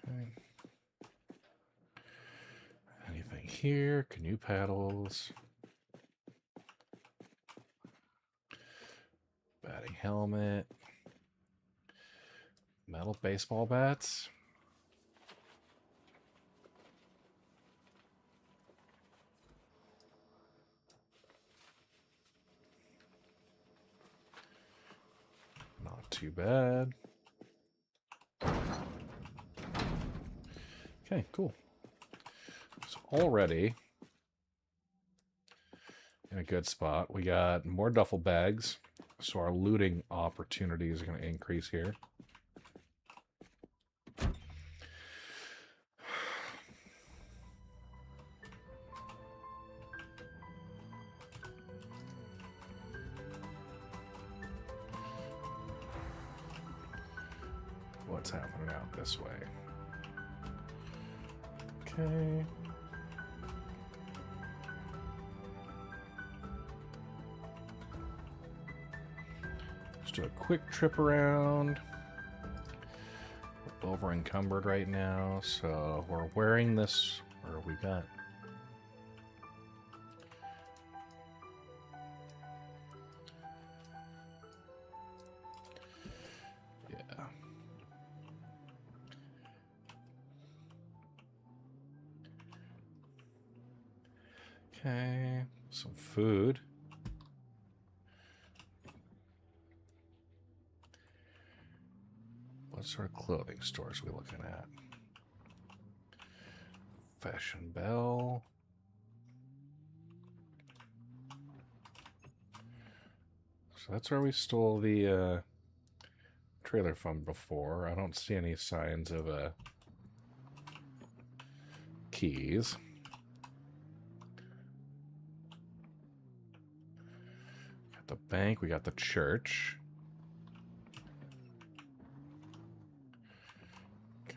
Speaker 1: Okay. Anything here? Canoe paddles. Batting helmet. Metal baseball bats. Not too bad. Okay, cool. So already in a good spot. We got more duffel bags, so our looting opportunities are going to increase here. What's happening out this way? Okay. Just do a quick trip around. We're over encumbered right now, so we're wearing this. Where have we got? Yeah. Okay. Some food. What sort of clothing stores are we looking at? Fashion Bell. So that's where we stole the trailer from before. I don't see any signs of keys. Got the bank. We got the church.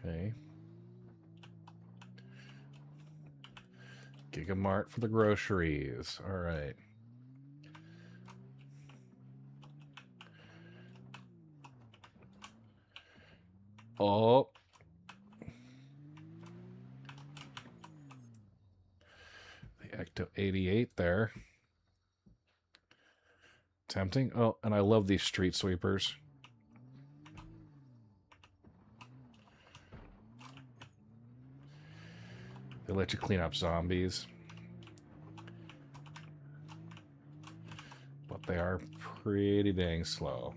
Speaker 1: Okay. Gigamart for the groceries. All right. Oh. The Ecto 88 there. Tempting. Oh, and I love these street sweepers. They let you clean up zombies. But they are pretty dang slow.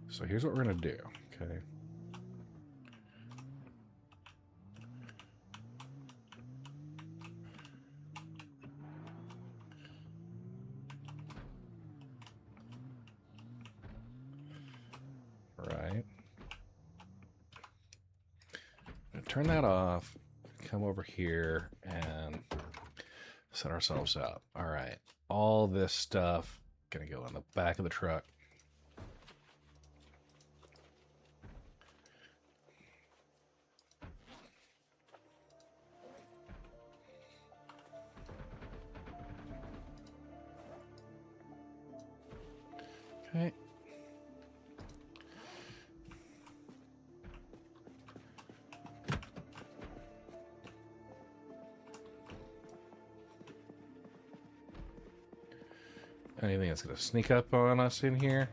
Speaker 1: So here's what we're going to do. Okay. Right. Turn that off. Come over here and set ourselves up. All right. All this stuff gonna go in the back of the truck. Okay. Anything that's gonna sneak up on us in here?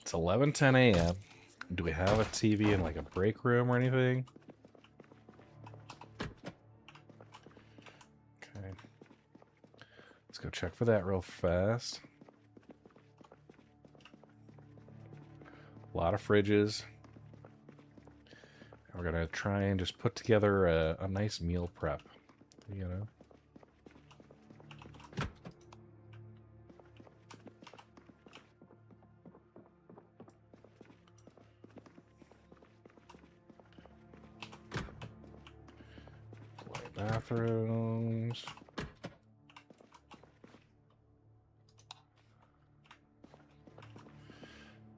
Speaker 1: It's 11:10 a.m. Do we have a TV in like a break room or anything? Okay. Let's go check for that real fast. A lot of fridges. We're gonna try and just put together a nice meal prep, you know? Bathrooms.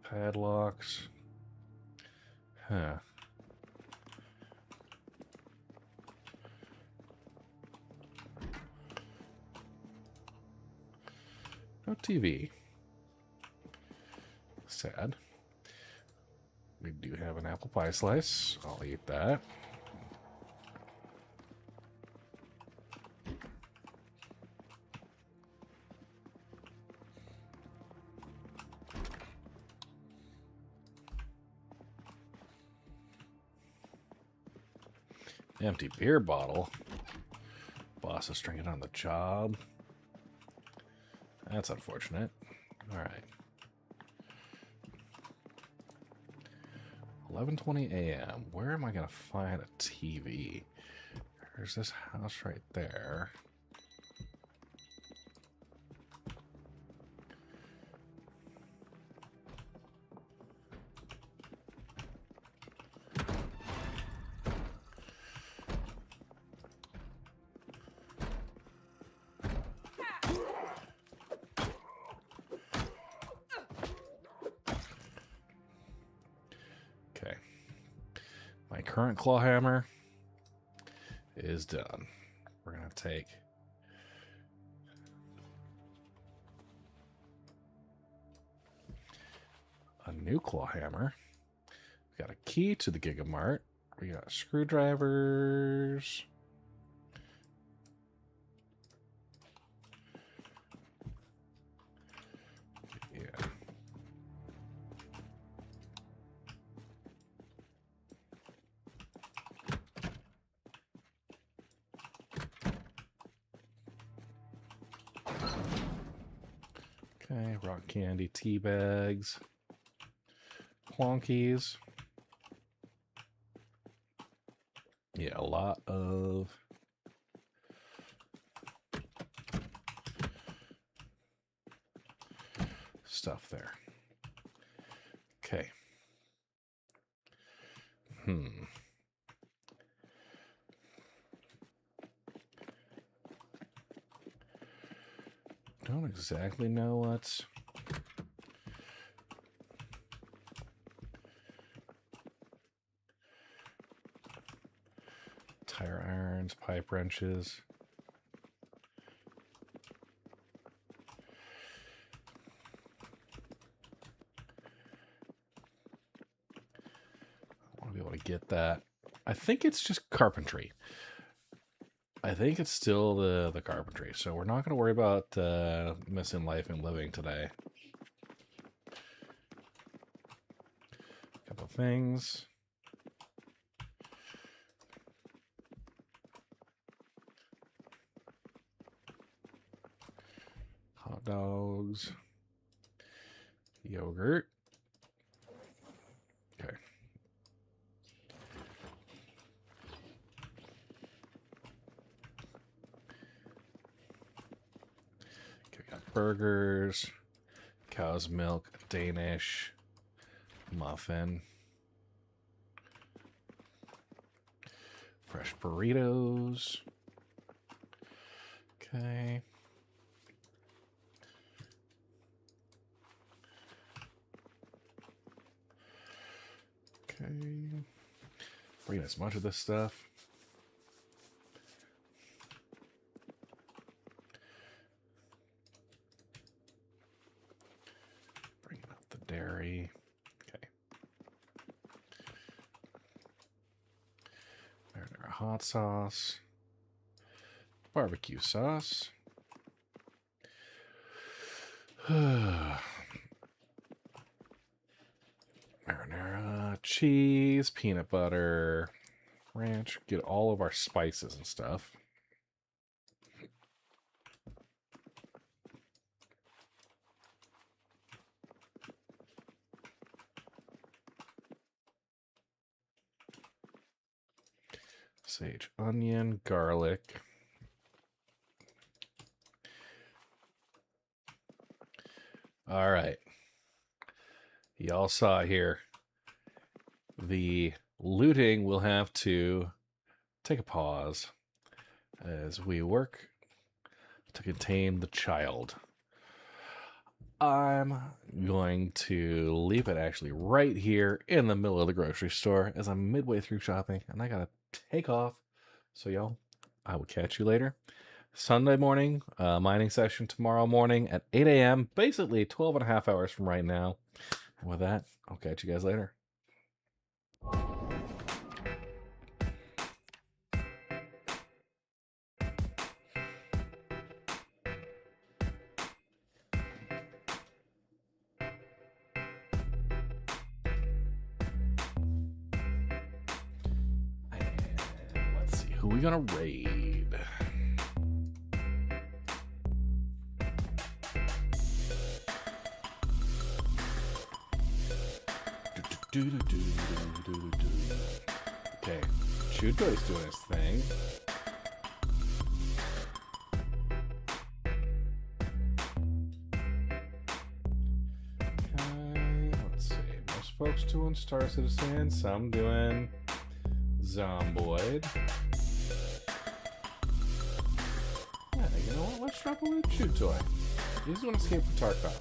Speaker 1: Padlocks. Huh. No TV. Sad. We do have an apple pie slice. I'll eat that. Empty beer bottle. Boss is drinking on the job. That's unfortunate. Alright. 11:20 a.m. Where am I going to find a TV? There's this house right there. Okay. My current claw hammer is done. We're going to take a new claw hammer. We got a key to the Gigamart. We got screwdrivers. Yeah. Okay, rock candy, tea bags, plonkies. Yeah, a lot of stuff there. Okay. Don't exactly know what's... Tire irons, pipe wrenches. I want to be able to get that. I think it's just carpentry. I think it's still the carpentry, so we're not going to worry about missing life and living today. Couple things. Hot dogs. Yogurt. Okay. We got burgers, cow's milk, Danish, muffin, fresh burritos. Okay. Okay. Bring as much of this stuff. Bring up the dairy. Okay. Marinara hot sauce. barbecue sauce. Marinara, cheese, peanut butter, ranch. Get all of our spices and stuff. Sage, onion, garlic. All right. Y'all saw here. The looting will have to take a pause as we work to contain the child. I'm going to leave it actually right here in the middle of the grocery store as I'm midway through shopping and I gotta take off. So y'all, I will catch you later. Sunday morning, mining session tomorrow morning at 8 a.m. Basically 12 and a half hours from right now. And with that, I'll catch you guys later. Let's see, who we gonna raid? Okay, Chuto's doing his thing. Okay, let's see. Most folks doing Star Citizen, some doing Zomboid. Yeah, you know what? Let's drop a little Chutoy. He's going to escape from Tarkov.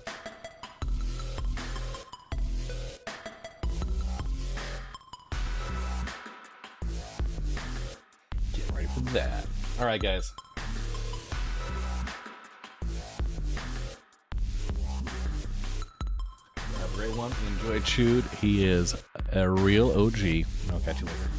Speaker 1: Get ready for that. All right, guys. Have a great one. Enjoy Chewed. He is a real OG. I'll catch you later.